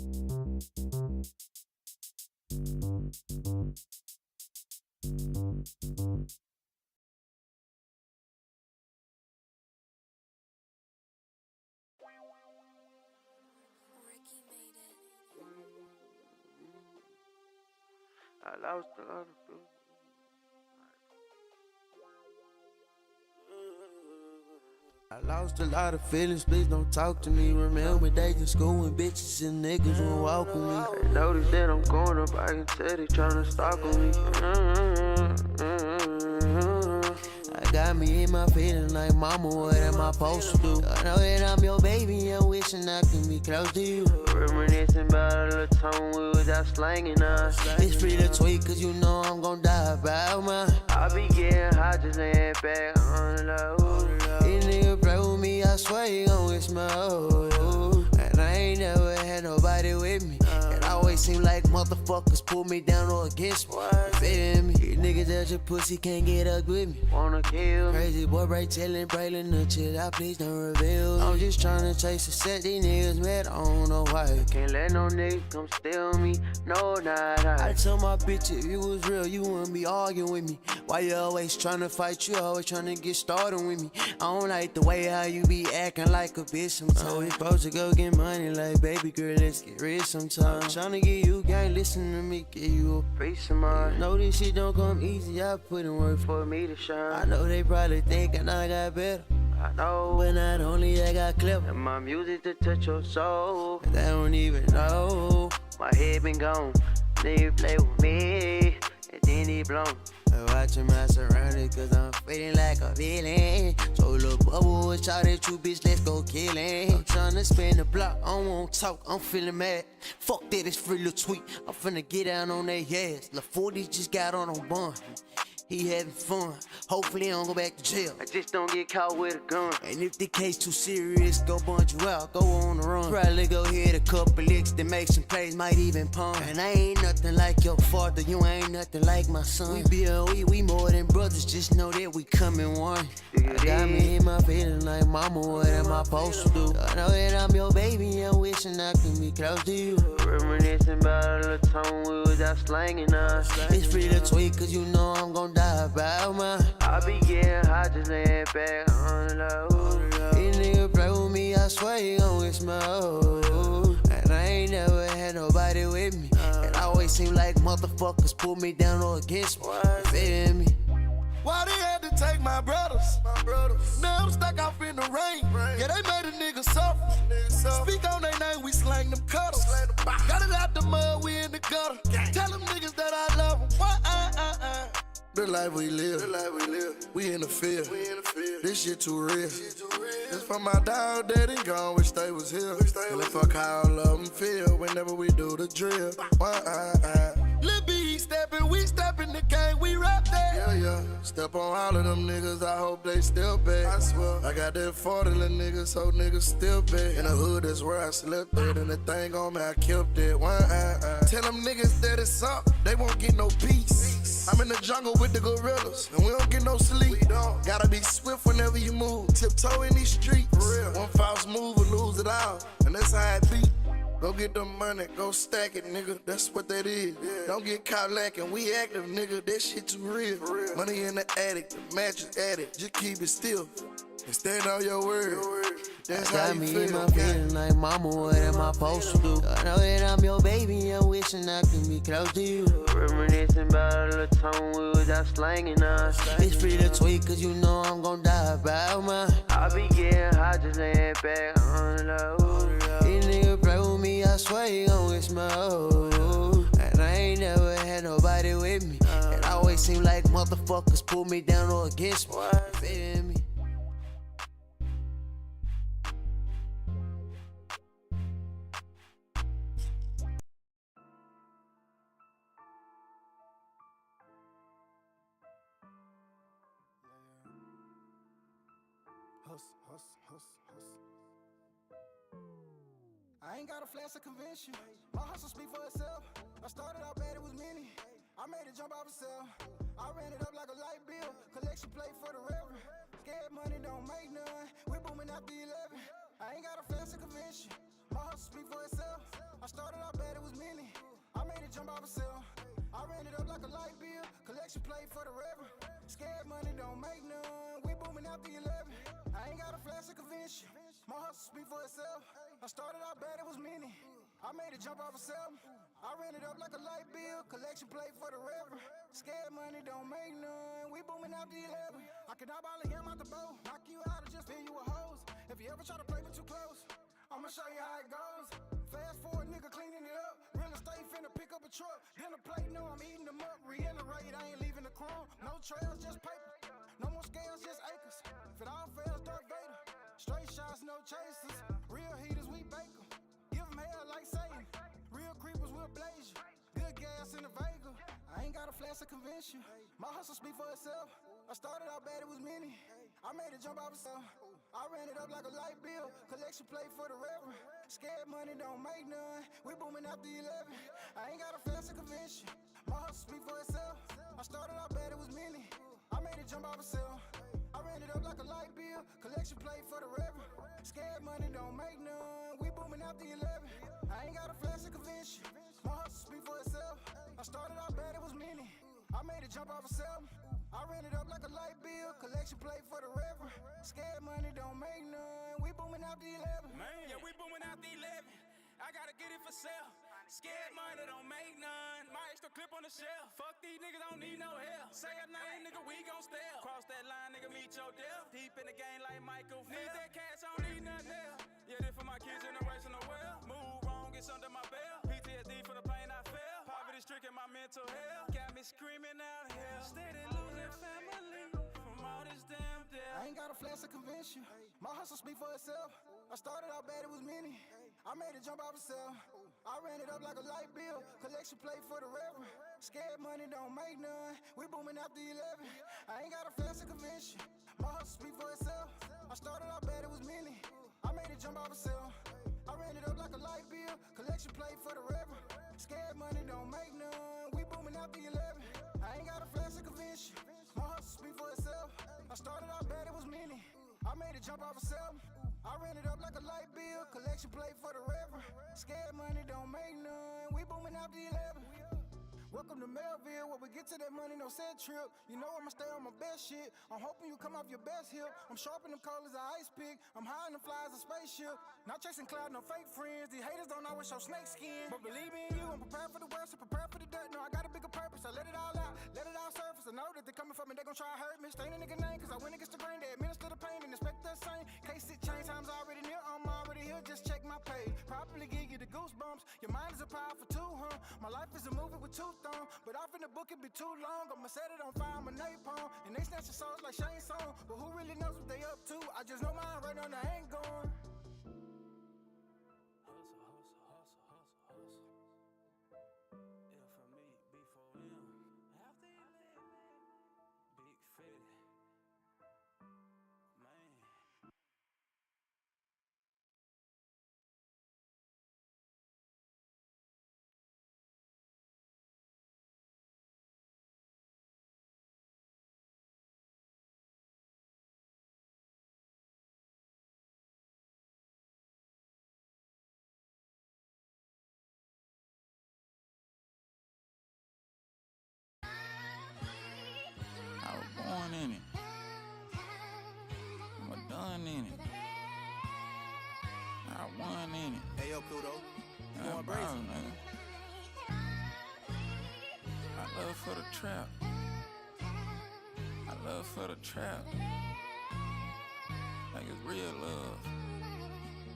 I lost a lot of feelings. I lost a lot of feelings, please don't talk to me. Remember days in school when bitches and niggas would walk with me. I noticed that I'm going up, I can tell they tryna stalk on me. I got me in my feelings like mama, what am I supposed to do? I know that I'm your baby, I'm wishing I can be close to you. Reminiscing about a little time we was out slanging us. It's free to tweet, cause you know I'm gon' die about mine. I be getting hot, just laying back on the low. These niggas play with me, I swear you gon' wish my old. And I ain't never had nobody with me. It always seem like motherfuckers pull me down or against me. Feel me? These niggas that your pussy can't get up with me. Wanna kill crazy boy, break telling Braylon the shit I please don't reveal. I'm just tryna chase a set, these niggas mad, I don't know why. Can't let no nigga come steal me, no, not I told my bitch if you was real, you wouldn't be arguing with me. Why you always tryna fight, you always tryna get started with me. I don't like the way how you be acting like a bitch sometimes. We supposed to go get money like baby girl, let's get rich sometimes. Tryna get you gang, listen to me, give you a piece of mind. Know this shit don't come easy, I put in work for me to shine. I know they probably thinking I got better, I know, but not only I got clever. And my music to touch your soul, and they don't even know. My head been gone, nigga play with me, and then he blown. I watching my surroundings cause I'm feeling like a villain. So look, bubble with y'all that you bitch, let's go killin'. I'm tryna spin the block, I don't wanna talk, I'm feeling mad. Fuck that, it's free little tweet, I'm finna get down on their ass. La 40 just got on bond. He having fun, hopefully I don't go back to jail. I just don't get caught with a gun. And if the case too serious, go bunch you out, go on the run. Probably go hit a couple licks to make some plays, might even pump. And I ain't nothing like your father, you ain't nothing like my son. We B.O.E., we more than brothers, just know that we come in one. I got me in my feelings like mama, what am I supposed to do? I know that I'm your baby, I'm wishing I can be close to you. Reminiscing about a little time we was out slanging us. It's free to tweet, cause you know I'm gon' die about mine. I be getting hot, just laying back on the low. These niggas play with me, I swear you gon' wish my old. And I ain't never had nobody with me. It always seem like motherfuckers pull me down or against me. Feel me? Why they had to take my brothers? Now I'm stuck off in the rain. Yeah, they made a nigga suffer. Speak on their name, we slang them cutters. Got it out the mud, we in the gutter. Tell them niggas that I love them. The life we live, we in the field. This shit too real. It's for my dog that ain't gone, wish they was here. Really fuck how all of them feel whenever we do the drill. Lil' B steppin', we steppin' the game, we rap that. Yeah. Step on all of them niggas, I hope they still back. I swear. I got that 40 little niggas, so niggas still back. In the hood, that's where I slept at, and the thing on me, I killed it. Tell them niggas that it's up, they won't get no peace. I'm in the jungle with the gorillas, and we don't get no sleep. Gotta be swift whenever you move, tiptoe in these streets. One false move or lose it all, and that's how it be. Go get the money, go stack it, nigga, that's what that is. Don't get caught lacking, we active, nigga, that shit too real. Money in the attic, the mattress attic, just keep it still. And stand on your word. That's how you feel. Got me in my feelings like mama, what am I supposed to do? I know that I'm your baby, I'm wishing I can be close to you. Reminiscing about a little time we was out slanging us. It's free to tweet, cause you know I'm gon' die about mine. I be getting hot, just laying back on the low. These niggas play with me, I swear you gon' wish my old. And I ain't never had nobody with me. It always seem like motherfuckers pull me down or against me. Feel me? Hustle. I ain't got a flash to convince you. My hustle speak for itself. I started out bad, it was many. I made it jump off itself. I ran it up like a light bill. Collection plate for the reverend. Scared money don't make none. We're booming after 11. I ain't got a flash to convince you. My hustle speak for itself. I started collection plate for the reverend. Scared money don't make none. We booming out the 11. I ain't got a flash to convince you. My hustle speak for itself. I started out bad, it was many. I made it jump off a cell. I ran it up like a light bill. Collection plate for the reverend. Scared money don't make none. We booming out the 11. I can knock all of him out the bow. Knock you out or just fill you with hoes. If you ever try to play me too close, I'ma show you how it goes. Fast forward, nigga cleaning it up. Real estate finna pick up a truck. Dinner plate, no, I'm eating them up. Reiterate, I ain't leaving the crumb. No trails, just paper. No more scales, just acres. If it all fails, Darth Vader. Straight shots, no chasers. Real heaters, we bake them. Give them hell like Satan. Real creepers, we'll blaze you. Good gas in the Vega. I ain't got a flash to convince you. My hustle speak for itself. I started out bad, it was many. I made it jump off a cell. I ran it up like a light bill. Collection plate for the reverend. Scared money don't make none. We booming out the 11. I ain't got a flash to convince you. My hustle speak for itself. I started out bad, it was many. I made it jump off a cell. I ran it up like a light bill. Collection plate for the reverend. Scared money don't make none. We booming out the 11. I ain't got a flash to convince you. My hustle speak for itself. I started out bad, it was many. I made it jump off a cell. I ran it up like a light bill. Collection plate for the reverend. Scared money don't make none. We booming out the 11. Man, yeah, we booming out the 11. I gotta get it for sale. Scared money don't make none. My extra clip on the shelf. Fuck these niggas, don't need no help. Say a name, nigga, we gon' steal. Cross that line, nigga, meet your death. Deep in the game like Michael Phelps. Need that cash, I don't need nothing else. Yeah, this for my kids generation of well. Move wrong, it's under my belt. PTSD for the pain I felt. Poverty stricken my mental health. Got me screaming out here. Steady losing family from all this damn death. I ain't got a flash to convince you. My hustle speak for itself. I started out bad, it was many. I made it jump off a cell. I ran it up like a light bill. Collection plate for the reverend. Scared money don't make none. We booming out the 11. I ain't got a flash to convince you. My hustle speak for itself. I started out bad, it was many. I made it jump off a cell. I ran it up like a light bill. Collection plate for the reverend. Scared money don't make none. We booming out the 11. I ain't got a flash to convince you. My hustle speak for itself. I started out bad, it was many. I made it jump off a cell. I ran it up like a light bill. Collection plate for the reverend. Scared money don't make none. We booming out the 11. Welcome to Melville, where we get to that money, no set trip. You know I'ma stay on my best shit. I'm hoping you come off your best hip. I'm sharpening them cold as an ice pick. I'm high in the fly as a spaceship. Not chasing cloud, no fake friends. These haters don't always show snake skin. But believe me in you, I'm prepared for the worst, I'm prepared for the dirt. No, I got a bigger purpose. I let it all out, let it all surface. I know that they coming for me, they gon' try to hurt me. Stay in a nigga name, cause I went against the grain. They administer the pain and expect the same. Case it change, time's already near. I'm already here, just check my page. Probably give you the goosebumps. Your mind is a powerful tool, huh? My life is a movie with two thumbs. But off in the book, it be too long. I'ma set it on fire, I'm a napalm. And they snatch your souls like Shane Song. But who really knows what they up to? I just know mine right now, I ain't gone. Hustle, hustle, hustle, hustle, hustle. Yeah, for me, before him. After you live, Big Fitty. Man. I was born in it. I'm done in it. I won in it. Hey yo, Pluto, you going Bro, crazy? nigga. I love for the trap. I love for the trap. Like it's real love.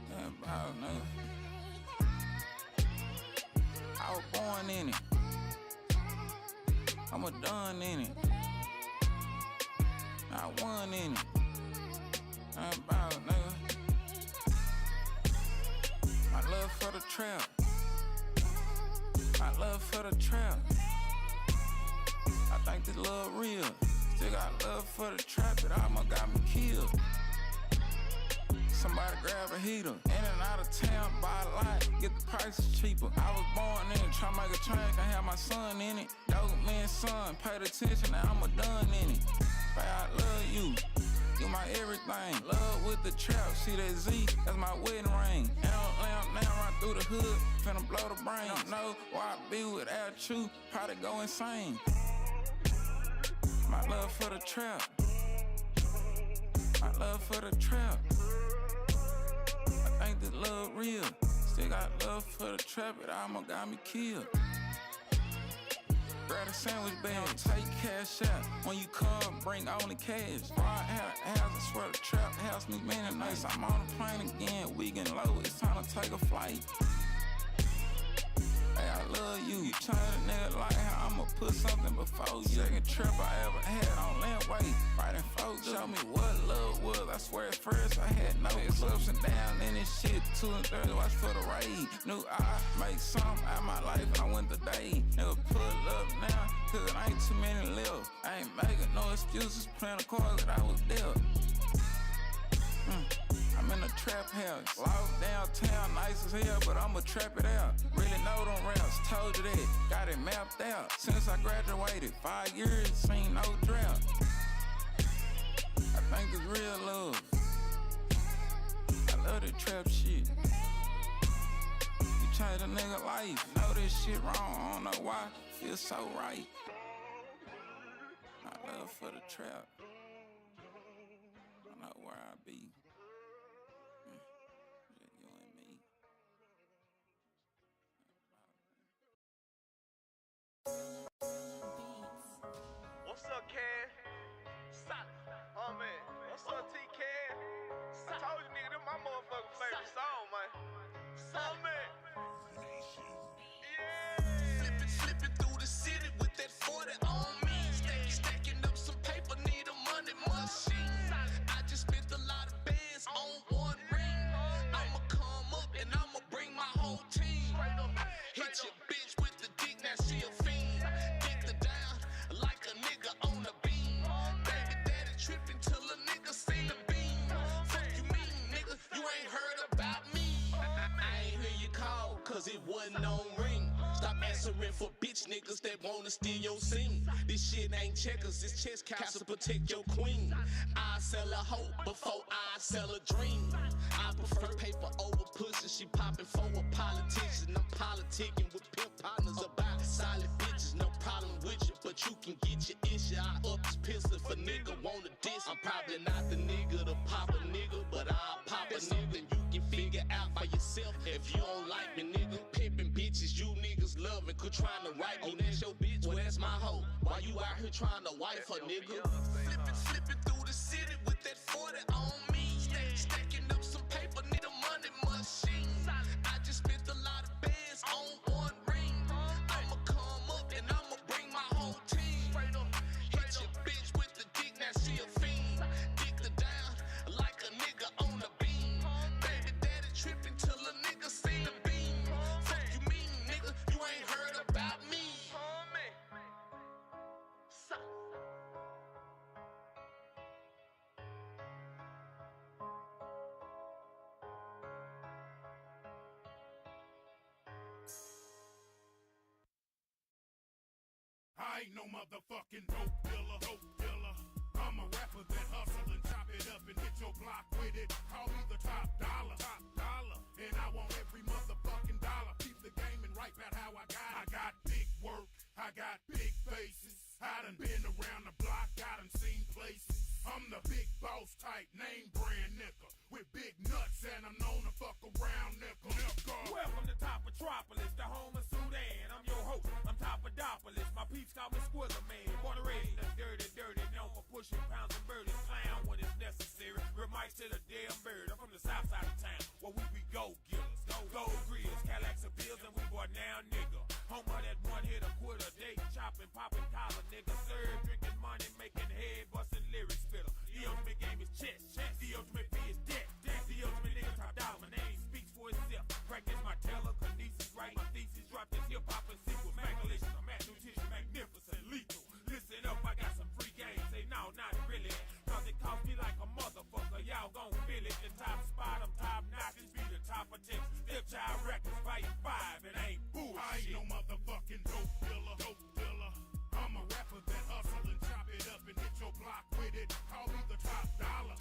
Damn, bro, nigga. I was born in it. I'm done in it. I won in it. I'm about, nigga. My love for the trap. My love for the trap. I think this love real. Still got love for the trap that almost got me killed. Somebody grab a heater. In and out of town, buy a lot, get the prices cheaper. I was born in it, tryna make a train, can have my son in it. Dope man, son, paid attention, now I'm done in it. Babe, I love you, you my everything. Love with the trap, see that Z, that's my wedding ring. Lamp now run through the hood, finna blow the brain. Don't know why I be without you, probably go insane. My love for the trap. My love for the trap. I think this love real. Still got love for the trap, it almost got me killed. Grab a sandwich bag, take cash out. When you come, bring only cash. Ride out the house, I swear the trap house need many nights. I'm on the plane again, we getting low, it's time to take a flight. Hey, I love you. You change a nigga like how I'ma put something before you. Second trip I ever had on land weight. Right in folks show me what love was. I swear at first I had no ups and downs in this shit. 2 and 30, watch for the raid. Knew I make something out of my life and I went today. Never pull up now, cause it ain't too many left. I ain't making no excuses, playing the cards that I was dealt. I'm in a trap house, locked downtown, nice as hell, but I'ma trap it out. Really know them raps, told you that, got it mapped out. Since I graduated, 5 years, seen no drought. I think it's real love. I love that trap shit. You change a nigga life, know this shit wrong, I don't know why, feel so right. My love for the trap. I know where I be. What's up, Ken? Solid. Oh, man. What's up, T-Ken? I told you, nigga, this my motherfucking favorite song, man. Oh, man. Yeah. Flipping through the city with that 40 on me. Stacking up some paper, need a money machine. I just spent a lot of bands on one ring. I'ma come up and I'ma bring my whole team. Hit your bitch with the dick, now she a fiend. Dick her down like a nigga on a beam. Baby daddy tripping till a nigga see the beam. Fuck you mean, nigga, you ain't heard about me. I ain't hear you call, cause it wasn't on ring. Stop answering for bitch niggas that wanna steal your scene. This shit ain't checkers, it's chess caps to protect your queen. I sell a hope before I sell a dream. I prefer paper over pussy, she popping for a politician. I'm politicking with pimp partners about solid bitches. No problem with you, but you can get your issue. I up this pistol for nigga wanna diss. I'm probably not the nigga to pop a nigga, but I'll pop a nigga. You can figure out by yourself if you don't like me, nigga. Pimping bitches, you niggas loving, quit trying to write me. Oh, that's your bitch, well that's my hoe. Why you out here trying to wife her, nigga? Flipping through the city with that 40 on me. Stacking up some paper, need a money machine. I just spent a lot of bands on one ring. I'ma come up and I'ma bring my whole team. Hit your bitch with the dick, now she a fiend. Dick her down like a nigga on a beam. Baby daddy tripping till a nigga see the beam. Fuck you mean, nigga, you ain't heard about me. I ain't no motherfucking dope dealer. I'm a rapper that hustle and chop it up and hit your block with it. Call me the top dollar. And I want every motherfucking dollar. Keep the game and right about how I got it. I got big work, I got big faces. I done been around the block, I done seen places. I'm the big boss type, name brand nigga. With big nuts and I'm known to fuck around nigga. Welcome to Top Metropolis, the home of Sudan. I'm your host, I'm Topodopolis. My peeps call me Squirrel Man. Born and raised in the dirty, known for pushing pounds and burdens. Clown when it's necessary. Real mics to the damn bird. I'm from the south side of town, where we be go-getters. Gold grills, Cadillacs and bills, and we boy now nigga. Home of that one hit a quarter day, chopping, popping collar, nigga. Serve, drinking money, making head, busting lyrics spitter. The ultimate game is chess. The ultimate fee is death. The ultimate nigga top dollar. My name speaks for itself. Practice my telekinesis, write my thesis, drop this hip hop and sequel. Magalicious, I'm at nutrition, magnificent, lethal. Listen up, I got some free games. Say no, not really. Cause it cost me like a motherfucker. Y'all gon' feel it. The top spot, I'm top notch. This be the top of Texas. Stepchild Records, fighting 5. It ain't bullshit. I ain't no motherfucking dope dealer. I'm a rapper that hustle and chop it up and hit your block with it. Call me the top dollar.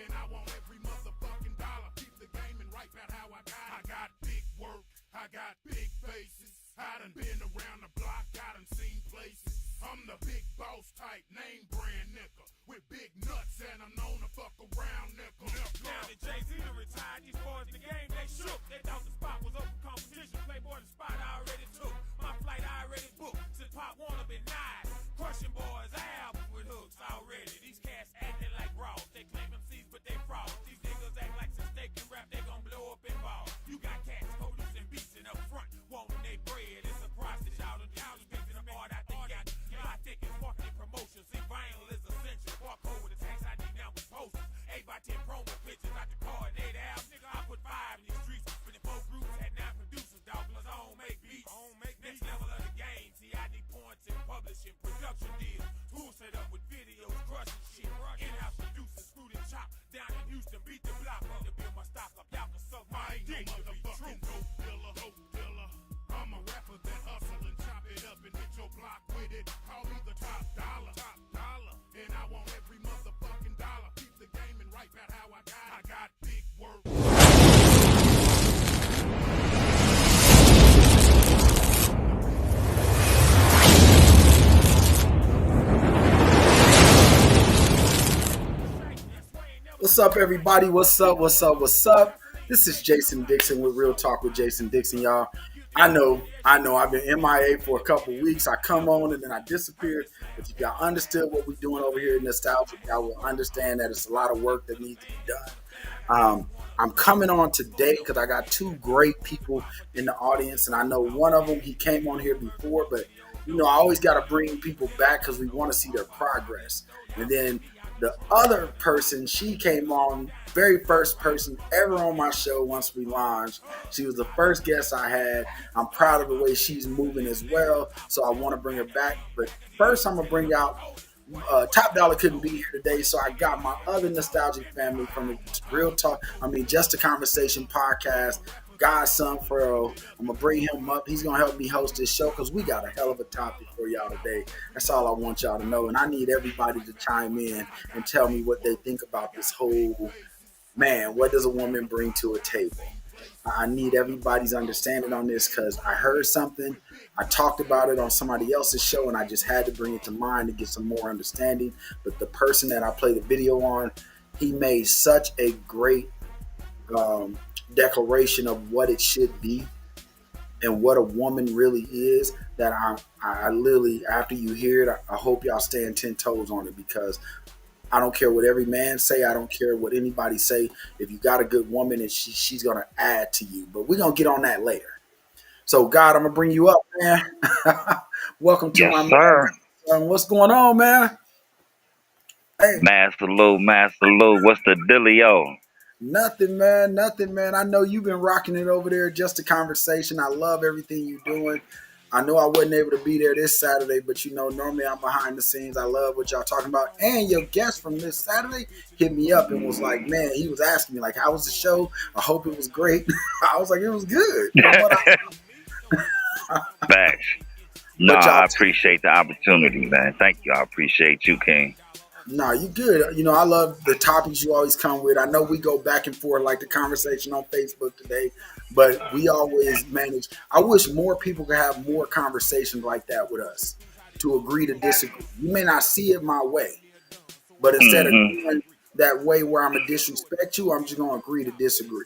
And I want every motherfucking dollar. Keep the game and right about how I got it. I got big work, I got big faces. I done been around the block, I done seen places. I'm the big boss type, name brand nigga. With big nuts and I'm known to fuck around nigga. Now that Jay-Z done retired, these boys in the game, they shook. They thought the spot was open competition. Playboy, the spot I already took. My flight I already booked. Since Pop Warner been nice. Crushing boys, albums with hooks already. These cats acting like raws. They claim MCs, but they frauds. These niggas act like since they can rap, they gon' blow up and ball. You got cats producing beats and up front, wanting they bread. It's a process, y'all done picking them hard out the gap. My thick is marketing promotion. See, vinyl is essential. Barcode with the tax ID now with posters. 8x10 promo pictures out the coordinate album. Nigga, I put 5 in these streets. But the 4 groups had 9 producers, dog. Plus I don't make beats. Next level of the game. TID points and publishing. Production deals. Tools set up with videos. Crushing shit. In-house producers. Screwed and chopped. Down in Houston. Beat the block up. To build my stock up. Y'all can suck my dick. Motherfucking dope dealer. I'm a rapper that hustle and chop it up and hit your block with it. Call me the top dollar. And I want every motherfucking dollar. Keep the game and right back how I got. I got big work. What's up, everybody? What's up? This is Jason Dixon with Real Talk with Jason Dixon, y'all. I know. I've been MIA for a couple weeks. I come on and then I disappear. If y'all understood what we're doing over here in Nostalgia, y'all will understand that it's a lot of work that needs to be done. I'm coming on today because I got 2 great people in the audience, and I know one of them, he came on here before, but I always got to bring people back because we want to see their progress. And then the other person, she came on, very first person ever on my show once we launched. She was the first guest I had. I'm proud of the way she's moving as well, so I want to bring her back. But first, I'm going to bring out Top Dollar couldn't be here today, so I got my other nostalgic family from the Real Talk, Just a Conversation podcast, Godson Furrow. I'm going to bring him up. He's going to help me host this show because we got a hell of a topic for y'all today. That's all I want y'all to know. And I need everybody to chime in and tell me what they think about this whole, what does a woman bring to a table? I need everybody's understanding on this because I heard something. I talked about it on somebody else's show, and I just had to bring it to mind to get some more understanding. But the person that I played the video on, he made such a great declaration of what it should be and what a woman really is that I literally, after you hear it, I hope y'all stand 10 toes on it because I don't care what every man say. I don't care what anybody say. If you got a good woman, and she's going to add to you. But we're going to get on that later. So, God, I'm going to bring you up, man. Welcome to my man. What's going on, man? Hey. Master Lou. What's the dealio? Nothing, man. I know you've been rocking it over there. Just a Conversation. I love everything you're doing. I know I wasn't able to be there this Saturday, but normally I'm behind the scenes. I love what y'all talking about. And your guest from this Saturday hit me up and was like, man, he was asking me, like, how was the show? I hope it was great. I was like, it was good. Facts. No, I appreciate the opportunity, man. Thank you. I appreciate you, King. No, you good. I love the topics you always come with. I know we go back and forth like the conversation on Facebook today, but we always manage. I wish more people could have more conversations like that with us to agree to disagree. You may not see it my way, but instead of doing that way where I'm going to disrespect you, I'm just going to agree to disagree.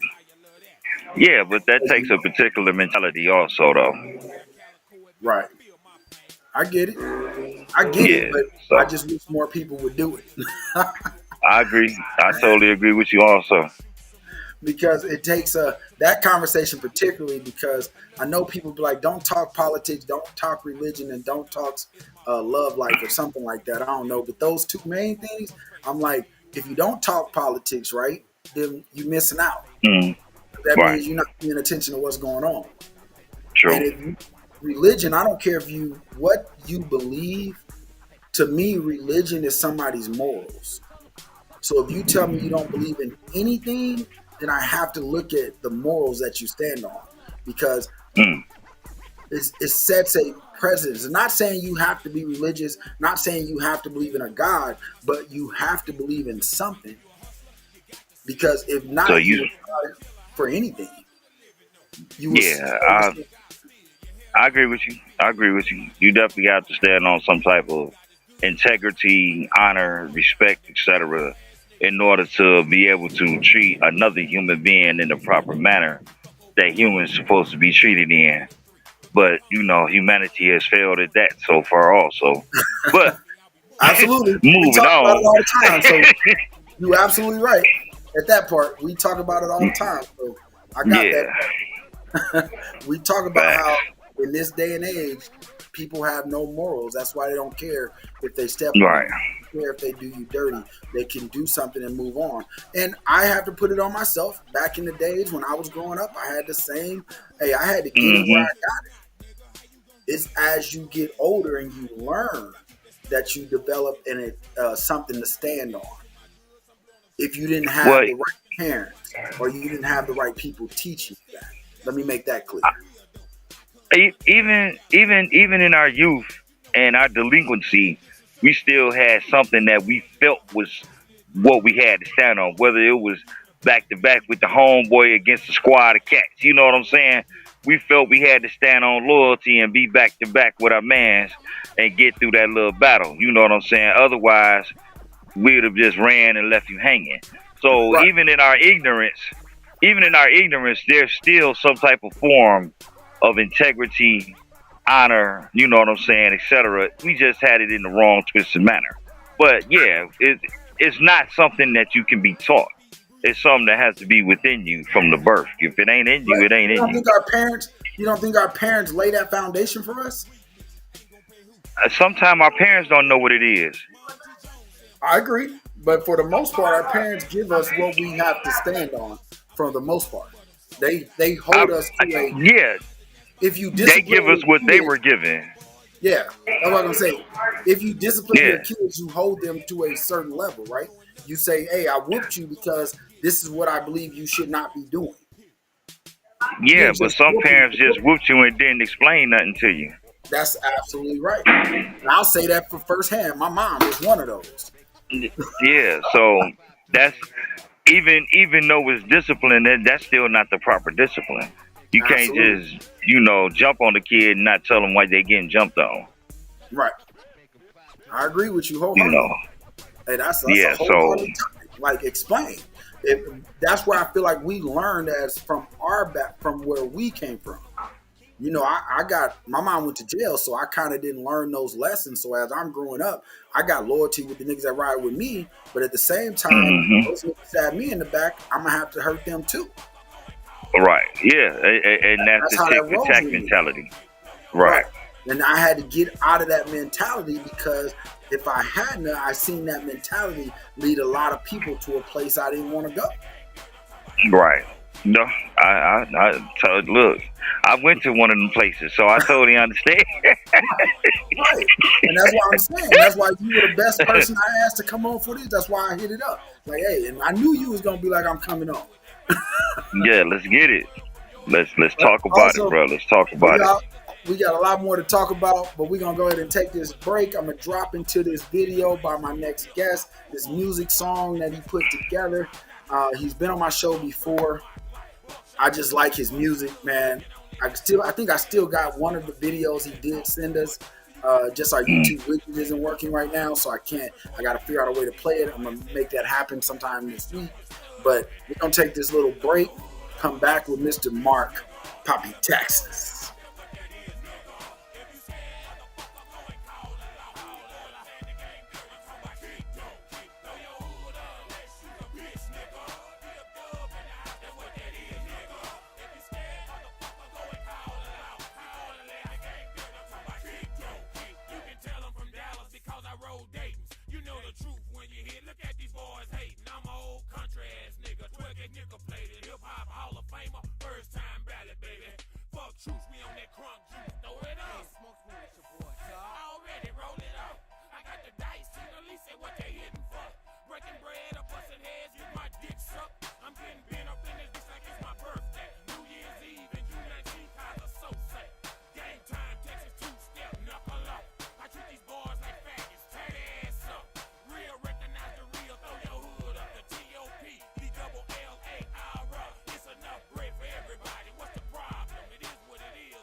Yeah, but that takes a particular mentality also, though. Right. I get it, but so, I just wish more people would do it. I agree. I totally agree with you also. Because it takes that conversation particularly because I know people be like, don't talk politics, don't talk religion, and don't talk love life or something like that. I don't know. But those 2 main things, I'm like, if you don't talk politics, right, then you're missing out. That means you're not paying attention to what's going on. True. And if religion, I don't care what you believe. To me, religion is somebody's morals. So if you tell me you don't believe in anything, then I have to look at the morals that you stand on because it sets a precedence. I'm not saying you have to be religious, not saying you have to believe in a God, but you have to believe in something because if not, for anything, you I agree with you. I agree with you. You definitely have to stand on some type of integrity, honor, respect, etc., in order to be able to treat another human being in the proper manner that humans supposed to be treated in. But humanity has failed at that so far, also. But Absolutely. We moving talk about it on. all the time. So you're absolutely right at that part. We talk about it all the time. So I got that. We talk about how in this day and age, people have no morals. That's why they don't care if they step on you. They don't care if they do you dirty. They can do something and move on. And I have to put it on myself. Back in the days when I was growing up, I had the same. Hey, I had to get it where I got it. It's as you get older and you learn that you develop something to stand on. If you didn't have the right parents or you didn't have the right people teaching you that. Let me make that clear. Even in our youth and our delinquency, we still had something that we felt was what we had to stand on, whether it was back to back with the homeboy against the squad of cats. You know what I'm saying? We felt we had to stand on loyalty and be back to back with our mans and get through that little battle. You know what I'm saying? Otherwise, we'd have just ran and left you hanging. So even in our ignorance, there's still some type of form of integrity, honor, you know what I'm saying, etc. We just had it in the wrong, twisted manner. But yeah, it's not something that you can be taught. It's something that has to be within you from the birth. If it ain't in you, it ain't in you. You don't think our parents lay that foundation for us? Sometimes our parents don't know what it is. I agree. But for the most part, our parents give us what we have to stand on for the most part. They hold us to a... Yeah. If you they give us what they were given. Yeah. That's what I'm going to say. If you discipline your kids, you hold them to a certain level, right? You say, hey, I whooped you because this is what I believe you should not be doing. Yeah, but some parents just whooped you and didn't explain nothing to you. That's absolutely right. And I'll say that for firsthand. My mom was one of those. Yeah, so that's even though it's discipline, that's still not the proper discipline. You can't just, jump on the kid and not tell them why they getting jumped on. Right. I agree with you wholeheartedly. Hey, that's a whole other topic. Like, explain. That's where I feel like we learned from where we came from. My mom went to jail, so I kind of didn't learn those lessons. So as I'm growing up, I got loyalty with the niggas that ride with me. But at the same time, those niggas stab me in the back, I'm going to have to hurt them too. Right. Yeah. And that's the tic-tac mentality. Right. And I had to get out of that mentality because if I hadn't, I seen that mentality lead a lot of people to a place I didn't want to go. Right. No, look, I went to one of them places, so I totally understand. Right. And that's why I'm saying. That's why you were the best person I asked to come on for this. That's why I hit it up. Like, hey, and I knew you was going to be like, I'm coming on. Yeah, let's get it. Let's talk about it, bro. Let's talk about it. We got a lot more to talk about, but we're going to go ahead and take this break. I'm going to drop into this video by my next guest, this music song that he put together. He's been on my show before. I just like his music, man. I think I still got one of the videos he did send us. Just our YouTube widget isn't working right now, so I got to figure out a way to play it. I'm going to make that happen sometime this week. But we're going to take this little break, come back with Mr. Mark Poppy Texas. It's enough bread for everybody. What's the problem? It is what it is.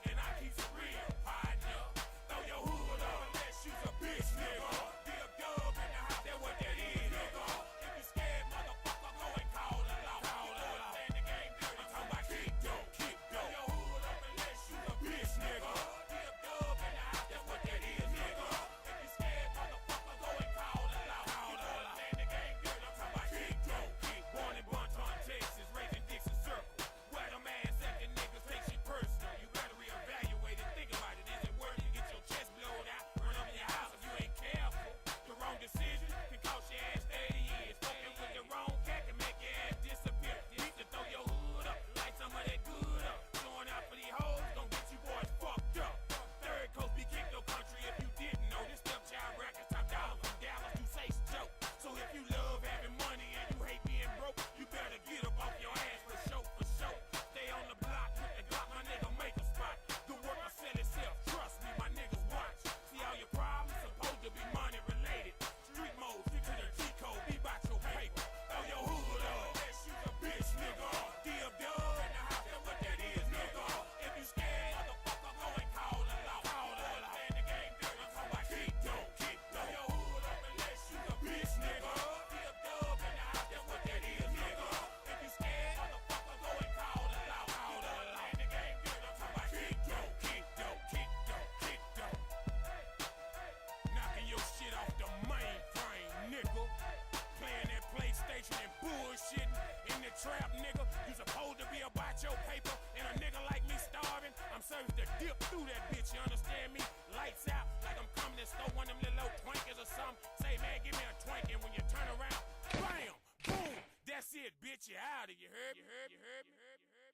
nerves to dip through that bitch, you understand me? Lights out, like I'm coming to store one of them little twinkers or something. Say, man, give me a twink, and when you turn around, bam, boom, that's it, bitch, you out of it, you heard? You heard? You heard? You heard? You heard?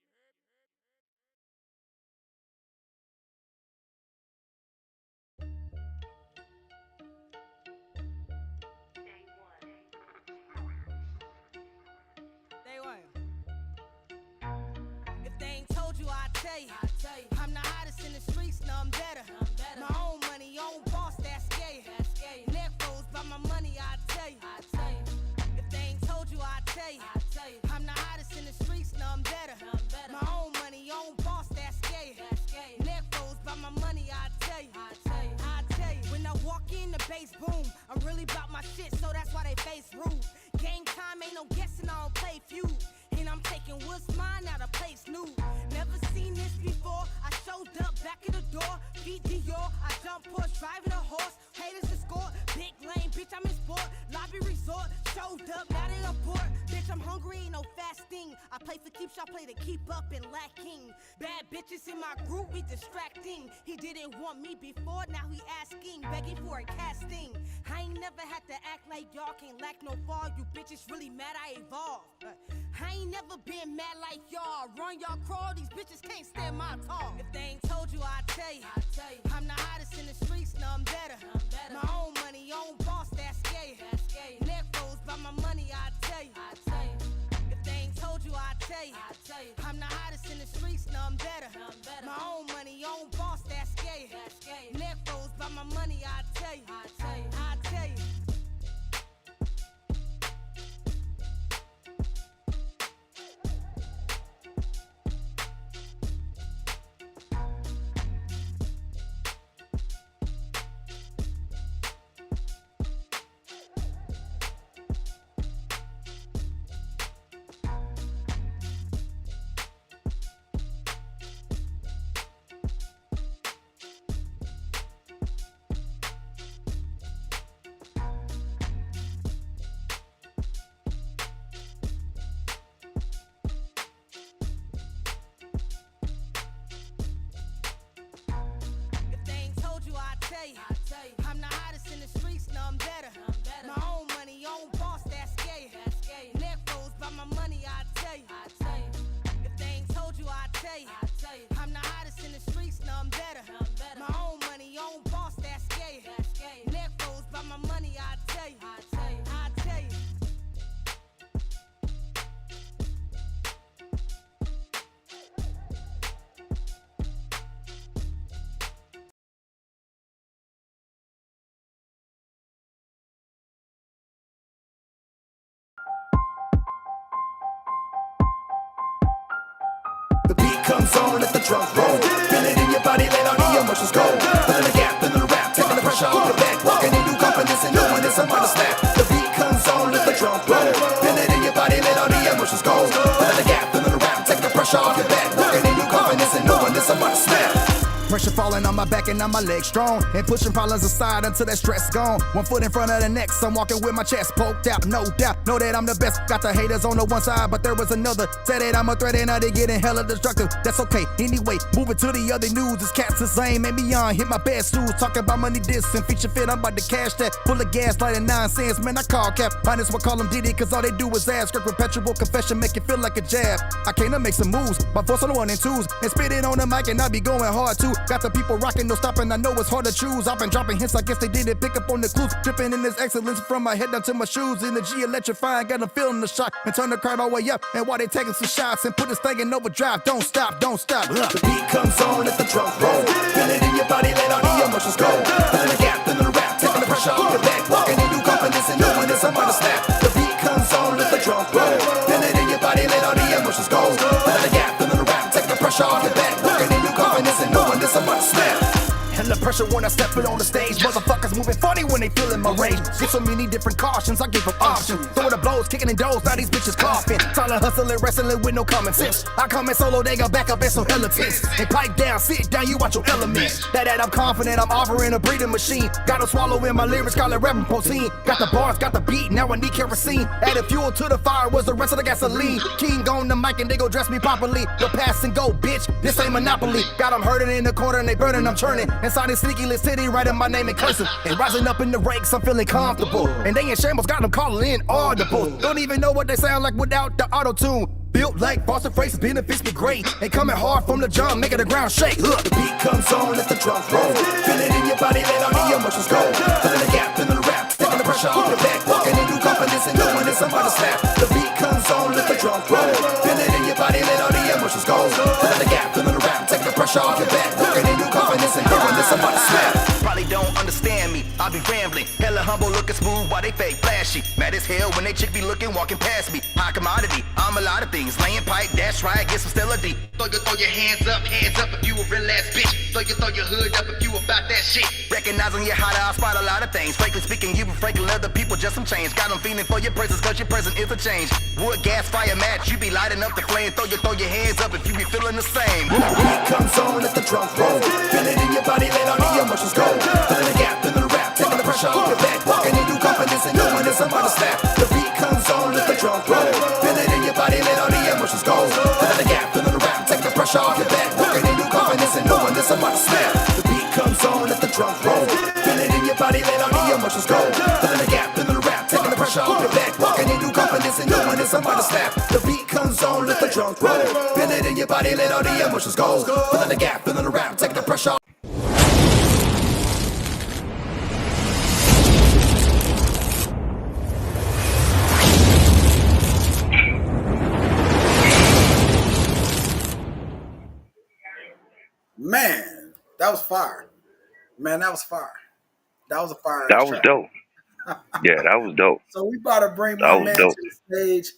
If they ain't told you, I tell you. I'm the hottest in the streets, no, I'm better. My own money, own boss, that's scary. Neck froze by my money, I tell you. If they ain't told you, I tell you. I'm the hottest in the streets, no, I'm better. My own money, own boss, that's scary. Neck froze by my money, I tell you. I tell you. When I walk in, the bass boom. I'm really about my shit, so that's why they face rude. Game time, ain't no guessing, I don't play feud. And I'm taking what's mine out of place new. Never seen this before. I showed up back at the door. Beat Dior. I jump push, driving a horse. Haters to score. Big lane, bitch, I'm in sport. Lobby resort. Showed up, now they abort. Bitch, I'm hungry, ain't no fasting. I play for keeps, y'all play to keep up and lacking. Bad bitches in my group, we distracting. He didn't want me before, now he asking. Begging for a casting. I ain't never had to act like y'all can't lack no fall. You bitches really mad I evolved. I ain't never been mad like y'all. Run y'all crawl, these bitches can't stand my talk. If they ain't told you, I tell you. I'm the hottest in the streets, no, I'm better. My own money, own boss, that's scary. Neck froze by my money, I tell you. If they ain't told you, I tell you. I'm the hottest in the streets, no, I'm better. My own money, own boss, that's scary. Neck froze by my money, I tell you. I tell you. I'm the hottest in the streets, no, I'm better. My own money, own boss, that's scary. Neck froze by my money, I tell you. If they ain't told you, I tell you. I'm the hottest in the streets, no, I'm better. My own money, own boss, that's scary. Neck froze by my money, I tell you. I tell you. The beat comes on, let the drums roll. Feel it in your body, let all the emotions go. Filling the gap, in the rap, taking the pressure off your back. Walking in new confidence and knowing it's about to snap. The beat comes on, let the drums roll. Feel it in your body, let all the emotions go. Filling the gap, in the rap, taking the pressure off your back. Walking in new confidence and knowing it's about to snap. Pressure falling on my back and now my legs strong. And pushing problems aside until that stress gone. One foot in front of the next, I'm walking with my chest poked out, no doubt. Know that I'm the best, got the haters on the one side, but there was another. Said that I'm a threat and now they getting hella destructive. That's okay, anyway, moving to the other news. It's cats the same and beyond, hit my best news. Talking about money, this and feature fit, I'm about to cash that. Full of gas, lighting 9 cents, man, I call cap. Minus what call them Diddy, cause all they do is ask. Script perpetual confession, make it feel like a jab. I came to make some moves, my voice on the 1 and 2s. And spit it on the mic and I be going hard too. Got the people rocking, no stopping, I know it's hard to choose. I've been dropping hints, I guess they didn't pick up on the clues. Dripping in this excellence from my head down to my shoes. Energy electrifying, got them feeling the shock. And turn the crowd all the way up, and while they taking some shots. And put this thing in overdrive, don't stop, don't stop. The beat comes on, let the drums roll. Feel it in your body, let all the emotions go. Filling the gap, in the rap, taking the pressure off your back. Walking in new confidence and knowing it's about to snap. The beat comes on, let the drums roll. Feel it in your body, let all the emotions go. Filling the gap, in the rap, taking the pressure off your back. Walking in new confidence and knowing it's about to snap. Hella pressure pressure when I step it on the stage. Motherfuckers moving funny when they feeling my rage. Get so many different cautions, I give them options. Throwing the blows, kicking in doors, now these bitches coughing. Silent hustling, wrestling with no common sense. I come in solo, they got back up and so hella tense. And pipe down, sit down, you watch your elements. That I'm confident, I'm offering a breathing machine. Gotta swallow in my lyrics, call it rapping protein. Got the bars, got the beat, now I need kerosene. Added fuel to the fire, was the rest of the gasoline. King on the mic and they go dress me properly. The pass and go, bitch, this ain't Monopoly. Got them hurting in the corner and they burning, I'm churning. Inside this sneaky little city, writing my name in cursive. And rising up in the ranks, I'm feeling comfortable. And they in shambles, got them calling in audible. Don't even know what they sound like without the auto-tune. Built like Boston phrases, benefits me great. And coming hard from the jump, making the ground shake. Look, The beat comes on, let the drums roll. Feel it in your body, let all the emotions go. Filling the gap in the rap, taking the pressure off your back. Walking in new confidence and knowing it's somebody slap. The beat comes on, let the drums roll. Feel it in your body, let all the emotions go. Filling the gap in the rap, taking the pressure off your back. Walking in new confidence and knowing it's somebody slap. probably don't understand me. I be rambling, hella humble, looking smooth while they fake flashy. Mad as hell when they chick be looking, walking past me. High commodity, I'm a lot of things. Laying pipe, dash right, get some stability. Throw your hands up if you a real ass bitch. Throw your hood up if you about that shit. Recognizing you're hot, I spot a lot of things. Frankly speaking, you frankly other people just some change. Got them feeling for your presence, cause your presence is a change. Wood, gas, fire, match, you be lighting up the flame. Throw your hands up if you be feeling the same. When the beat comes on, let the drums roll. Feel it in your body, let all the emotions go. Filling the gap in the rap, taking the pressure off your back. Walking in new confidence and knowing it's about to snap. The beat comes on, let the drums roll. Feel it in your body, let all the emotions go. Filling the gap in the rap, taking the pressure off your back. Walking in new confidence and knowing it's about to snap. The beat comes on, let the drums roll. Feel it in your body, let all the emotions go. Filling the gap in the rap, taking the pressure off your back. Walking in new confidence and knowing it's about to snap. The beat comes on, let the drums roll. Feel it in your body, let all the emotions go. Filling the gap in the rap, taking the pressure off. Man, that was fire. Man, that was fire. That was a fire. That was dope. Yeah, that was dope. So we about to bring my man to the stage.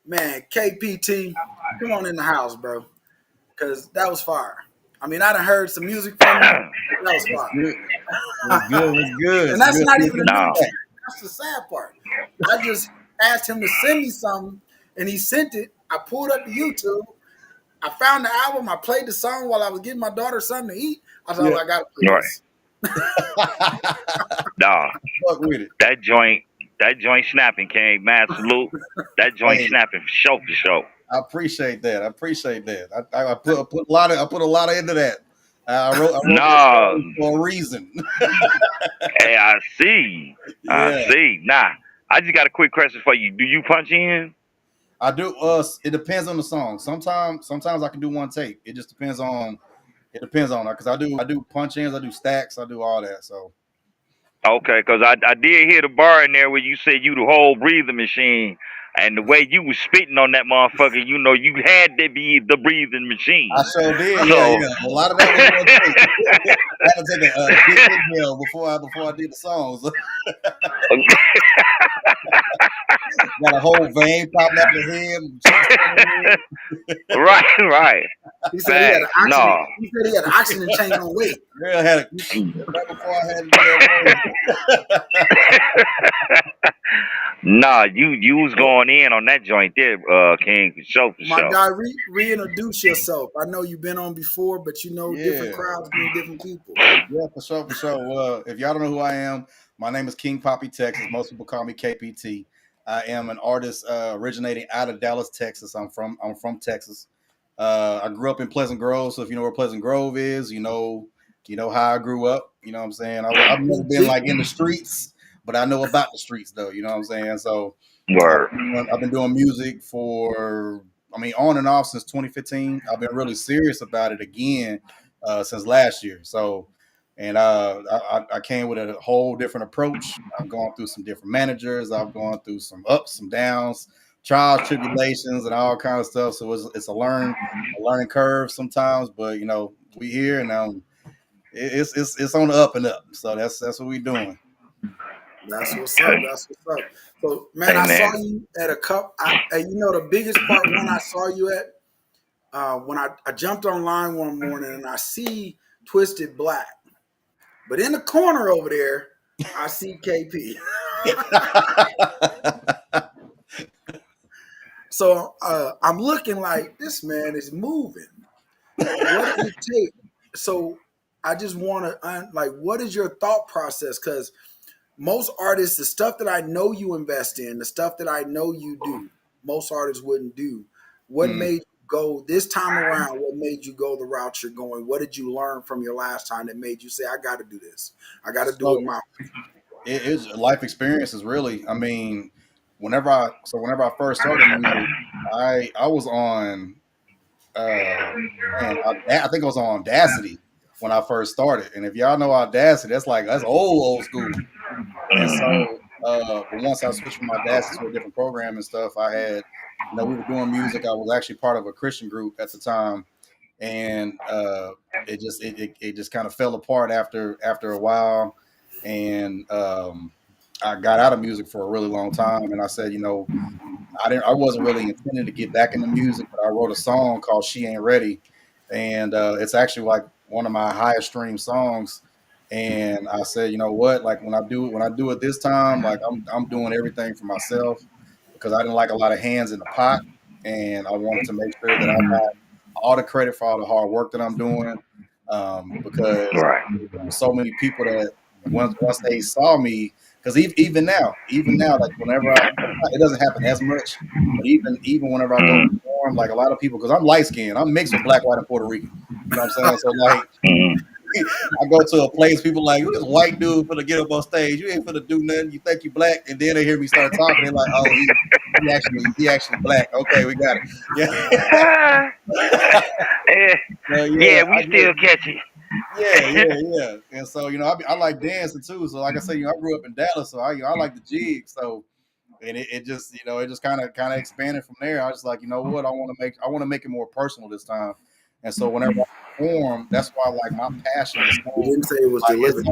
Man, KPT, come on in the house, bro. Because that was fire. I mean, I done heard some music from you. That was fire. Was good. And that's not even a new thing. That's the sad part. I just asked him to send me something, and he sent it. I pulled up to YouTube. I found the album. I played the song while I was getting my daughter something to eat. I thought, I got to play this. Nah, fuck with it. That joint snapping, King. Mad salute. That joint snapping for sure. I appreciate that. I put a lot into that. I wrote for a reason. Hey, I see. I see. Nah, I just got a quick question for you. Do you punch in? I do. It depends on the song. Sometimes I can do one take. It just depends on. It depends on it because I do punch ins, I do stacks, I do all that. So. Okay, because I did hear the bar in there where you said you the whole breathing machine, and the way you was spitting on that motherfucker, you know, you had to be the breathing machine. I sure did. Yeah. A lot of that was one take. I had to take a big inhale before I did the songs. Got a whole vein popping out the head. Right. He said he had an oxygen tank on weight. Yeah, I had it right before I had to do Nah, you was going in on that joint there, King, for sure. My guy, reintroduce yourself. I know you've been on before, but you know different crowds mean different people. Yeah, for sure. If y'all don't know who I am, my name is King Poppy Texas. Most people call me KPT. I am an artist originating out of Dallas, Texas. I'm from Texas. I grew up in Pleasant Grove, so if you know where Pleasant Grove is, you know how I grew up. You know what I'm saying? I've never been like in the streets, but I know about the streets though. You know what I'm saying? So I've been doing music for, on and off since 2015. I've been really serious about it again since last year. So, and I came with a whole different approach. I've gone through some different managers. I've gone through some ups, some downs, trials, tribulations, and all kinds of stuff. So it's a learning curve sometimes, but we here and it's on the up and up. So that's what we're doing. That's what's up. So man, I saw you at a cup. The biggest part when I saw you at when I jumped online one morning and I see Twisted Black. But in the corner over there, I see KP. So I'm looking like this man is moving. What does it take? So I just want to like, what is your thought process? Because most artists, the stuff that I know you invest in, the stuff that I know you do, most artists wouldn't do. What made you go this time around? What made you go the route you're going? What did you learn from your last time that made you say, I got to do this? I got to do it my way. It is life experiences, really. I mean, whenever I first started music, I was on, I think I was on Audacity when I first started. And if y'all know Audacity, that's old school. And so, but once I switched from Audacity to a different program and stuff, I had, we were doing music. I was actually part of a Christian group at the time, and it just kind of fell apart after a while. And I got out of music for a really long time, and I said, I wasn't really intending to get back into music, but I wrote a song called "She Ain't Ready," and it's actually like one of my highest streamed songs. And I said, you know what? Like when I do it this time, like I'm doing everything for myself because I didn't like a lot of hands in the pot, and I wanted to make sure that I got all the credit for all the hard work that I'm doing. Because there's so many people that once they saw me, because even now, like whenever it doesn't happen as much, but even whenever I go perform, like a lot of people, because I'm light skinned, I'm mixed with black, white, and Puerto Rican. You know what I'm saying? So like, I go to a place, people like, you this white dude finna get up on stage, you ain't finna do nothing. You think you black, and then they hear me start talking, they're like, oh, he actually black. Okay, we got it. Yeah, we still catch it. Yeah. And so, I like dancing too. So like I say, I grew up in Dallas, so I like the jig. So, and it just, it just kind of expanded from there. I was like, you know what, I want to make it more personal this time. And so whenever I perform, that's why like my passion is so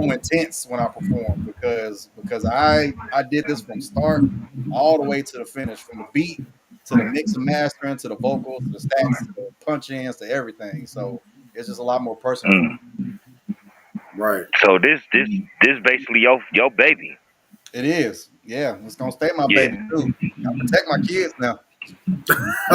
intense when I perform because I did this from start all the way to the finish, from the beat to the mix and mastering to the vocals to the stats to the punch ins to everything. So it's just a lot more personal. Right. So this basically your baby. It is. Yeah, it's gonna stay my baby too. I protect my kids now. I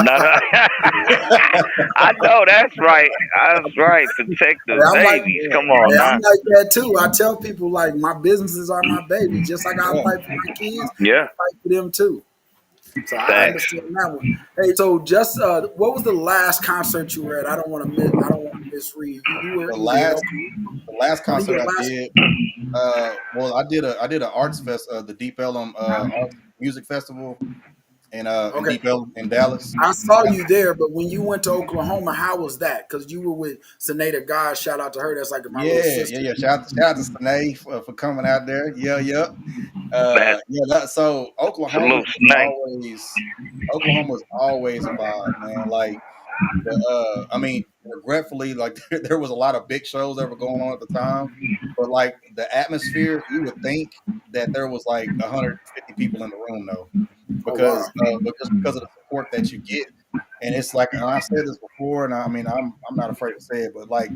know that's right. That's right. Protect the babies. Come on, I'm like that too. I tell people like my businesses are my baby, just like I fight for my kids. Yeah, I fight for them too. So I understand that one. Hey, so just what was the last concert you were at? I don't want to misread. The last concert I did. Well, I did a arts fest, the Deep Ellum Arts Music Festival in Deep Ellum in Dallas. I saw you there, but when you went to Oklahoma, how was that? Because you were with Sinead God. Shout out to her. That's like my little sister. Yeah. Shout out to Sinead for coming out there. Yeah. So Oklahoma was always a vibe, man. Like, regretfully, like there was a lot of big shows that were going on at the time, but like the atmosphere, you would think that there was like 150 people in the room though, because of the support that you get. And it's like, and I said this before, and I'm not afraid to say it, but like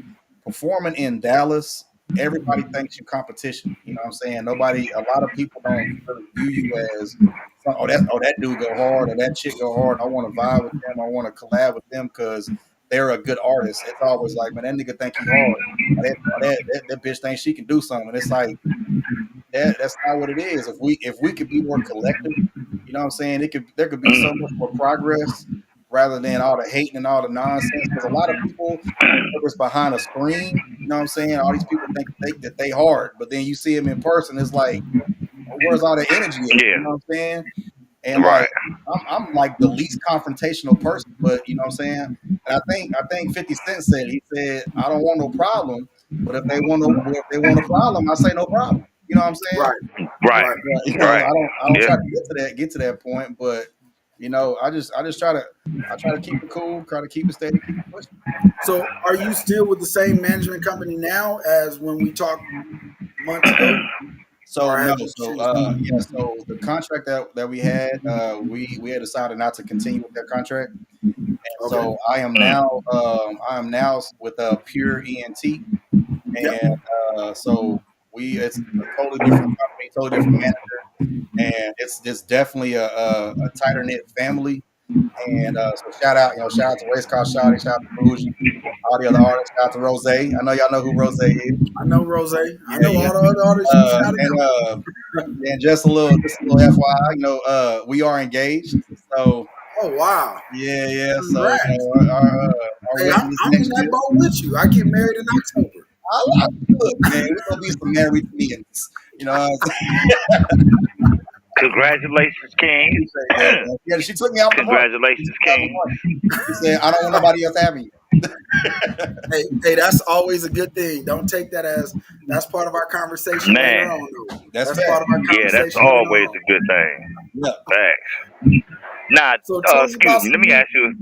performing in Dallas, everybody thinks you competition. You know what I'm saying? A lot of people don't really view you as, that dude go hard or that chick go hard. I want to vibe with them. I want to collab with them because they're a good artist. It's always like, man, that nigga think he hard. That bitch thinks she can do something. It's like, that's not what it is. If we could be more collective, you know what I'm saying? There could be so much more progress rather than all the hating and all the nonsense. Because a lot of people are behind a screen. You know what I'm saying? All these people think that they hard, but then you see them in person, it's like, where's all the energy? You know what I'm saying? And like, I'm like the least confrontational person, but you know what I'm saying? And I think 50 Cent said, I don't want no problem, but if they want a problem, I say no problem. You know what I'm saying? Right. I don't try to get to that point, but I just try to keep it cool, try to keep it steady, keep it pushing. So are you still with the same management company now as when we talked months ago? So the contract that we had, we had decided not to continue with that contract. And so I am now with Pure ENT. And so it's a totally different company, totally different manager, and it's definitely a tighter knit family. And so shout out to Race Car Shotty, shout out to Rouge, all the other artists, shout out to Rose. I know y'all know who Rose is. I know Rose. I know all the other artists. And just a little FYI, we are engaged. So oh wow, yeah. So hey, I'm in that boat with you. I get married in October. Look, man, we're gonna be some married men. Congratulations, King. Yeah, she took me out. Congratulations, King. She said, "I don't want nobody else having you." hey, that's always a good thing. Don't take that as that's part of our conversation later on. That's part of our conversation. Yeah, that's always a good thing. Yeah. Facts. Nah, excuse me. Let me ask you.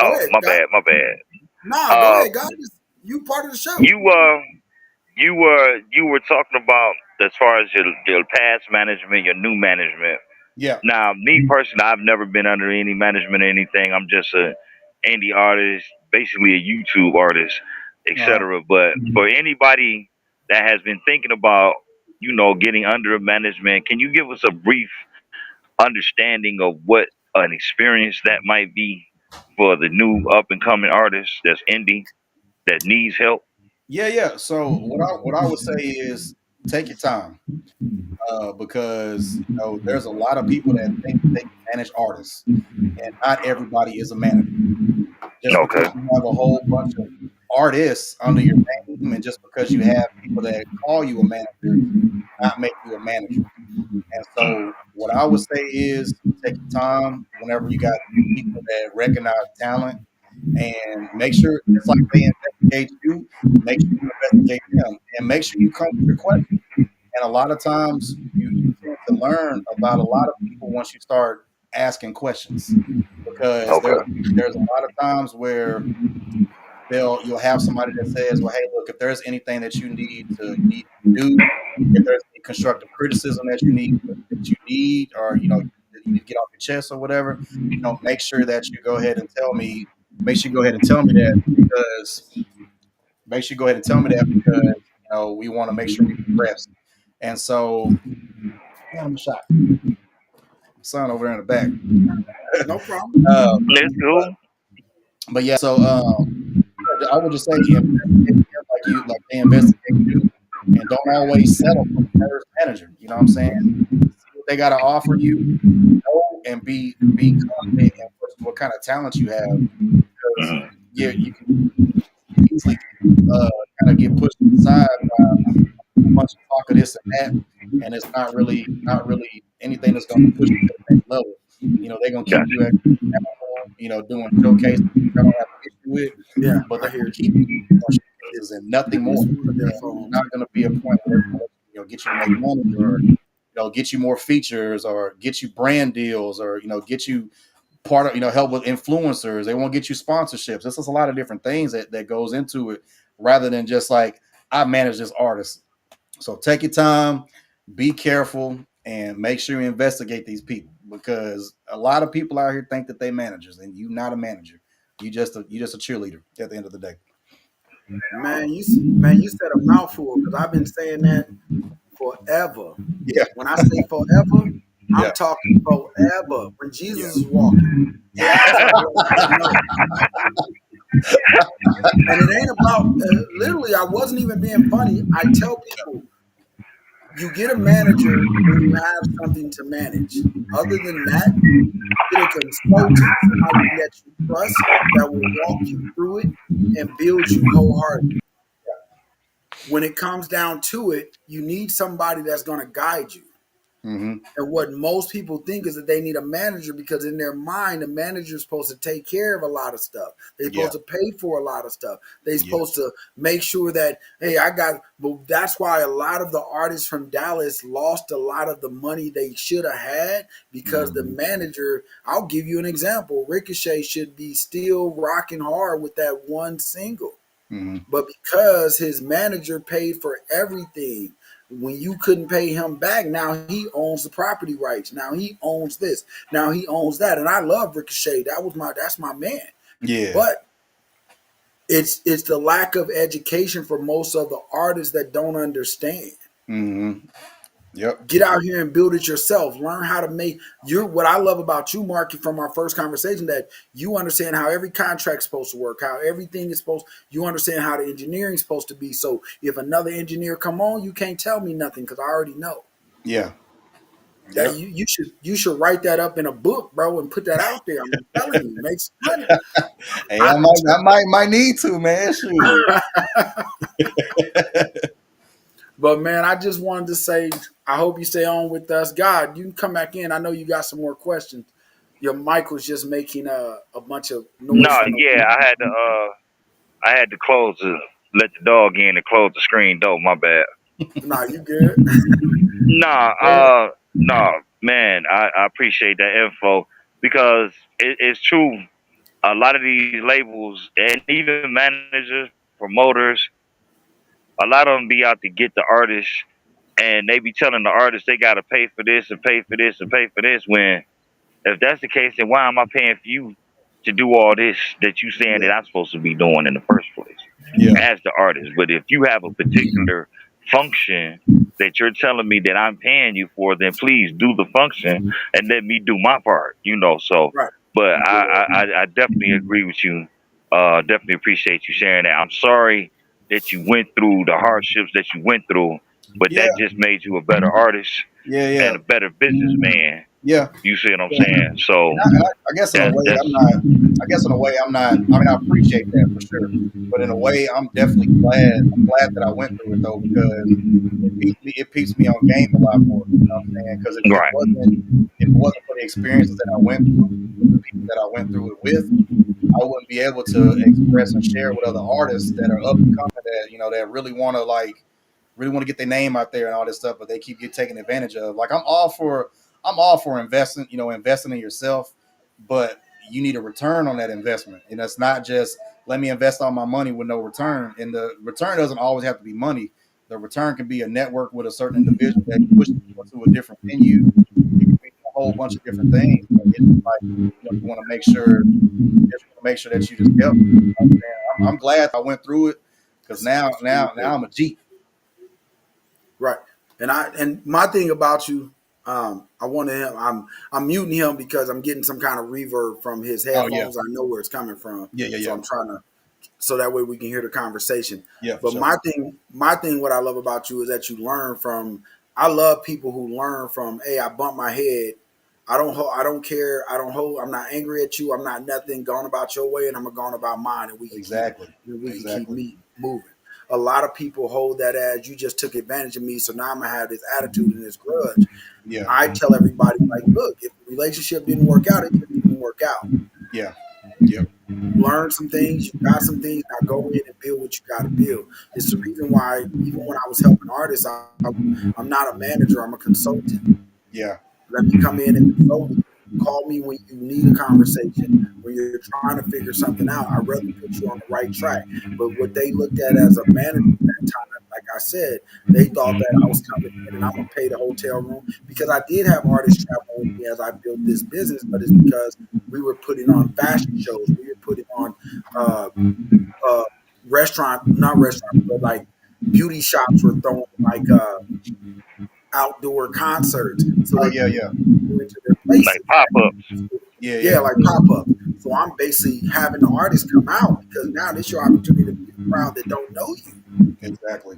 My bad. Nah, go ahead, God. You part of the show. You were talking about as far as your past management, your new management. Yeah. Now, me personally, I've never been under any management or anything. I'm just a indie artist, basically a YouTube artist, etc. But for anybody that has been thinking about, getting under a management, can you give us a brief understanding of what an experience that might be for the new up and coming artist that's indie that needs help? Yeah. So what I would say is take your time, because there's a lot of people that think they can manage artists, and not everybody is a manager. Just because you have a whole bunch of artists under your name, and just because you have people that call you a manager, not make you a manager. And so what I would say is take your time whenever you got people that recognize talent, and make sure it's like they investigate you, make sure you investigate them, and make sure you come with your question. And a lot of times you tend to learn about a lot of people once you start asking questions, because there's a lot of times where you'll have somebody that says, well, hey, look, if there's anything that you need to do, if there's any constructive criticism that you need, or you need to get off your chest or whatever, make sure that you go ahead and tell me. Make sure you go ahead and tell me that, because we want to make sure we progress. And so, I'm shot. Son over there in the back. No problem. Let's go. But yeah, so I would just say, like they investigate you, and don't always settle for the first manager. You know what I'm saying? See what they got to offer you, and be confident in what kind of talent you have. Because you can easily kind of get pushed aside by a bunch of talk of this and that, and it's not really anything that's going to push you to the next level. They're going to keep you at doing showcases. I don't have an issue with, but they're going to keep you showcases and nothing more. There's not going to be a point where get you to make money, or get you more features, or get you brand deals, or get you part of help with influencers. They won't get you sponsorships. This is a lot of different things that goes into it, rather than just like, I manage this artist. So take your time, be careful, and make sure you investigate these people, because a lot of people out here think that they managers, and you're not a manager. You just a cheerleader at the end of the day. Man, you said a mouthful, because I've been saying that forever. Yeah. When I say forever, I'm talking forever. When Jesus was walking. And it ain't about, literally, I wasn't even being funny. I tell people, you get a manager when you have something to manage. Other than that, get a consultant, somebody that you trust, that will walk you through it and build you wholeheartedly. When it comes down to it, you need somebody that's going to guide you. Mm-hmm. And what most people think is that they need a manager, because in their mind, the manager is supposed to take care of a lot of stuff. They're supposed to pay for a lot of stuff. They're supposed to make sure that, hey, but that's why a lot of the artists from Dallas lost a lot of the money they should have had, because the manager, I'll give you an example. Ricochet should be still rocking hard with that one single. Mm-hmm. But because his manager paid for everything, when you couldn't pay him back, now he owns the property rights. Now he owns this. Now he owns that. And I love Ricochet. That's my man. Yeah. But it's the lack of education for most of the artists that don't understand. Mm-hmm. Yep. Get out here and build it yourself. Learn how to make what I love about you, Mark, from our first conversation, that you understand how every contract's supposed to work, how everything is you understand how the engineering's supposed to be. So if another engineer come on, you can't tell me nothing because I already know. Yeah. That you should write that up in a book, bro, and put that out there. I'm telling you, make some money. Hey, I might need to, man. Shoot. But man, I just wanted to say, I hope you stay on with us. God, you can come back in. I know you got some more questions. Your mic was just making a bunch of noise. No, yeah, I had to close let the dog in and close the screen door. My bad. Nah, you good? Nah, man, I appreciate that info because it's true. A lot of these labels and even managers, promoters, a lot of them be out to get the artists, and they be telling the artists they got to pay for this and pay for this and pay for this. When if that's the case, then why am I paying for you to do all this that you saying that I'm supposed to be doing in the first place as the artist? But if you have a particular function that you're telling me that I'm paying you for, then please do the function and let me do my part, so but I definitely agree with you. Definitely appreciate you sharing that. I'm sorry that you went through the hardships that you went through, but that just made you a better artist and a better businessman. Yeah, you see what I'm saying? So I guess in a way I'm not. I mean, I appreciate that for sure, but in a way, I'm definitely glad. I'm glad that I went through it though, because it keeps me on game a lot more. You know what I'm saying? Because if it wasn't for the experiences that I went through, the people that I went through it with, I wouldn't be able to express and share with other artists that are up and coming, that that really want to get their name out there and all this stuff, but they keep getting taken advantage of. Like I'm all for investing in yourself, but you need a return on that investment. And it's not just let me invest all my money with no return. And the return doesn't always have to be money. The return can be a network with a certain individual that pushes you to a different venue. It can be a whole bunch of different things. But it's like you want to make sure that you just help. I'm glad I went through it because now I'm a G. Right. And my thing about you, I wanted him. I'm muting him because I'm getting some kind of reverb from his headphones. I know where it's coming from. So I'm trying to, so that way we can hear the conversation. But my thing, what I love about you is that you learn from. I love people who learn from. Hey, I bumped my head. I don't care. I'm not angry at you. I'm not nothing. Going about your way, and I'm going about mine, and we can keep me moving. A lot of people hold that as you just took advantage of me, so now I'm gonna have this attitude and this grudge. I tell everybody, like, look, if the relationship didn't work out, it didn't work out. Learn some things, you got some things, now go in and build what you got to build. It's the reason why, even when I was helping artists, I'm not a manager, I'm a consultant. Let me come in and consult. Call me when you need a conversation, when you're trying to figure something out. I'd rather put you on the right track. But what they looked at as a manager at that time, like I said, they thought that I was coming in and I'm going to pay the hotel room, because I did have artists travel with me as I built this business, but it's because we were putting on fashion shows. We were putting on not restaurants, but like beauty shops were throwing like outdoor concerts. So went to their places. Like pop-ups. Like pop-ups. So I'm basically having the artists come out, because now this is your opportunity to be a crowd that don't know you. Exactly.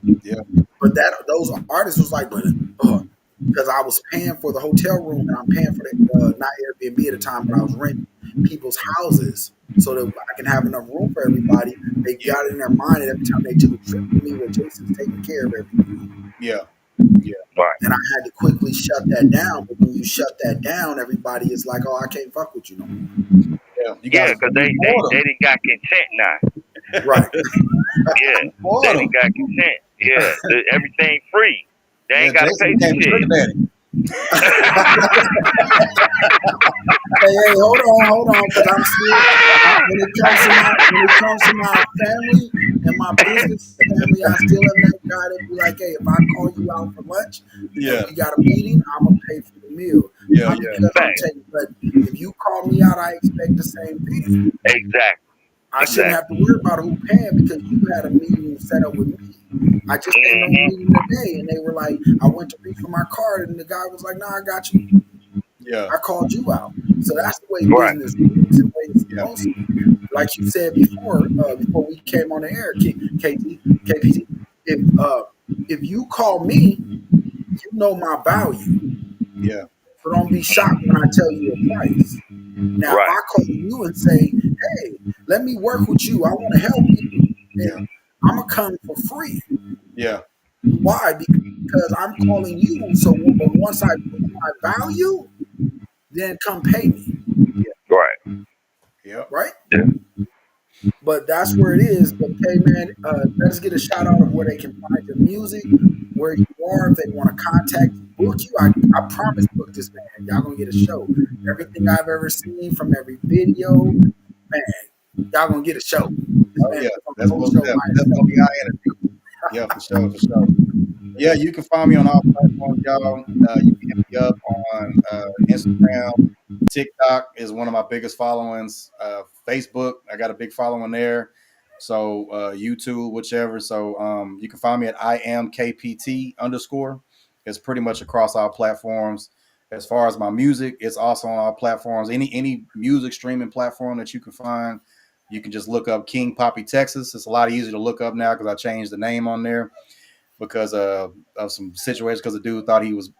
But those artists was like, because I was paying for the hotel room and I'm paying for the not Airbnb at the time, but I was renting people's houses so that I can have enough room for everybody. They got it in their mind, and every time they took a trip with me, where Jason's taking care of everything. And I had to quickly shut that down. But when you shut that down, everybody is like, "Oh, I can't fuck with you no more." Because they didn't got content now. Right. They didn't got content. Everything free. They ain't got to pay for shit. Hey, hold on, because I'm still, when it comes to my family and my business family, I still am that guy that be like, hey, if I call you out for lunch, if you got a meeting, I'm gonna pay for the meal. But if you call me out, I expect the same thing. Exactly. I shouldn't have to worry about who paying, because you had a meeting set up with me. I just came on a meeting today, and they were like, I went to reach for my card, and the guy was like, "Nah, I got you." Yeah. I called you out. So that's the way Right. business is, the way it's supposed to be. Like you said before we came on the air, KPT, if you call me, you know my value. Yeah. So don't be shocked when I tell you a price. Now, if I call you and say, "Hey, let me work with you. I want to help you," then I'm gonna come for free. Yeah. Why? Because I'm calling you. So once I prove my value, then come pay me. Right. Yeah. Right? Yeah. But that's where it is. But hey, man, let's get a shout out of where they can find your music, where you are, if they want to contact you, book you. I promise, book this man. Y'all gonna get a show. Everything I've ever seen from every video, man, y'all gonna get a show. This Oh man yeah, put on that's the whole most show definitely. by That's himself. gonna be high energy. Yeah, for sure, for sure. Yeah, you can find me on all platforms, y'all. You can hit me up on Instagram. TikTok is one of my biggest followings. Facebook, I got a big following there. So YouTube, whichever. So you can find me at IamKPT_. It's pretty much across all platforms. As far as my music, it's also on all platforms. Any music streaming platform that you can find, you can just look up King Poppy Texas. It's a lot easier to look up now because I changed the name on there because of some situations. Because the dude thought he was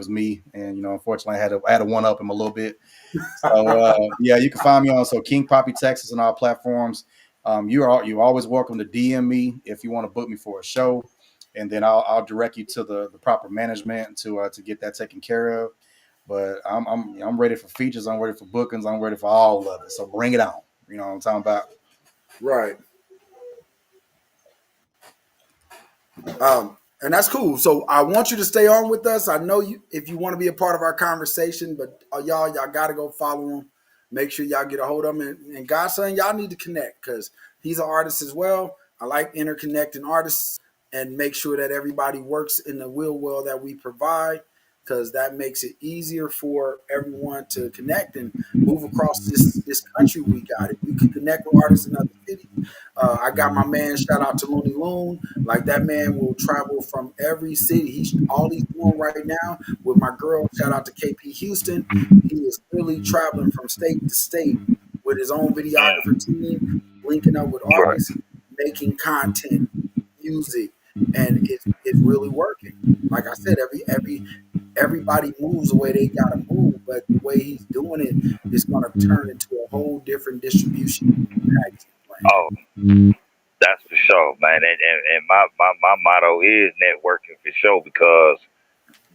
me, and unfortunately, I had to one up him a little bit. So yeah, you can find me on King Poppy Texas on all platforms. You're always welcome to DM me if you want to book me for a show, and then I'll direct you to the proper management to get that taken care of. But I'm ready for features. I'm ready for bookings. I'm ready for all of it. So bring it on. You know what I'm talking about? Right. And that's cool. So I want you to stay on with us. I know you if you want to be a part of our conversation, but y'all got to go follow him. Make sure y'all get a hold of him. And Godson, y'all need to connect because he's an artist as well. I like interconnecting artists and make sure that everybody works in the wheel well that we provide, because that makes it easier for everyone to connect and move across this country. We got it. We can connect with artists in other cities. I got my man, shout out to Looney Loon. Like, that man will travel from every city. All he's doing right now with my girl, shout out to KP Houston. He is really traveling from state to state with his own videographer team, linking up with artists, making content, music, and it's really working. Like I said, everybody moves the way they gotta move, but the way he's doing it is gonna turn into a whole different distribution package. Oh, that's for sure, man. And my motto is networking for sure, because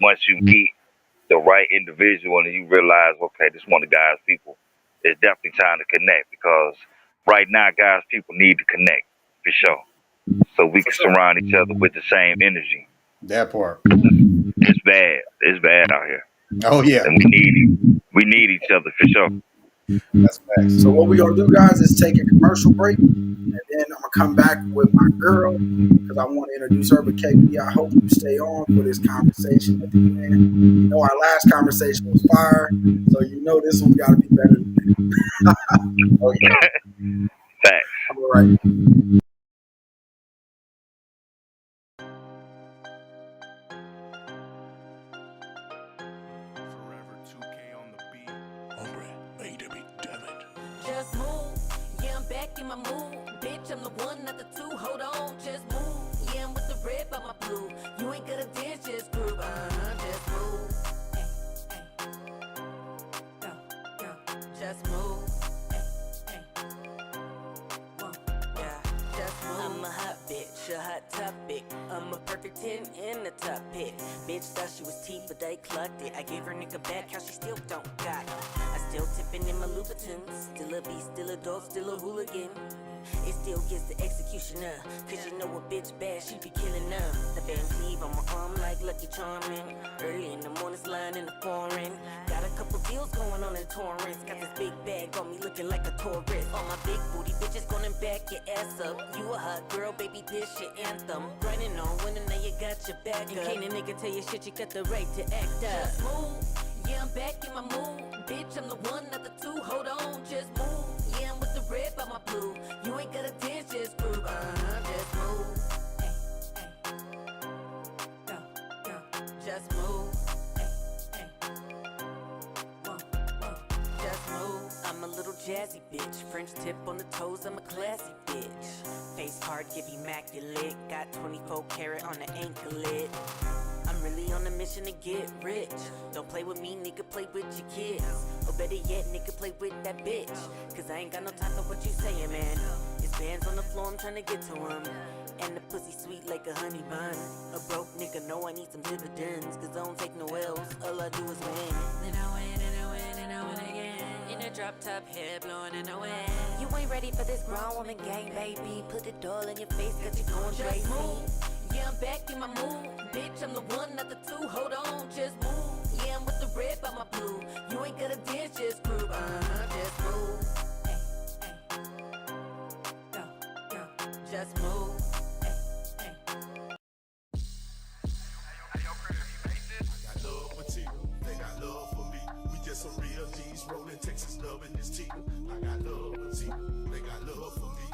once you meet the right individual and you realize, okay, this is one of the guys' people, it's definitely time to connect, because right now, guys, people need to connect for sure. So we can surround each other with the same energy. That part. It's bad. It's bad out here. Oh yeah. And we need each other for sure. That's facts. So what we're gonna do, guys, is take a commercial break, and then I'm gonna come back with my girl because I want to introduce her. But KP, I hope you stay on for this conversation with the man. Our last conversation was fire, so this one got to be better than that. Oh yeah. Facts. All right. Just move, yeah, I'm back in my mood. Bitch, I'm the one, not the two. Hold on, just move. Yeah, I'm with the red by my blue. You ain't gonna dance, just groove. Just move. Hey, hey. Go. Just move. Hey, hey. Yeah, just move. I'm a hot bitch, a hot topic. I'm a perfect 10 in the top pit. Bitch thought she was T, but they clucked it. I gave her nigga back, how she still don't got it. I still tipping in my Louboutins. Still a beast, still a dog, still a hooligan. It still gets the executioner, cause you know a bitch bad, she be killing her. The Van Cleave on my arm like Lucky Charming. Early in the morning, sliding in the foreign. Got a couple deals going on in Torrance. Got this big bag on me looking like a tourist. All my big booty bitches gonna back your ass up. You a hot girl, baby, this your anthem. Grinding on winning, now you got your back up. And can't a nigga tell you shit, you got the right to act up. Just move, yeah, I'm back in my mood. Bitch, I'm the one, not the two, hold on, just move. Yeah, I'm with the red by my blue. You ain't gotta dance, just groove. Just move. Hey, jazzy bitch. French tip on the toes, I'm a classy bitch. Face hard, give immaculate. Got 24 karat on the anklet. I'm really on a mission to get rich. Don't play with me, nigga, play with your kids. Or better yet, nigga, play with that bitch. Cause I ain't got no time for what you saying, man. His bands on the floor, I'm trying to get to him. And the pussy sweet like a honey bun. A broke nigga know I need some dividends. Cause I don't take no L's, all I do is win. Then I win, and I win, and I win again. In a drop top head blowing in the wind. You ain't ready for this grown woman game, baby. Put it all in your face, cause you going crazy. Yeah, I'm back in my mood. Bitch, I'm the one, not the two. Hold on, just move. Yeah, I'm with the red by my blue. You ain't gotta dance, just groove. Just move. Hey, hey. Go, go. Just move. Hey, hey. I got love for Tina, they got love for me. We just some real G's rolling Texas, loving this Tina. I got love for Tina, they got love for me.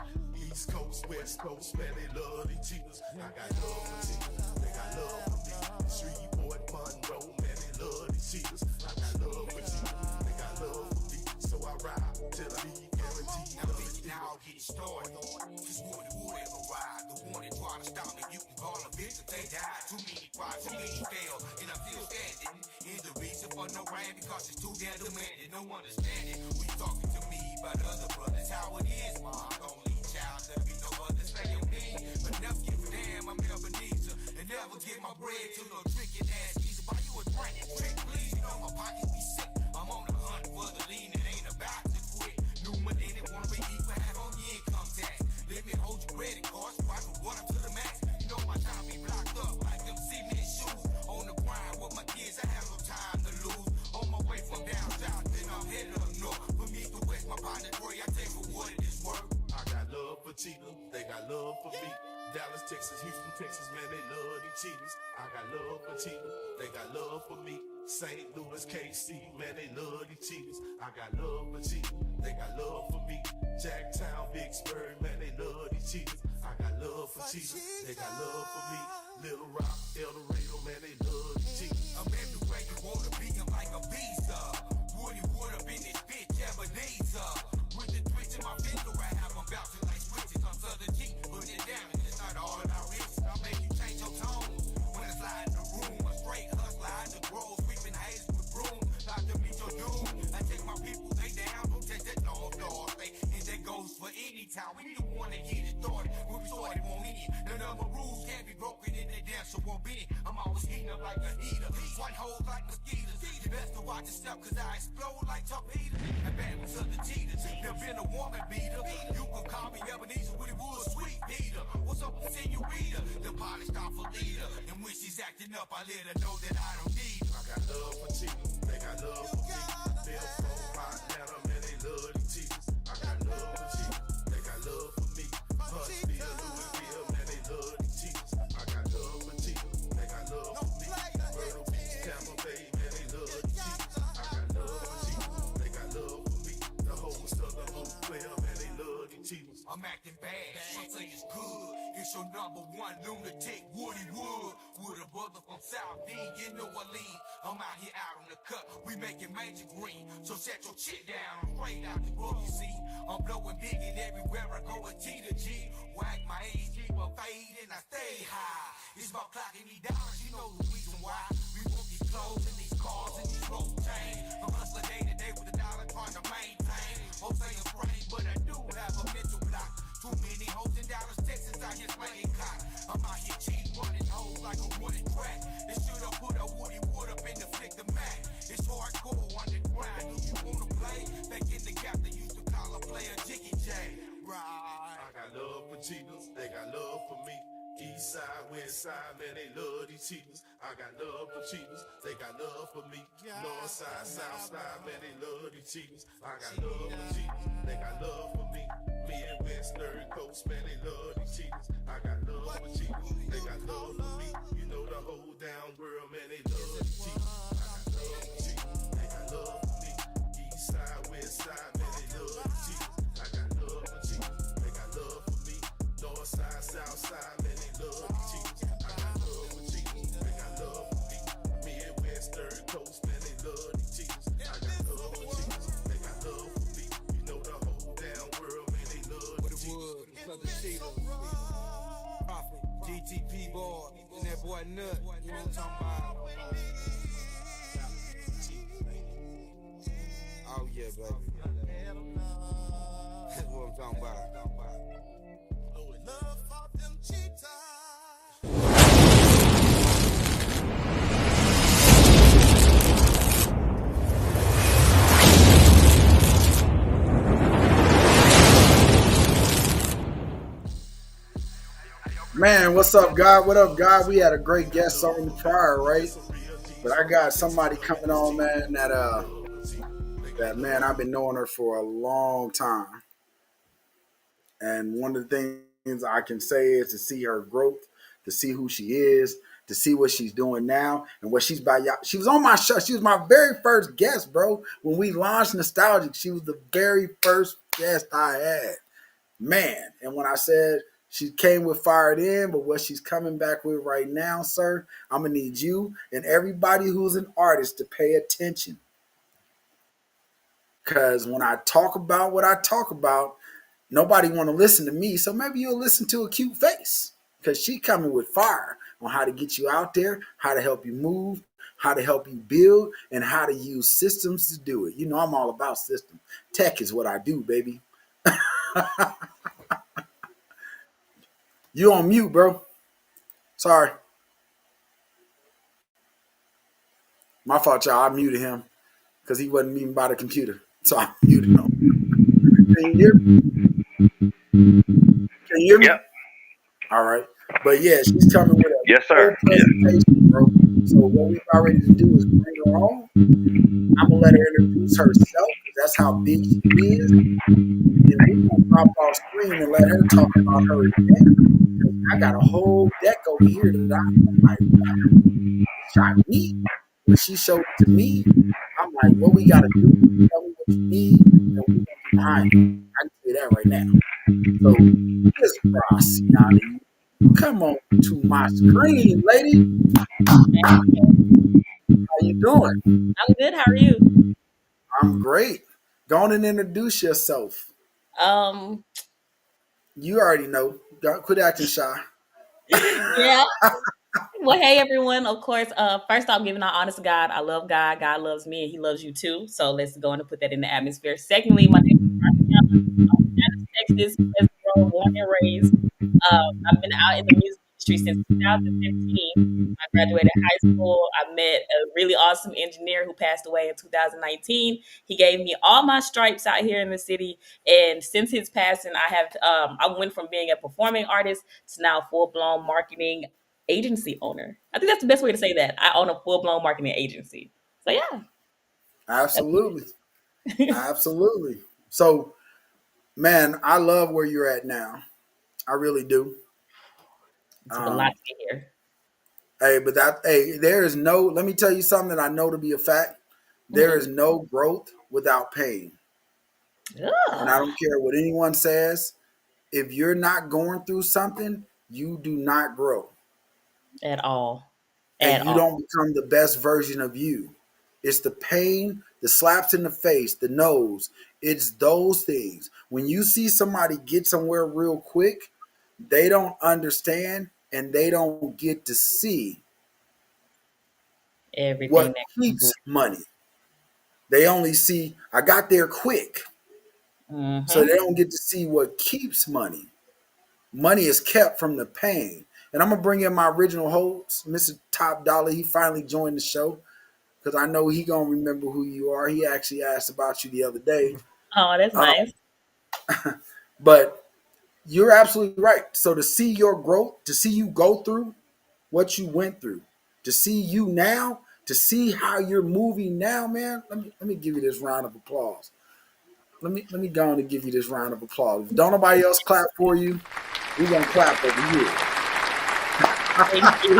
East Coast, West Coast, man, they love these Tinas. I got love for Tina, they got love for me. Shreveport, Monroe, man, they love these Tinas. I got love for Tina, they got love for me. So I ride till I be guaranteed. Now bitch, now I'll get it started. Cause would ever ride? The one that try to stop me, you can call a bitch if they die. Too many crimes, too many fail, and I'm still standing. Here's the reason for no rain, because it's too damn demanding. No understanding. We talking to me about other brothers, how it is, mom. Only child, there be no other saying me. But never give a damn, I'm Ebenezer. And never give my bread to no trickin' ass geezer. Buy you a drink, trick, please. You know my pockets be sick. I'm on the hunt for the lean, it ain't about to quit. New money, they wanna be equal, have on your income tax. Let me hold your credit cards, so I can run up to the max. You know my time be blocked up like them cement shoes. On the grind with my kids, I have no time to lose. On my way from down south, then I'm headed up north. From east to west, my partner Troy, I take for what it is worth. I got love for Tina, they got love for me. Dallas, Texas, Houston, Texas, man, they love these cheaters. I got love for Tina, they got love for me. St. Louis, KC, man, they love these cheaters. I got love for Tina, they got love for me. Jacktown, Vicksburg, man, they love these cheaters. I got love for Tina, they got love for me. Little Rock, El Dorado, man, they love these cheaters. I'm everywhere you wanna be, I'm like a visa. Woody wood up in this bitch, Ebenezer. With the twitch in my finger, I have them bouncing like switches. I'm Southern G, put it down, and it's not all about riches. I'll make you change your tone. When I slide in the room, a straight hustler, I the grove, sweeping hazes with broom. Like to meet your doom. I take my people, they down, don't take that long door. And that goes for any time. We the one that get it started. When we started, won't end. None of my rules can't be broken in the dance, so won't be. I'm always heating up like a heater. White holes like mosquitoes. The best to watch yourself, cause I explode like torpedoes. And bad with other cheaters. Never been a woman beater. You can call me Ebenezer with it wood, sweet Peter. What's up, senorita? The polished off a leader. And when she's acting up, I let her know that I don't need her. I got love for Tina, they got love for me. They're from Montana, man, they love these cheaters. I got love for Tina, they got love for me. Huntsville, Louisville, man, they love these cheaters. I got love for Tina, they got love for me. Myrtle Beach, Tampa Bay, man, they love these cheaters. I got love for Tina, they got love for me. The whole Southern Hoop player, man, they love these cheaters. I'm acting bad, some say it's good. It's your number one lunatic, Woody Wood. With a brother from South D, you know what lead. I'm out here out on the cut, we making major green. So set your shit down, straight out the book, you see. I'm blowing big and everywhere I go, a G to G. Whack my age, keep a fade and I stay high. It's about clocking me down, you know the reason why. We want these clothes and these cars and these road chains. I'm hustling day to day with a dollar trying to maintain. Hope say I'm strange, but I do have a mental block. Too many hoes in Dallas, Texas, out here slaying cock. I'm out here cheating, running hoes like a wooden track. This should have put a Woody Wood up in the flick of Mac. It's hardcore underground. Do you wanna play? Back in the gap, they used to call a player Jiggy J. Right. I got love for cheaters, they got love for me. East side, west side, man, they love these cheaters. I got love for cheaters, they got love for me. North side, south side, man, they love these cheaters. I got love for cheaters, they got love for me. Midwest, third coast, man, they love these cheaters. I got love for cheaters, they got love for me. You know the whole down world, man, they love these cheaters. I got love for cheaters, they got love for me. East side, west side, man, they love these cheaters. I got love for cheaters, they got love for me. North side, south side, man, they love these cheaters. I got love for cheaters, they got love for me. Midwest, third coast, man, they love these cheaters. I got love for cheaters, they got love for me. You know the GTP boy, and that boy Nut, you know what I'm talking about? Oh yeah, baby. That's what I'm talking about. Man, what's up, God? What up, God? We had a great guest on the prior, right? But I got somebody coming on, man, that man, I've been knowing her for a long time. And one of the things I can say is to see her growth, to see who she is, to see what she's doing now and what she's about. She was on my show. She was my very first guest, bro. When we launched Nostalgic, she was the very first guest I had. Man, and when I said she came with Fired In, but what she's coming back with right now, sir, I'm going to need you and everybody who's an artist to pay attention. Because when I talk about what I talk about, nobody want to listen to me, so maybe you'll listen to a cute face. Because she coming with fire on how to get you out there, how to help you move, how to help you build, and how to use systems to do it. You know I'm all about systems. Tech is what I do, baby. You on mute, bro. Sorry. My fault, y'all. I muted him because he wasn't even by the computer. So I muted him. Can you hear me? Can you hear me? Yep. All right. But yeah, she's coming with a Yes, sir. presentation, bro. So what we've already to do is bring her on. I'm gonna let her introduce herself because that's how big she is. And then we're gonna drop off screen and let her talk about her event. I got a whole deck over here that I'm like, wow, shot me. When she showed it to me, I'm like, what we gotta do? Tell me what you need, and we're gonna be behind you. I can say that right now. So Miss Graciani, come on to my screen, lady. How you doing? I'm good. How are you? I'm great. Go on and introduce yourself. You already know. Quit acting shy. Yeah. Well, hey everyone. Of course, first off, giving our honest to God. I love God. God loves me, and He loves you too. So let's go on and put that in the atmosphere. Secondly, my name is Marciana. I'm from Dallas, Texas, Westboro, born and raised. I've been out in the music industry since 2015. I graduated high school. I met a really awesome engineer who passed away in 2019. He gave me all my stripes out here in the city, and since his passing, I went from being a performing artist to now full blown marketing agency owner. I think that's the best way to say that. I own a full blown marketing agency. So yeah. Absolutely. Absolutely. So, man, I love where you're at now. I really do. It took a lot to get here. There is no, let me tell you something that I know to be a fact. There is no growth without pain. Yeah. And I don't care what anyone says. If you're not going through something, you do not grow. At all. And you don't become the best version of you. It's the pain, the slaps in the face, the nose. It's those things. When you see somebody get somewhere real quick, they don't understand and they don't get to see everything what keeps money. They only see, I got there quick. Mm-hmm. So they don't get to see what keeps money. Money is kept from the pain. And I'm going to bring in my original host, Mr. Top Dollar. He finally joined the show because I know he going to remember who you are. He actually asked about you the other day. Oh, that's nice. But you're absolutely right. So to see your growth, to see you go through what you went through, to see you now, to see how you're moving now, man, let me give you this round of applause. Let me go on and give you this round of applause. If don't nobody else clap for you, we're going to clap over here. Thank you.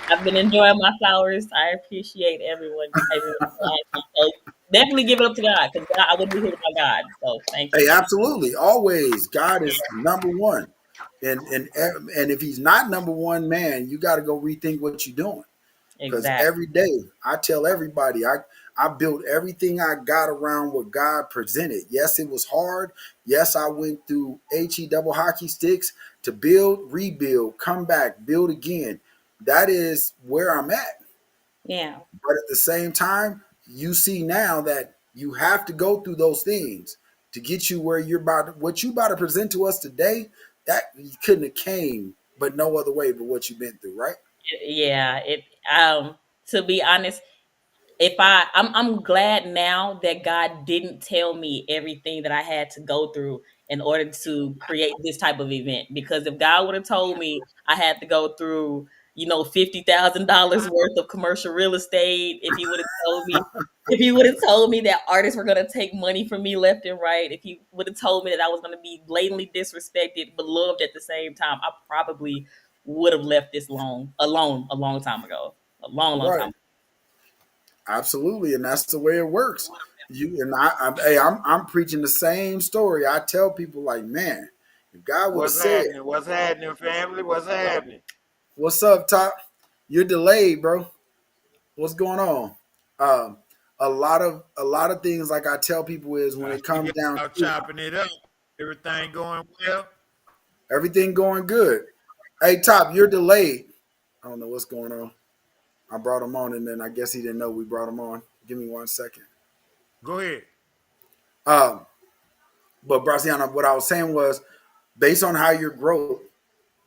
I've been enjoying my flowers. I appreciate everyone. So definitely give it up to God because I wouldn't be here without God. So thank you. Hey, absolutely. Always. God is number one. And if he's not number one, man, you got to go rethink what you're doing. Because every day I tell everybody, I built everything I got around what God presented. Yes, it was hard. Yes, I went through HE double hockey sticks to build, rebuild, come back, build again. That is where I'm at. Yeah. But at the same time, you see now that you have to go through those things to get you where you're about. What you about to present to us today, that you couldn't have came, but no other way but what you've been through, right? Yeah. To be honest, I'm glad now that God didn't tell me everything that I had to go through in order to create this type of event. Because if God would have told me I had to go through, $50,000 worth of commercial real estate, if he would have told me that artists were gonna take money from me left and right, if he would have told me that I was gonna be blatantly disrespected but loved at the same time, I probably would have left this alone a long time ago. A long Right. time. Absolutely, and that's the way it works. You and I'm preaching the same story. I tell people like, man, if God would have What's said, happening? What's happening, family? What's happening? "What's up, Top? You're delayed, bro. What's going on?" Um, a lot of things like I tell people is when it comes down Y'all to chopping it up. Everything going well? everything going good. Hey, Top, you're delayed. I don't know what's going on. I brought him on, and then I guess he didn't know we brought him on. Give me 1 second. Go ahead. But Braziano, what I was saying was, based on how your growth,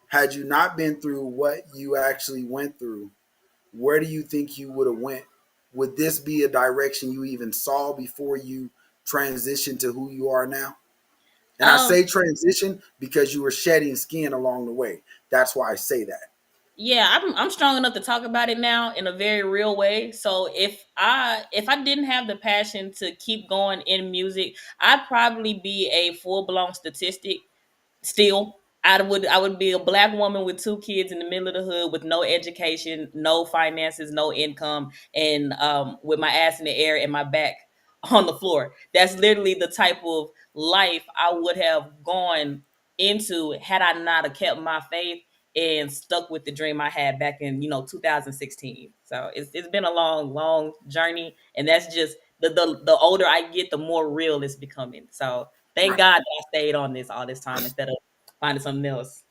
had you not been through what you actually went through, where do you think you would have went? Would this be a direction you even saw before you transitioned to who you are now? And I say transition because you were shedding skin along the way. That's why I say that. Yeah, I'm strong enough to talk about it now in a very real way. So if I didn't have the passion to keep going in music, I'd probably be a full blown statistic still. I would be a black woman with two kids in the middle of the hood with no education, no finances, no income, and with my ass in the air and my back on the floor. That's literally the type of life I would have gone into had I not have kept my faith and stuck with the dream I had back in 2016. So it's been a long journey, and that's just the older I get, the more real it's becoming. So thank God that I stayed on this all this time instead of finding something else.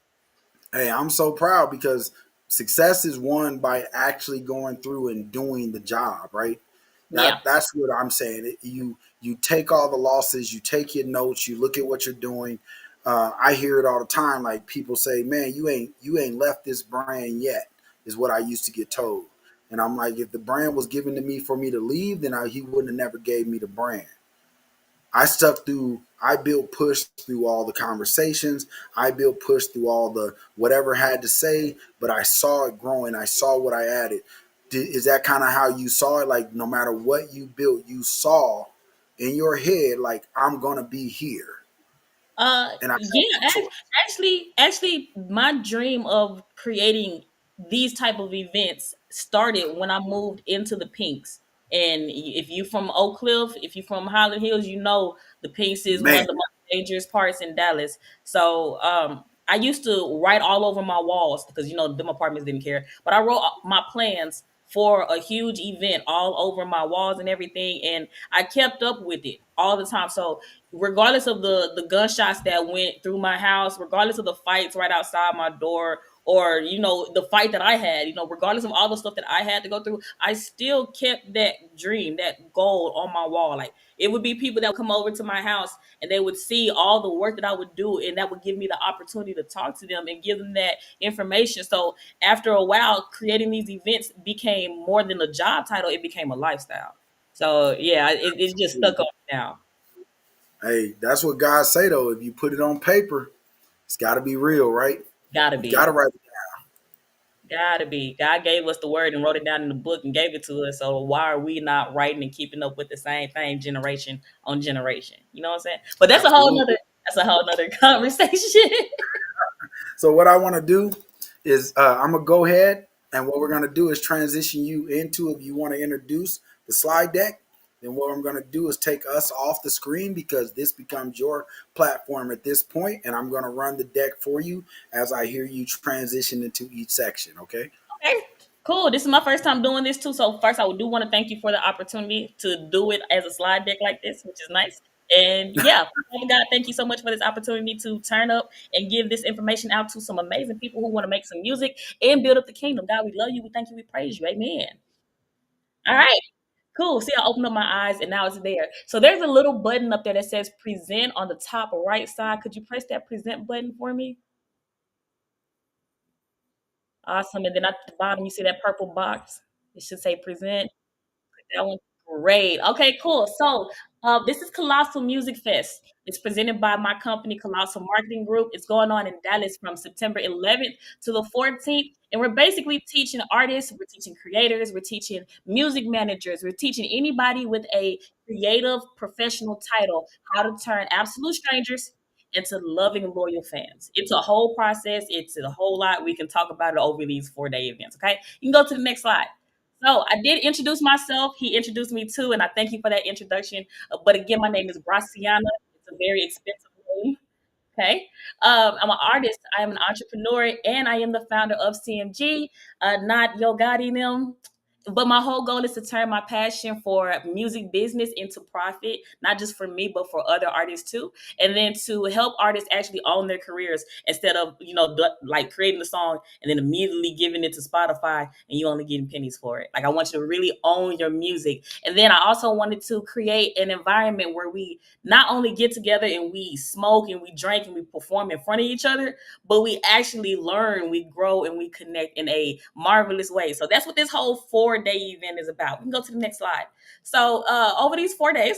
Hey, I'm so proud because success is won by actually going through and doing the job, right? Yeah. That's what I'm saying. You take all the losses, you take your notes, you look at what you're doing. I hear it all the time. Like people say, "Man, you ain't left this brand yet," is what I used to get told. And I'm like, if the brand was given to me for me to leave, then he wouldn't have never gave me the brand. I built push through all the conversations. I built push through all the whatever had to say, but I saw it growing. I saw what I added. Is that kind of how you saw it? Like no matter what you built, you saw in your head, like I'm going to be here. And Actually, my dream of creating these type of events started when I moved into the Pinks. And if you from Oak Cliff, if you from Highland Hills, the Pinks is one Man. of the most dangerous parts in Dallas. So I used to write all over my walls because them apartments didn't care. But I wrote my plans for a huge event all over my walls and everything, and I kept up with it all the time. So regardless of the gunshots that went through my house, regardless of the fights right outside my door, or the fight that I had, regardless of all the stuff that I had to go through, I still kept that dream, that goal on my wall. Like it would be people that would come over to my house and they would see all the work that I would do, and that would give me the opportunity to talk to them and give them that information. So after a while, creating these events became more than a job title; it became a lifestyle. So yeah, it's just stuck on me now. Hey, that's what God say though. If you put it on paper, it's got to be real, right? Gotta be. Got to write it Gotta be. God gave us the word and wrote it down in the book and gave it to us. So why are we not writing and keeping up with the same thing generation on generation? You know what I'm saying? But that's a whole nother conversation. So what I want to do is I'm gonna go ahead, and what we're gonna do is transition you into, if you want to introduce the slide deck. Then what I'm gonna do is take us off the screen because this becomes your platform at this point, and I'm gonna run the deck for you as I hear you transition into each section. Okay. Okay. Cool. This is my first time doing this too. So first, I do want to thank you for the opportunity to do it as a slide deck like this, which is nice. And yeah, Father God, thank you so much for this opportunity to turn up and give this information out to some amazing people who want to make some music and build up the kingdom. God, we love you. We thank you. We praise you. Amen. All right. Cool. See, I opened up my eyes and now it's there. So there's a little button up there that says present on the top right side. Could you press that present button for me? Awesome. And then at the bottom, you see that purple box. It should say present. That one, great. Okay, cool. So this is Colossal Music Fest. It's presented by my company, Colossal Marketing Group. It's going on in Dallas from September 11th to the 14th. And we're basically teaching artists, we're teaching creators, we're teaching music managers, we're teaching anybody with a creative professional title how to turn absolute strangers into loving, loyal fans. It's a whole process. It's a whole lot. We can talk about it over these 4-day events. Okay. You can go to the next slide. So I did introduce myself. He introduced me too, and I thank you for that introduction. But again, my name is Braciana. It's a very expensive name. Okay. I'm an artist. I am an entrepreneur, and I am the founder of CMG, not Yo Gotti them. But my whole goal is to turn my passion for music business into profit, not just for me, but for other artists too. And then to help artists actually own their careers instead of, like creating the song and then immediately giving it to Spotify and you only getting pennies for it. Like I want you to really own your music. And then I also wanted to create an environment where we not only get together and we smoke and we drink and we perform in front of each other, but we actually learn, we grow, and we connect in a marvelous way. So that's what this whole 4-day event is about. We can go to the next slide. So over these 4 days,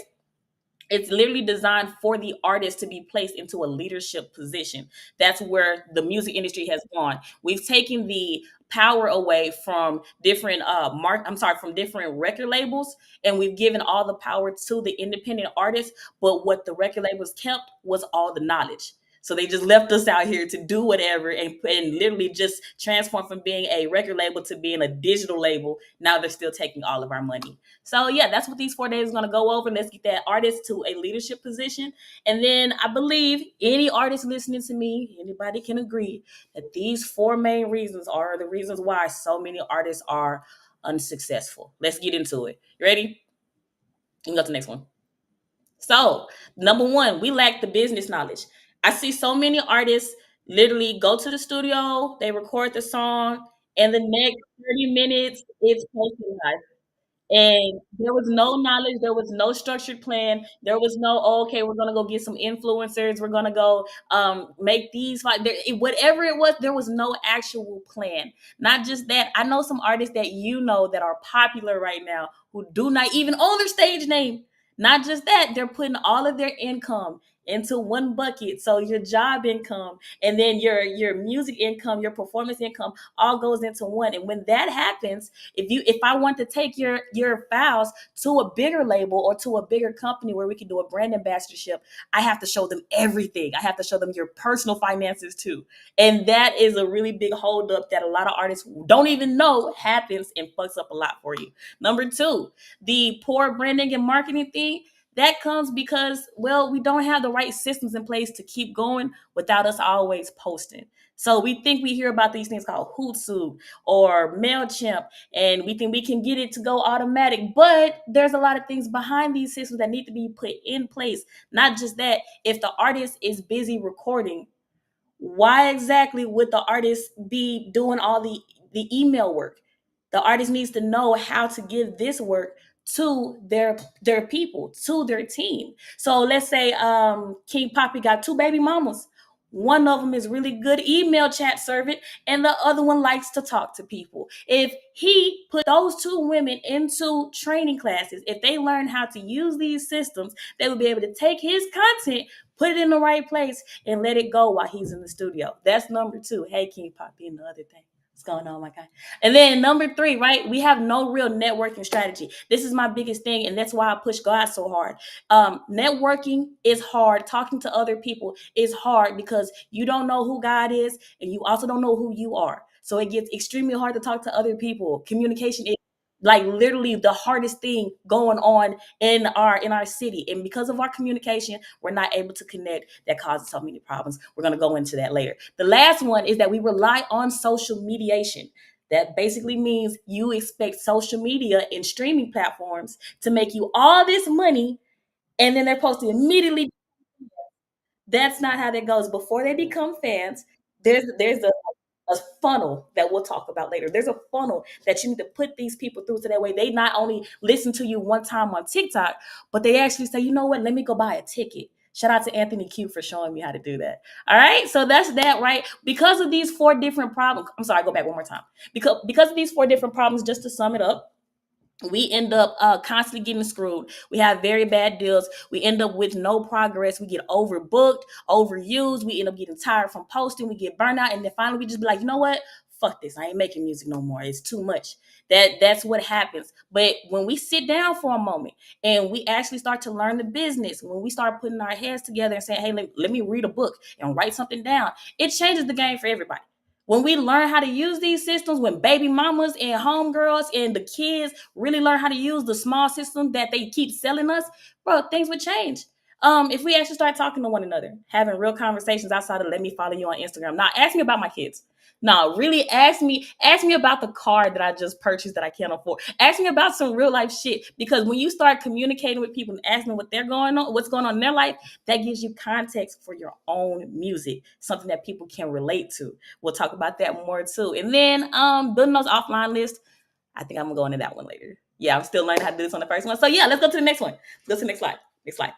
it's literally designed for the artist to be placed into a leadership position. That's where the music industry has gone. We've taken the power away from different from different record labels, and we've given all the power to the independent artists. But what the record labels kept was all the knowledge. So they just left us out here to do whatever and literally just transform from being a record label to being a digital label. Now they're still taking all of our money. So yeah, that's what these 4 days are going to go over. Let's get that artist to a leadership position. And then I believe any artist listening to me, anybody can agree that these 4 main reasons are the reasons why so many artists are unsuccessful. Let's get into it. You ready? You can go to the next one. So, number 1, we lack the business knowledge. I see so many artists literally go to the studio, they record the song, and the next 30 minutes it's posted live. And there was no knowledge, there was no structured plan, there was no, okay, we're gonna go get some influencers, we're gonna go make these whatever it was, there was no actual plan. Not just that, I know some artists that that are popular right now who do not even own their stage name. Not just that, they're putting all of their income into one bucket. So your job income and then your music income, your performance income all goes into one. And when that happens, if I want to take your files to a bigger label or to a bigger company where we can do a brand ambassadorship, I have to show them everything. I have to show them your personal finances too. And that is a really big holdup that a lot of artists don't even know happens and fucks up a lot for you. Number 2, the poor branding and marketing thing. That comes because, we don't have the right systems in place to keep going without us always posting. So we think we hear about these things called Hootsuite or MailChimp, and we think we can get it to go automatic. But there's a lot of things behind these systems that need to be put in place. Not just that, if the artist is busy recording, why exactly would the artist be doing all the email work? The artist needs to know how to give this work to their people, to their team. So let's say King Poppy got 2 baby mamas. One of them is really good email chat servant, and the other one likes to talk to people. If he put those 2 women into training classes, if they learn how to use these systems, they will be able to take his content, put it in the right place, and let it go while he's in the studio. That's number 2. Hey, King Poppy, and the other thing. What's going on, my guy? And then number 3, right? We have no real networking strategy. This is my biggest thing, and that's why I push God so hard. Networking is hard. Talking to other people is hard because you don't know who God is, and you also don't know who you are. So it gets extremely hard to talk to other people. Communication is like literally the hardest thing going on in our city. And because of our communication, we're not able to connect. That causes so many problems. We're going to go into that later. The last one is that we rely on social mediation. That basically means you expect social media and streaming platforms to make you all this money, and then they're supposed to immediately. That's not how that goes. Before they become fans, there's a funnel that we'll talk about later. There's a funnel that you need to put these people through so that way they not only listen to you one time on TikTok, but they actually say, you know what, let me go buy a ticket. Shout out to Anthony Q for showing me how to do that. All right, so that's that, right? Because of these 4 different problems, I'm sorry, go back one more time. Because of these 4 different problems, just to sum it up, we end up constantly getting screwed. We have very bad deals. We end up with no progress. We get overbooked, overused. We end up getting tired from posting. We get burnt out. And then finally we just be like, you know what? Fuck this. I ain't making music no more. It's too much. That's what happens. But when we sit down for a moment and we actually start to learn the business, when we start putting our heads together and saying, hey, let me read a book and write something down, it changes the game for everybody. When we learn how to use these systems, when baby mamas and homegirls and the kids really learn how to use the small system that they keep selling us, bro, things would change. If we actually start talking to one another, having real conversations outside of let me follow you on Instagram. Now, ask me about my kids. No, really ask me about the car that I just purchased that I can't afford. Ask me about some real life shit. Because when you start communicating with people and asking what's going on in their life, that gives you context for your own music, something that people can relate to. We'll talk about that more too. And then building those offline lists, I think I'm gonna go into that one later. Yeah, I'm still learning how to do this on the first one. So yeah, let's go to the next one. Let's go to the next slide. Next slide.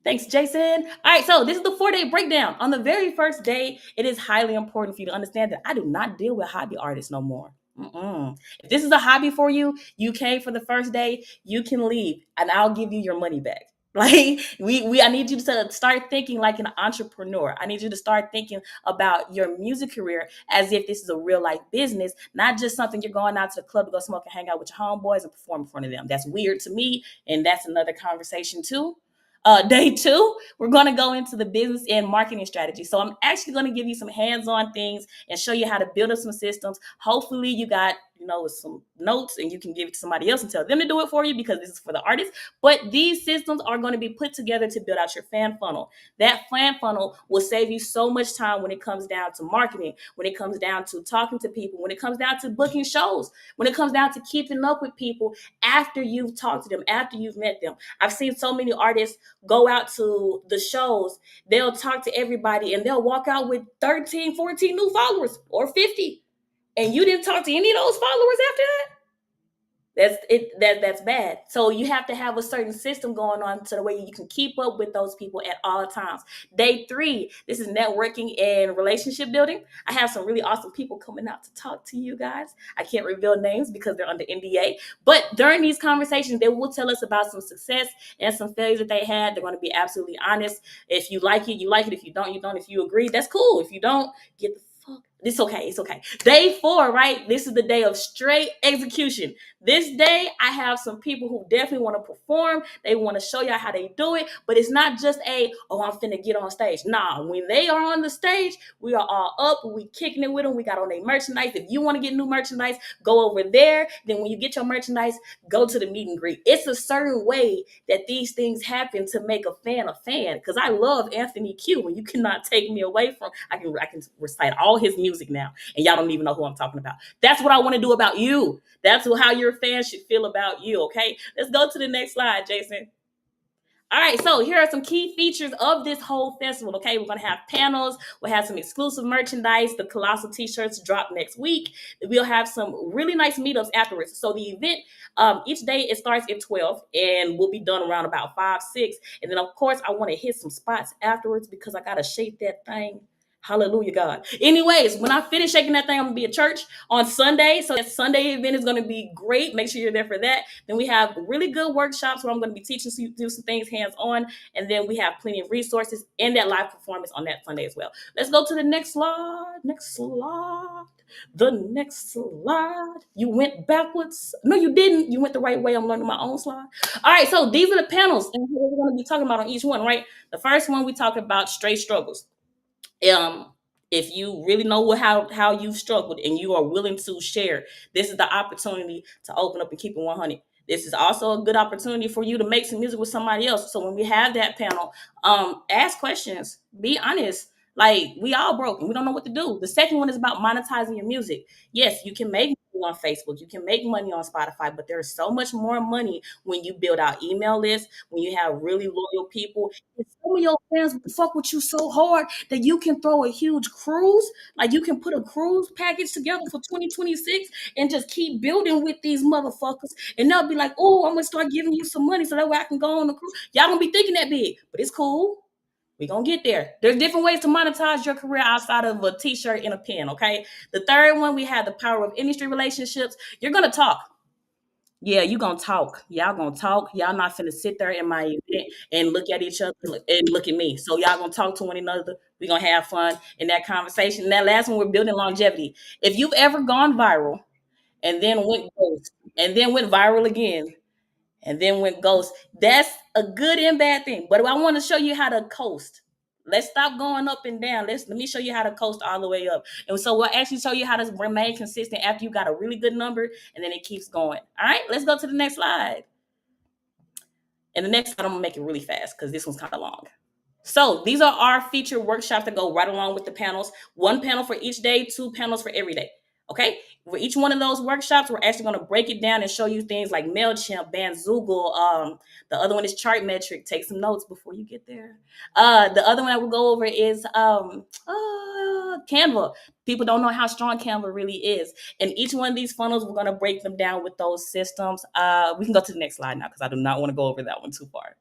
Thanks, Jason. All right, so this is the 4-day breakdown. On the very first day, it is highly important for you to understand that I do not deal with hobby artists no more. If this is a hobby for you, you came for the first day, you can leave, and I'll give you your money back. Like I need you to start thinking like an entrepreneur. I need you to start thinking about your music career as if this is a real life business, not just something you're going out to the club to go smoke and hang out with your homeboys and perform in front of them. That's weird to me, and that's another conversation too. Day 2, we're going to go into the business and marketing strategy. So I'm actually going to give you some hands-on things and show you how to build up some systems. Hopefully you got, some notes and you can give it to somebody else and tell them to do it for you because this is for the artist. But these systems are going to be put together to build out your fan funnel. That fan funnel will save you so much time when it comes down to marketing, when it comes down to talking to people, when it comes down to booking shows, when it comes down to keeping up with people after you've talked to them, after you've met them. I've seen so many artists go out to the shows, they'll talk to everybody and they'll walk out with 13, 14 new followers or 50. And you didn't talk to any of those followers after that? That's bad. So you have to have a certain system going on so the way you can keep up with those people at all times. Day 3, this is networking and relationship building. I have some really awesome people coming out to talk to you guys. I can't reveal names because they're under NDA, but during these conversations, they will tell us about some success and some failures that they had. They're going to be absolutely honest. If you like it, you like it. If you don't, you don't. If you agree, that's cool. If you don't, get the fuck. It's okay. It's okay. Day 4, right? This is the day of straight execution. This day, I have some people who definitely want to perform. They want to show y'all how they do it, but it's not just I'm finna get on stage. Nah, when they are on the stage, we are all up. We kicking it with them. We got on their merchandise. If you want to get new merchandise, go over there. Then when you get your merchandise, go to the meet and greet. It's a certain way that these things happen to make a fan. Because I love Anthony Q, and you cannot take me away from. I can recite all his music now, and y'all don't even know who I'm talking about. That's what I want to do about you. That's how your fans should feel about you, okay? Let's go to the next slide, Jason. All right, so here are some key features of this whole festival, okay? We're going to have panels. We'll have some exclusive merchandise. The Colossal t-shirts drop next week. We'll have some really nice meetups afterwards. So the event, each day, it starts at 12, and we'll be done around about 5, 6. And then, of course, I want to hit some spots afterwards because I got to shake that thing. Hallelujah, God. Anyways, when I finish shaking that thing, I'm going to be at church on Sunday. So that Sunday event is going to be great. Make sure you're there for that. Then we have really good workshops where I'm going to be teaching you to do some things hands-on. And then we have plenty of resources and that live performance on that Sunday as well. Let's go to the next slide. Next slide. The next slide. You went backwards. No, you didn't. You went the right way. I'm learning my own slide. All right, so these are the panels and what we're going to be talking about on each one, right? The first one, we talk about straight struggles. If you really know how you've struggled and you are willing to share, this is the opportunity to open up and keep it 100. This is also a good opportunity for you to make some music with somebody else. So when we have that panel, ask questions, be honest. Like, we all broken. We don't know what to do. The second one is about monetizing your music. Yes, you can make money on Facebook. You can make money on Spotify, but there's so much more money when you build out email lists, when you have really loyal people. And some of your fans will fuck with you so hard that you can throw a huge cruise. Like, you can put a cruise package together for 2026 and just keep building with these motherfuckers. And they'll be like, oh, I'm going to start giving you some money so that way I can go on the cruise. Y'all going to be thinking that big, but it's cool. We're going to get there. There's different ways to monetize your career outside of a t-shirt and a pen, okay? The third one, we have the power of industry relationships. You're going to talk. Yeah, you're going to talk. Y'all going to talk. Y'all not finna sit there in my event and look at each other and look at me. So y'all going to talk to one another. We're going to have fun in that conversation. And that last one, we're building longevity. If you've ever gone viral and then went ghost and then went viral again, and then went ghost, that's a good and bad thing. But I want to show you how to coast. Let's stop going up and down. Let me show you how to coast all the way up. And so we'll actually show you how to remain consistent after you got a really good number, and then it keeps going. All right, let's go to the next slide. And the next slide, I'm going to make it really fast because this one's kind of long. So these are our featured workshops that go right along with the panels. 1 panel for each day, 2 panels for every day. Okay, for each one of those workshops, we're actually going to break it down and show you things like MailChimp, Bandzoogle. The other one is Chartmetric. Take some notes before you get there. The other one that we'll go over is Canva. People don't know how strong Canva really is. And each one of these funnels, we're going to break them down with those systems. We can go to the next slide now because I do not want to go over that one too far.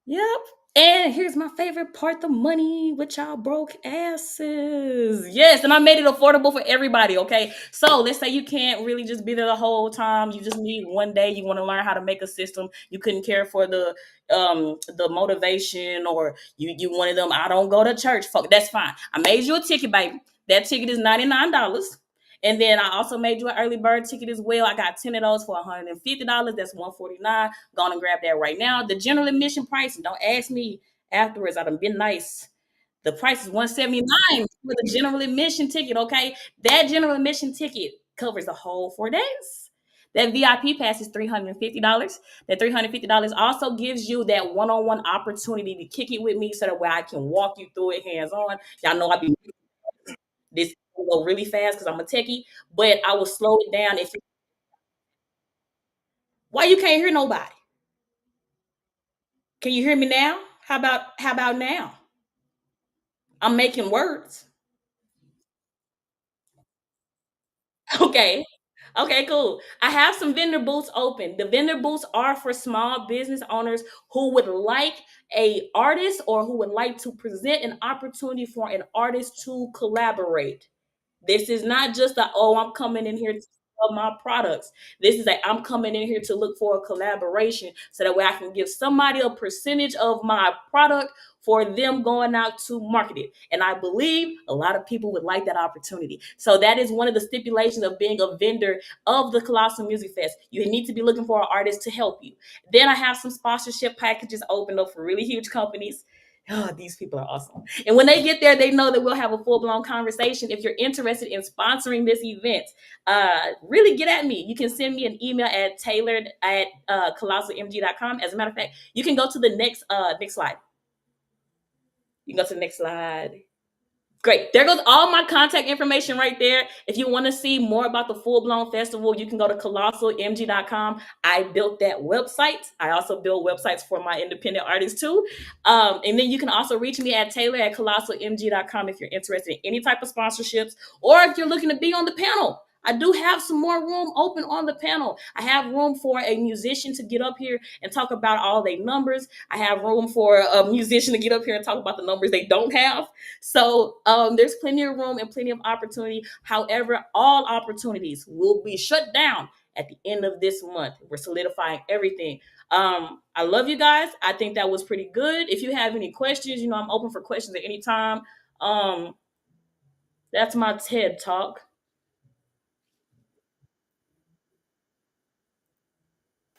Yep. And here's my favorite part, the money with y'all broke asses. Yes, and I made it affordable for everybody, okay? So let's say you can't really just be there the whole time. You just need one day. You want to learn how to make a system. You couldn't care for the motivation, or you wanted them, I don't go to church. Fuck, that's fine. I made you a ticket, baby. That ticket is $99. And then I also made you an early bird ticket as well. I got 10 of those for $150. That's $149. Go on and grab that right now. The general admission price, don't ask me afterwards. I done been nice. The price is $179 for the general admission ticket, okay? That general admission ticket covers the whole 4 days. That VIP pass is $350. That $350 also gives you that one-on-one opportunity to kick it with me so that way I can walk you through it hands-on. Y'all know I be this will go really fast because I'm a techie, but I will slow it down. Why you can't hear nobody? Can you hear me now? How about now? I'm making words. Okay. Okay, cool. I have some vendor booths open. The vendor booths are for small business owners who would like a artist or who would like to present an opportunity for an artist to collaborate. This is not just I'm coming in here to sell my products. This is I'm coming in here to look for a collaboration so that way I can give somebody a percentage of my product for them going out to market it. And I believe a lot of people would like that opportunity. So that is one of the stipulations of being a vendor of the Colossal Music Fest. You need to be looking for an artist to help you. Then I have some sponsorship packages opened up for really huge companies. Oh, these people are awesome. And when they get there, they know that we'll have a full-blown conversation. If you're interested in sponsoring this event, really get at me. You can send me an email at tailored@colossalmg.com. As a matter of fact, you can go to the next slide. You can go to the next slide. Great. There goes all my contact information right there. If you want to see more about the full-blown festival, you can go to colossalmg.com. I built that website. I also build websites for my independent artists too. And then you can also reach me at taylor@colossalmg.com if you're interested in any type of sponsorships or if you're looking to be on the panel. I do have some more room open on the panel. I have room for a musician to get up here and talk about all their numbers. I have room for a musician to get up here and talk about the numbers they don't have. So there's plenty of room and plenty of opportunity. However, all opportunities will be shut down at the end of this month. We're solidifying everything. I love you guys. I think that was pretty good. If you have any questions, I'm open for questions at any time. That's my TED Talk.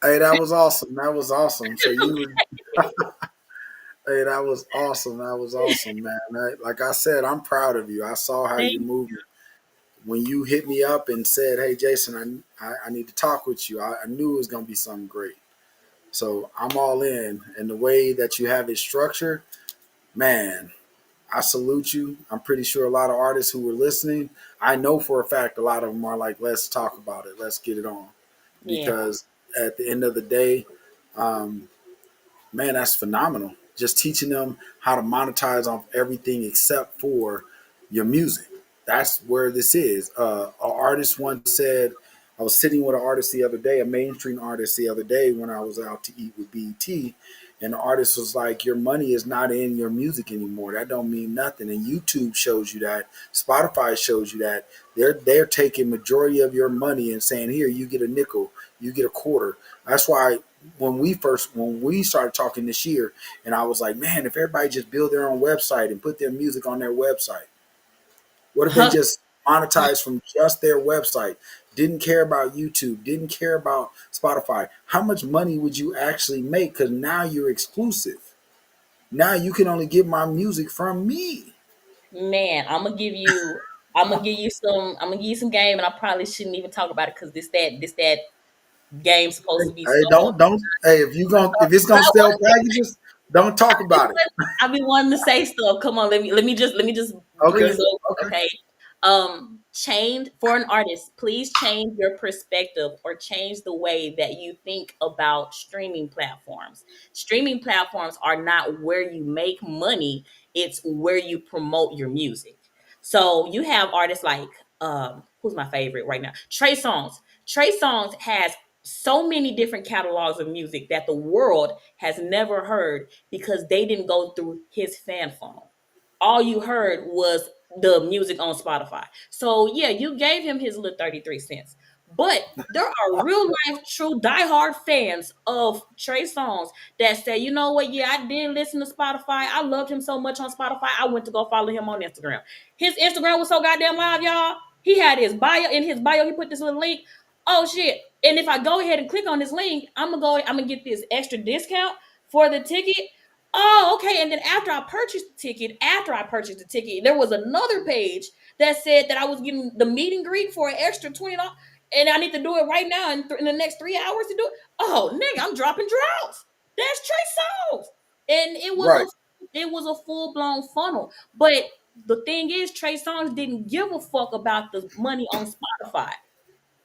Hey, that was awesome. That was awesome. So you hey, that was awesome. That was awesome, man. Like I said, I'm proud of you. I saw how you moved. When you hit me up and said, hey, Jason, I need to talk with you, I knew it was going to be something great. So I'm all in. And the way that you have it structured, man, I salute you. I'm pretty sure a lot of artists who were listening, I know for a fact a lot of them are like, let's talk about it. Let's get it on. Yeah. Because at the end of the day, man, that's phenomenal. Just teaching them how to monetize on everything except for your music. That's where this is. An artist once said, I was sitting with an artist the other day, a mainstream artist the other day when I was out to eat with BET, and the artist was like, your money is not in your music anymore. That don't mean nothing. And YouTube shows you that. Spotify shows you that. They're taking majority of your money and saying, here, you get a nickel, you get a quarter. That's why when we started talking this year, and I was like, man, if everybody just build their own website and put their music on their website, what if they just monetize from just their website? Didn't care about YouTube, didn't care about Spotify. How much money would you actually make? Because now you're exclusive. Now you can only get my music from me. Man, I'm gonna give you some game, and I probably shouldn't even talk about it because this that game's supposed to be. Hey, don't. Hey, if it's gonna sell packages, don't talk about it. I've been wanting to say stuff. Come on, let me just breeze over. Okay. Change for an artist, please change your perspective or change the way that you think about streaming platforms. Streaming platforms are not where you make money, it's where you promote your music. So you have artists like who's my favorite right now? Trey Songz. Trey Songz has so many different catalogs of music that the world has never heard because they didn't go through his fan funnel. All you heard was the music on Spotify. So yeah, you gave him his little 33 cents. But there are real life, true, diehard fans of Trey Songz that say, you know what? Yeah, I did listen to Spotify. I loved him so much on Spotify. I went to go follow him on Instagram. His Instagram was so goddamn live, y'all. He had his bio. In his bio, he put this little link. Oh shit! And if I go ahead and click on this link, I'm gonna get this extra discount for the ticket. Oh, okay. And then after I purchased the ticket, there was another page that said that I was getting the meet and greet for an extra $20, and I need to do it right now in the next 3 hours to do it. Oh, nigga, I'm dropping draws. That's Trey Songz, and it was a full blown funnel. But the thing is, Trey Songz didn't give a fuck about the money on Spotify.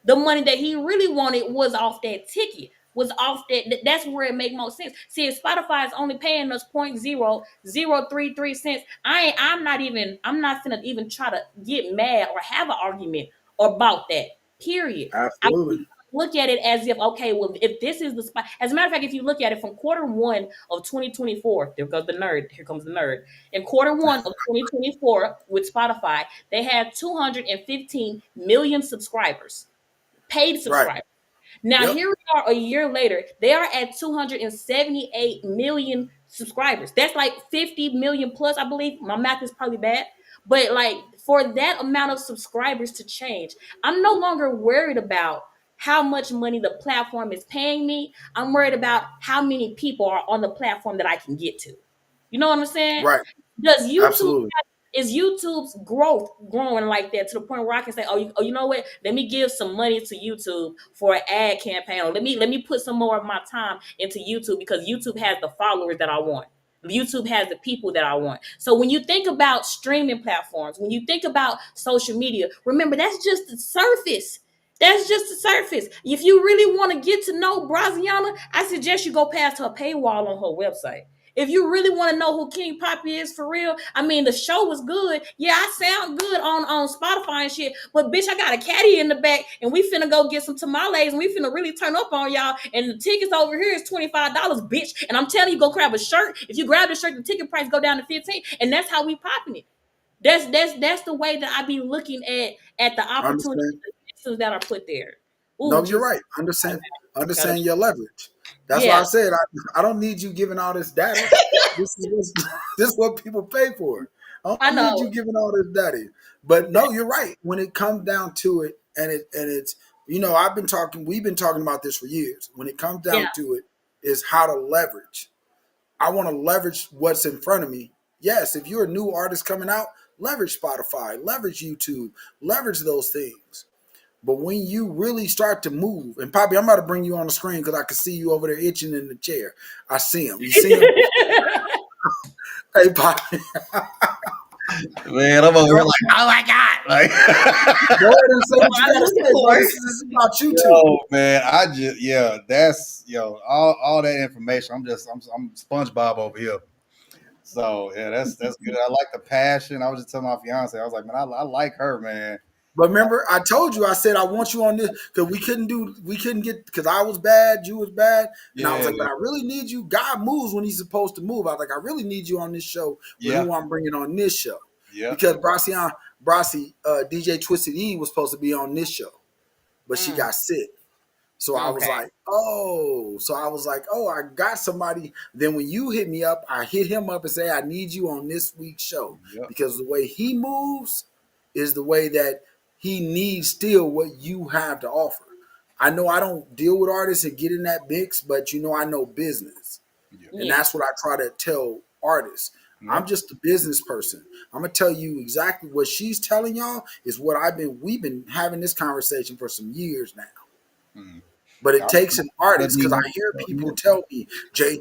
The money that he really wanted was off that ticket. Was off that's where it make most sense. See, if Spotify is only paying us 0.0033 cents, I'm not gonna even try to get mad or have an argument about that. Period. Absolutely. Look at it as if, okay, well, if this is the spot. As a matter of fact, if you look at it from Q1 of 2024, here comes the nerd. In Q1 of 2024 with Spotify, they had 215 million subscribers, paid subscribers. Right. Now, Here we are a year later. They are at 278 million subscribers. That's like 50 million plus, I believe. My math is probably bad. But like for that amount of subscribers to change, I'm no longer worried about how much money the platform is paying me. I'm worried about how many people are on the platform that I can get to. You know what I'm saying? Right. Does YouTube is YouTube's growth growing like that to the point where I can say, you know what? Let me give some money to YouTube for an ad campaign, or let me put some more of my time into YouTube because YouTube has the followers that I want. YouTube has the people that I want. So when you think about streaming platforms, when you think about social media, remember that's just the surface. That's just the surface. If you really want to get to know Braziana, I suggest you go past her paywall on her website. If you really want to know who King Poppy is for real, I mean, the show was good. Yeah, I sound good on Spotify and shit. But bitch, I got a caddy in the back, and we finna go get some tamales, and we finna really turn up on y'all. And the tickets over here is $25, bitch. And I'm telling you, go grab a shirt. If you grab the shirt, the ticket price go down to $15, and that's how we popping it. That's the way that I be looking at the opportunities that are put there. Ooh, no, you're right. Understand your leverage. That's why I said I don't need you giving all this data. this is what people pay for. I don't need you giving all this data. But no, you're right. When it comes down to it, and it's we've been talking about this for years. When it comes down to it, is how to leverage. I want to leverage what's in front of me. Yes, if you're a new artist coming out, leverage Spotify, leverage YouTube, leverage those things. But when you really start to move, and Poppy, I'm about to bring you on the screen because I can see you over there itching in the chair. I see him. You see him? Hey, Poppy. Man, I'm over here like, oh my God. Like, Go ahead and say what you gotta say, bro. This is about you two. yo, man, that's all that information. I'm SpongeBob over here. So yeah, that's good. I like the passion. I was just telling my fiance, I was like, man, I like her, man. But remember, I told you, I said I want you on this because we couldn't get because I was bad, you was bad, and I was like, but I really need you. God moves when He's supposed to move. I was like, I really need you on this show. Who I'm bringing on this show? Yeah, because Brasi, DJ Twisted E was supposed to be on this show, but she got sick. So I was like, I got somebody. Then when you hit me up, I hit him up and say, I need you on this week's show because the way he moves is the way that he needs still what you have to offer. I know I don't deal with artists and get in that mix, but I know business. And that's what I try to tell artists. I'm just a business person. I'm gonna tell you exactly what she's telling y'all is what we've been having this conversation for some years now. But it takes an artist because I hear people tell me, Jay,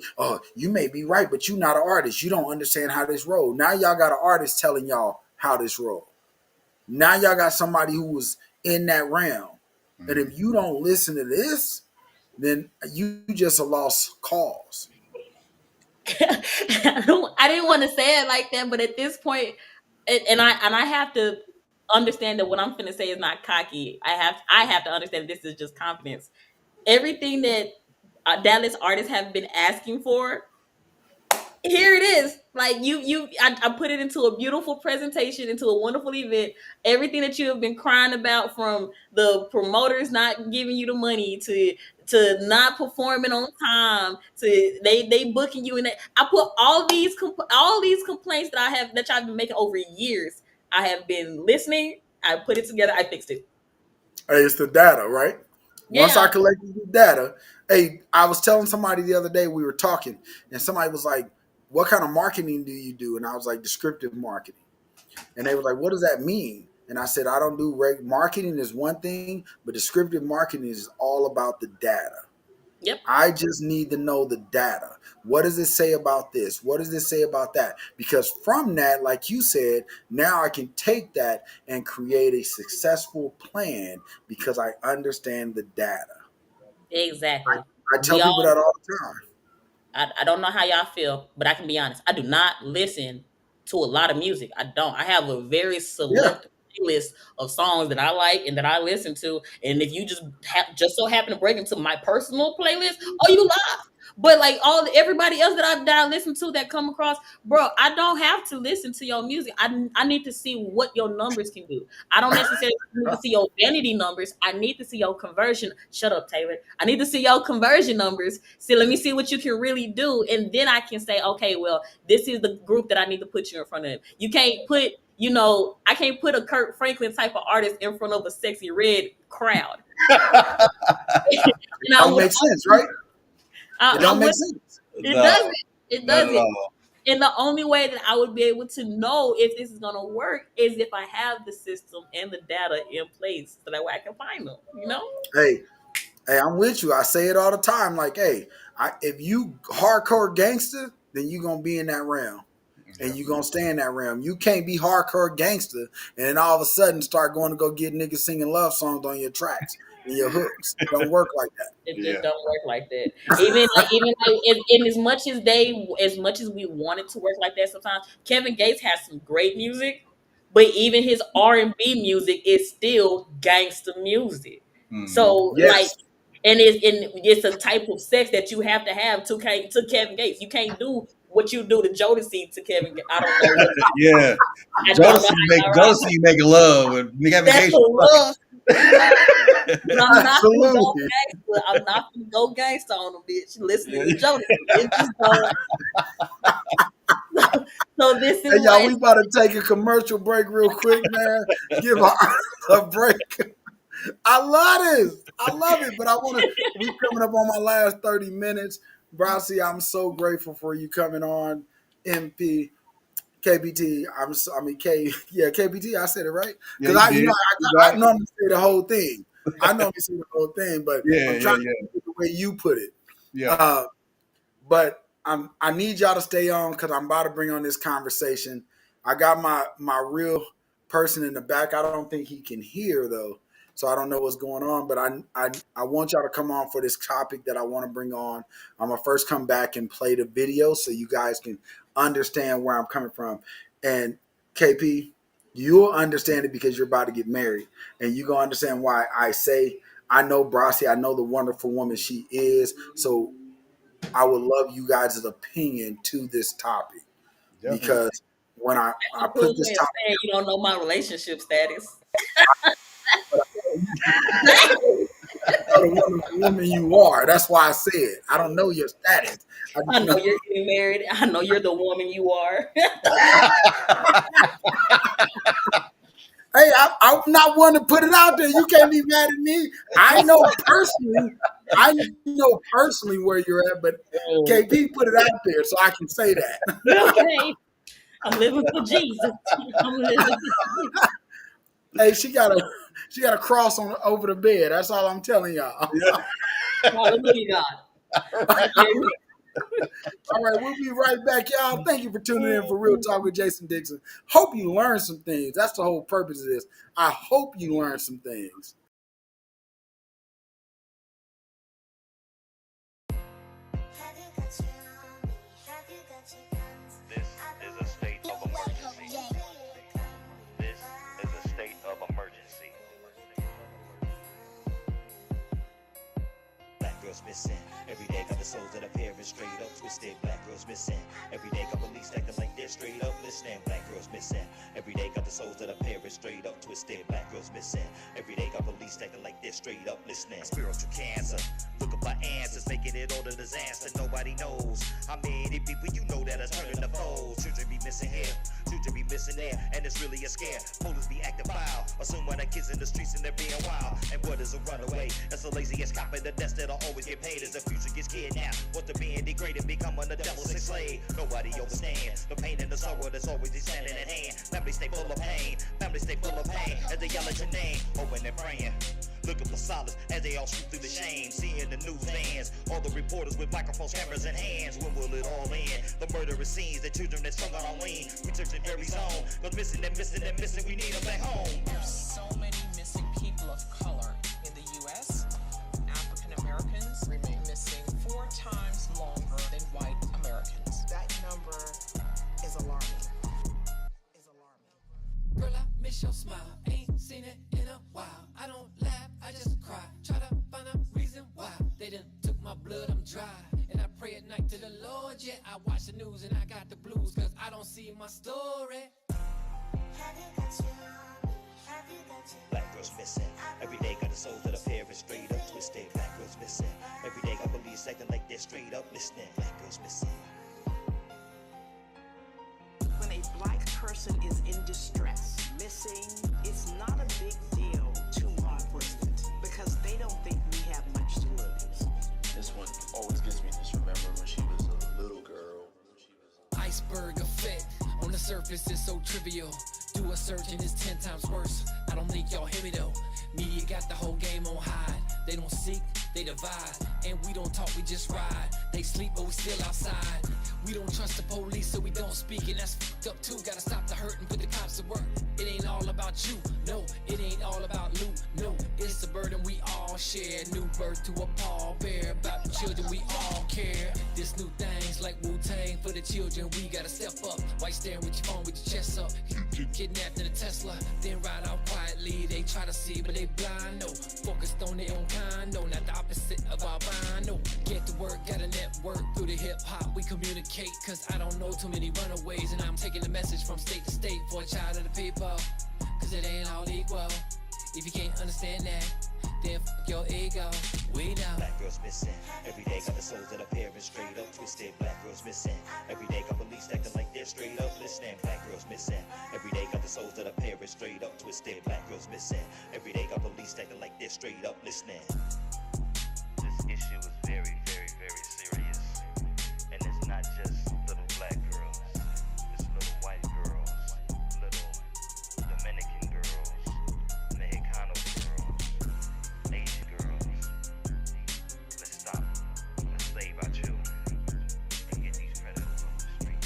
you may be right, but you're not an artist. You don't understand how this roll. Now y'all got an artist telling y'all how this roll. Now y'all got somebody who was in that realm. And if you don't listen to this, then you just a lost cause. I didn't want to say it like that, but at this point, and I have to understand that what I'm finna say is not cocky. I have to understand this is just confidence. Everything that Dallas artists have been asking for, here it is. Like I put it into a beautiful presentation, into a wonderful event. Everything that you have been crying about, from the promoters not giving you the money to not performing on time, to they booking you in that. I put all these complaints that I've been making over years. I have been listening. I put it together. I fixed it. Hey, it's the data, right? Once I collected the data, I was telling somebody the other day, we were talking, and somebody was like, what kind of marketing do you do? And I was like, descriptive marketing. And they were like, what does that mean? And I said, I don't do marketing is one thing, but descriptive marketing is all about the data. Yep. I just need to know the data. What does it say about this? What does it say about that? Because from that, like you said, now I can take that and create a successful plan because I understand the data. Exactly. I tell people that all the time. I don't know how y'all feel, but I can be honest. I do not listen to a lot of music. I don't. I have a very select playlist of songs that I like and that I listen to. And if you just so happen to break into my personal playlist, you lie. But like everybody else that I listen to that come across, bro, I don't have to listen to your music. I need to see what your numbers can do. I don't necessarily need to see your vanity numbers. I need to see your conversion. Shut up, Taylor. I need to see your conversion numbers. So let me see what you can really do. And then I can say, okay, well, this is the group that I need to put you in front of. You can't put, I can't put a Kirk Franklin type of artist in front of a Sexy Red crowd. That makes sense, right? It don't make sense. It doesn't. It doesn't. And the only way that I would be able to know if this is gonna work is if I have the system and the data in place, so that way I can find them. Hey, I'm with you. I say it all the time. Like, if you hardcore gangster, then you gonna be in that realm. And you gonna stay in that realm. You can't be hardcore gangster and then all of a sudden start going to go get niggas singing love songs on your tracks and your hooks. It don't work like that. It just don't work like that. Even in as much as we want it to work like that, sometimes Kevin Gates has some great music, but even his R&B music is still gangster music. So and it's a type of sex that you have to have to Kevin Gates. You can't do what you do to Jodeci to Kevin Gates. I don't know. Yeah, Jodeci making love with Kevin Gates. Love. But I'm not gonna go gangster on them, bitch. Listening to Jodeci. So this is y'all. We about to take a commercial break real quick, man. Give a break. I love it, but we coming up on my last 30 minutes. Brasi, I'm so grateful for you coming on. MP, KPT, KPT, I said it right? Because I normally say the whole thing. But I'm trying to do it the way you put it. Yeah. But I need y'all to stay on because I'm about to bring on this conversation. I got my real person in the back. I don't think he can hear though, so I don't know what's going on. But I want y'all to come on for this topic that I want to bring on. I'm gonna first come back and play the video so you guys can understand where I'm coming from. And KP, you'll understand it because you're about to get married, and you're gonna understand why I say I know Brasi. I know the wonderful woman she is. So I would love you guys' opinion to this topic. Definitely. Because when I put this topic, you don't know my relationship status. the wonderful woman you are. That's why I said I don't know your status. I know you're getting married. I know you're the woman you are. Hey, I'm not one to put it out there. You can't be mad at me. I know personally where you're at, but KP put it out there so I can say that. Okay. I'm living for Jesus. Hey, she got a cross on over the bed. That's all I'm telling y'all. Hallelujah, God. All right, we'll be right back, y'all. Thank you for tuning in for Real Talk with Jason Dixon. Hope you learned some things. That's the whole purpose of this. I hope you learned some things. This is a state of emergency. This is a state of emergency. Black girls missing. Every day got the souls that appear straight up twisted. Black girls missing. Every day got police acting like they're straight up listening. Black girls missing. Every day got the souls that appear straight up twisted. Black girls missing. Every day got police acting like they're straight up listening. Spiritual cancer. Looking for answers, making it all a disaster. Nobody knows how many people you know that are turning the foes. Children be missing here, children be missing there, and it's really a scare. Police be acting foul, assuming the kids in the streets and they're being wild. And what is a runaway? That's the laziest cop in the desk that'll always get paid as the future gets kidnapped. What's the being degraded, becoming the devil's sick slave? Nobody understands the pain and the sorrow that's always standing at hand. Families stay full of pain, families stay full of pain as they yell at your name, hoping and praying. Looking for solace as they all shoot through the shame. Seeing the news vans, all the reporters with microphones, cameras in hands. When will it all end? The murderous scenes, the children that's strung out on lean. Researching very zone, cause missing and missing and missing, we need them back home. There's so many missing people of color in the U.S. African Americans remain missing 4 times longer than white Americans. That number is alarming. Girl, I miss your smile. Ain't seen it in a while. I don't laugh, I just cry. Try to find a reason why. They done took my blood, I'm dry. And I pray at night to the Lord. Yeah, I watch the news and I got the blues, cause I don't see my story. Black girls missing. Every day got the souls that appear straight up twisted. Black girls missing. Every day got police acting like they're straight up listening. Black girls missing. When a black person is in distress, missing, it's not a big deal to law enforcement because they don't think we have much to lose. This one always gets me just remembering when she was a little girl. Iceberg effect. On the surface, it's so trivial. Do a search and it's 10 times worse. I don't think y'all hear me though. Media got the whole game on hide. They don't seek, they divide. And we don't talk, we just ride. They sleep, but we still outside. We don't trust the police, so we don't speak, and that's fucked up too. Gotta stop the hurt and put the cops to work. It ain't all about you, no. It ain't all about loot, no. It's a burden we all share. New birth to a pallbearer. About the children, we all care. This new things like Wu-Tang for the children. We gotta step up. White staring with your phone with your chest up. Kidnapped in a Tesla, then ride out quietly. They try to see, but they blind, no. Focused on their own kind, no. Not the opposite of our mind, no. Get to work, got a network through the hip-hop. We communicate, cause I don't know too many runaways. And I'm taking the message from state to state for a child of the people. Cause it ain't all equal. If you can't understand that, then fuck your ego. We know. Black girls missing. Every day got the souls that appear straight up twisted. Black girls missing. Every day got police acting like they're straight up listening. Black girls missing. Every day got the souls that appear straight up twisted. Black girls missing. Every day got police acting like they're straight up listening. This issue is very, very, very serious. And it's not just little black girls. It's little white girls, little Dominican girls, Mexicano girls, Asian girls. Let's stop. Let's save our children and get these predators on the street.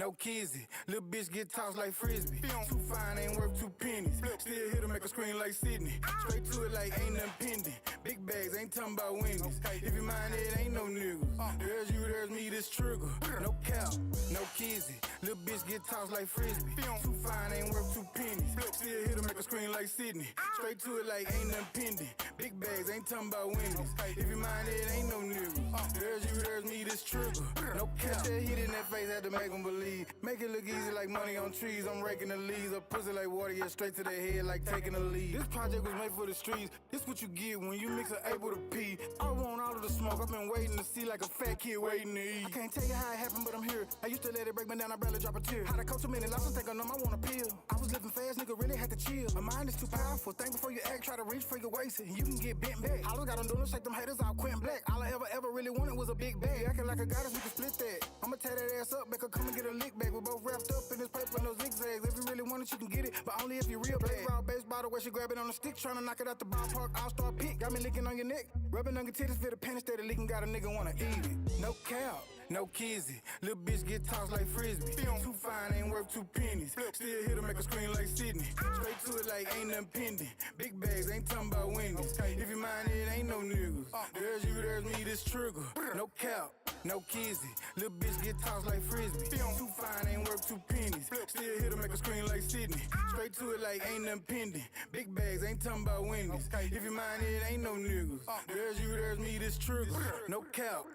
no kizzy. Little bitch get tossed like frisbee. Too fine, ain't worth 2 pennies. Still hit her, make her scream like Sydney. Straight to it like ain't nothing pending. Big bags, ain't talking about Wendy's. If you mind it, ain't no niggas. There's you, there's me, this trigger. No cap, no kizzy. Little bitch get tossed like frisbee. Too fine, ain't worth 2 pennies. Still hit her, make her scream like Sydney. Straight to it like ain't nothing pending. Big bags, ain't talking about Wendy's. If you mind it, ain't no niggas. There's you, there's me, this trigger. No cap. That hit in that face, had to make them believe. Make it look easy like money on trees. I'm raking the leaves. A pussy like water, yeah, straight to their head like taking a lead. This project was made for the streets. This what you get when you mix an A with a P. I want all of the smoke. I've been waiting to see like a fat kid waiting to eat. I can't tell you how it happened, but I'm here. I used to let it break me down, I barely drop a tear. How to coach so many losses, think I know I want a pill. I was living fast, nigga, really had to chill. My mind is too powerful. Think before you act, try to reach for your waist, and you can get bent back. All I got on doing is shake them haters out, quitting black. All I ever really wanted was a big bag. Acting like a goddess, we can split that. I'ma tear that ass up, make her come and get a lick back. We both wrapped up in this paper, no zigzags. If you really want it, you can get it, but only if you real bad. Raw baseball, the way she grab it on the stick, trying to knock it out the ballpark. All-star pick, got me licking on your neck, rubbing on your titties, feel the pain instead of leaking. Got a nigga wanna eat it. No cap, no kizzy. Little bitch get tossed like frisbee. Too fine, ain't worth 2 pennies. Still hit her, make her scream like Sydney. Straight to it like ain't nothing pending. Big bags, ain't talking about Wendy's. If you mind it, ain't no niggas. There's you, there's me, this trigger. No cap, no kizzy. Little bitch get tossed like frisbee. Too fine, ain't worth 2 pennies. Still hit her, make her scream like Sydney. Straight to it like ain't nothing pending. Big bags, ain't talking about Wendy's. If you mind it, ain't no niggas. There's you, there's me, this trigger. No cap.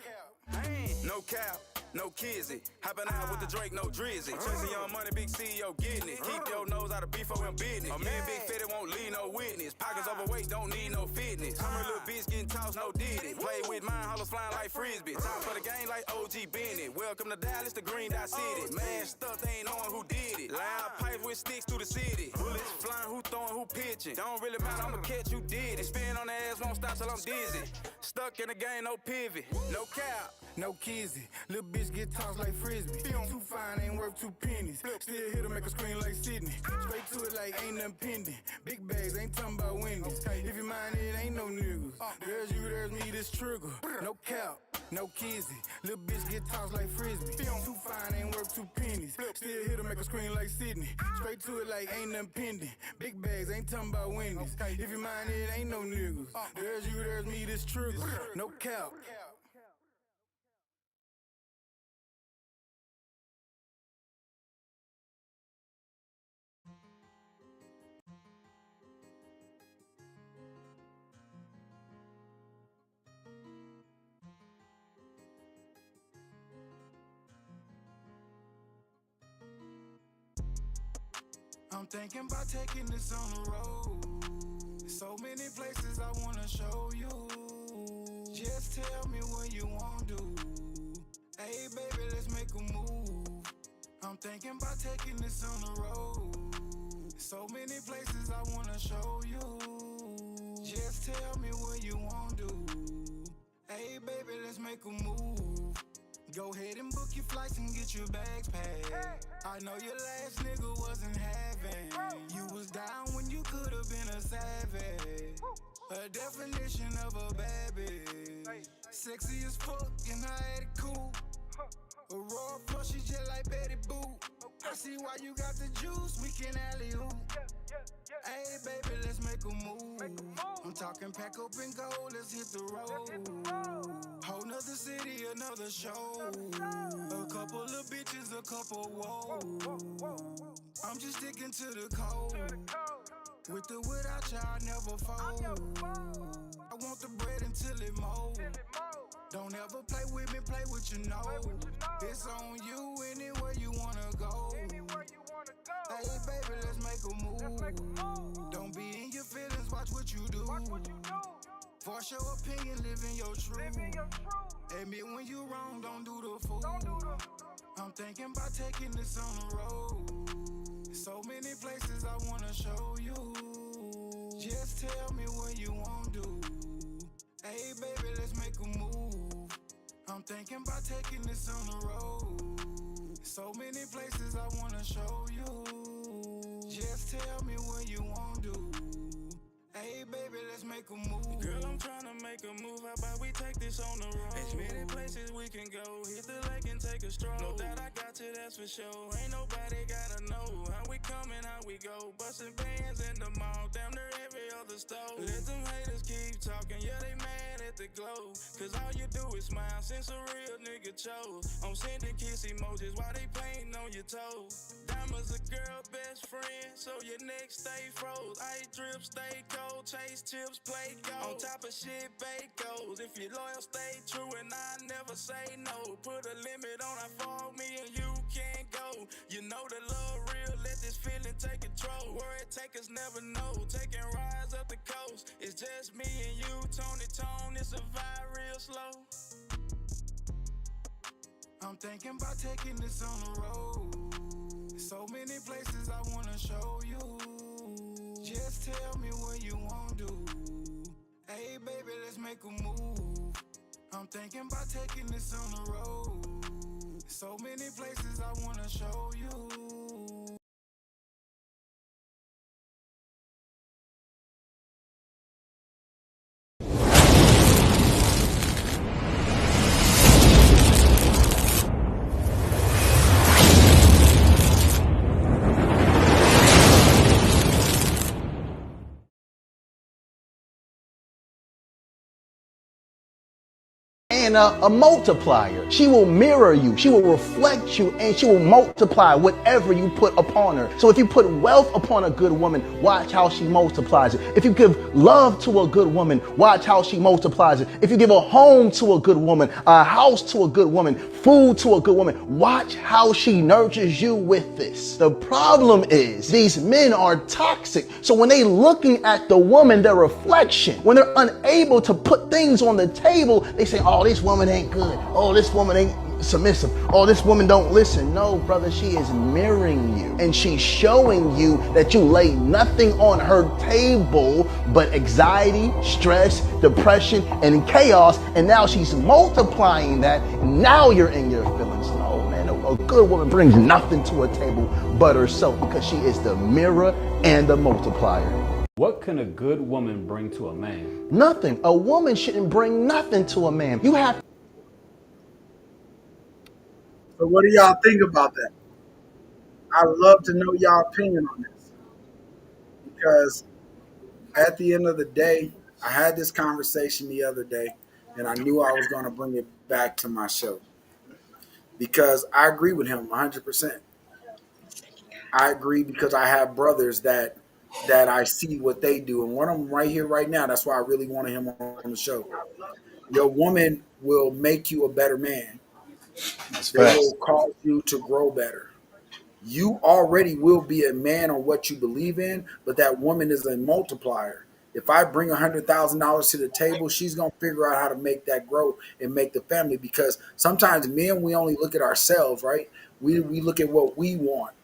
No cap, no kizzy. Hopping out with the Drake, no drizzy. Chasing young money, big CEO getting it. Keep your nose out of beef for him business. A man big fitted won't leave no witness. Pockets overweight, don't need no fitness. I'm a little bitch getting tossed, no did it. Play with mine, hollers flying like frisbee. Time for the game like OG Bennett. Welcome to Dallas, the Green Dot City. Man stuff, they ain't knowing who did it. Loud pipes with sticks through the city. Bullets flying, who throwing, who pitching. Don't really matter, I'ma catch you did it. Spin on the ass, won't stop till I'm dizzy. Stuck in the game, no pivot, no cap. No kizzy, little bitch get tossed like frisbee. Too fine, ain't worth 2 pennies. Still hit her, make her scream like Sydney. Straight to it like ain't nothing pending. Big bags, ain't talking about Wendy's. If you mind it, ain't no niggas. There's you, there's me, this trigger. No cap, no kizzy. Little bitch get tossed like frisbee. Too fine, ain't worth 2 pennies. Still hit her, make her scream like Sydney. Straight to it like ain't nothing pending. Big bags, ain't talking about Wendy's. If you mind it, ain't no niggas. There's you, there's me, this trigger. No cap. I'm thinking about taking this on the road. So many places I wanna show you. Just tell me what you want to do. Hey baby, let's make a move. I'm thinking about taking this on the road. So many places I wanna show you. Just tell me what you want to do. Hey baby, let's make a move. Go ahead and book your flights and get your bags packed. I know your last nigga wasn't having. You was down when you could've been a savage. A definition of a bad bitch. Sexy as fuck and I had it cool. A raw flush, she just like Betty Boop. I see why you got the juice, we can alley-oop. Hey baby, let's make a move. I'm talking pack up and go, let's hit the road. Whole nother city, another show. A couple of bitches, a couple whoa. I'm just sticking to the code. With or without ya, I never fold. I want the bread until it mold. Don't ever play with me, play with your nose. It's on you anywhere you wanna go. Hey baby, let's make a move. Don't be in your feelings, watch what you do. Force your opinion, live in your truth. Admit when you wrong, don't do the fool. I'm thinking about taking this on the road. So many places I wanna show you. Just tell me what you want to do. Hey baby, let's make a move. I'm thinking about taking this on the road. So many places I wanna show you. Just tell me what you want to do. Hey baby, let's make a move. Girl, I'm tryna make a move. How about we take this on the road? As many places we can go. Hit the lake and take a stroll. Know that I got you, that's for sure. Ain't nobody gotta know how we come and how we go. Busting bands in the mall, damn near every other store. Let them haters keep talking, yeah, they mad at the glow. Cause all you do is smile since a real nigga chose. I'm sending kiss emojis while they painting on your toes. Diamonds a girl best friend, so your neck stay froze. Ice drip, stay cold, chase chips, play gold. On top of shit, bake goals. If you loyal, stay true, and I never say no. Put a limit on how far me and you can't go. You know the love real, let this feeling take control. Where it take us never know. Taking rides up the coast, it's just me and you. Tony tone, it's a vibe real slow. I'm thinking about taking this on the road. So many places I wanna show you. Just tell me what you want to. Hey baby, let's make a move. I'm thinking about taking this on the road. So many places I wanna show you. And a multiplier. She will mirror you, she will reflect you, and she will multiply whatever you put upon her. So if you put wealth upon a good woman, watch how she multiplies it. If you give love to a good woman, watch how she multiplies it. If you give a home to a good woman, a house to a good woman, food to a good woman, watch how she nurtures you with this. The problem is these men are toxic. So when they looking at the woman, their reflection, when they're unable to put things on the table, they say, oh, this woman ain't good. Oh, this woman ain't submissive. Oh, this woman don't listen. No, brother, she is mirroring you. And she's showing you that you lay nothing on her table but anxiety, stress, depression, and chaos. And now she's multiplying that. Now you're in your feelings. No, man, a good woman brings nothing to a table but herself, because she is the mirror and the multiplier. What can a good woman bring to a man? Nothing. A woman shouldn't bring nothing to a man. You have. So what do y'all think about that? I would love to know y'all opinion on this, because at the end of the day, I had this conversation the other day, and I knew I was going to bring it back to my show, because I agree with him 100%. I agree, because I have brothers that I see what they do, and one of them right here, right now. That's why I really wanted him on the show. Your woman will make you a better man. They will cause you to grow better. You already will be a man on what you believe in, but that woman is a multiplier. If I bring $100,000 to the table, she's going to figure out how to make that grow and make the family, because sometimes men, we only look at ourselves, right? We look at what we want.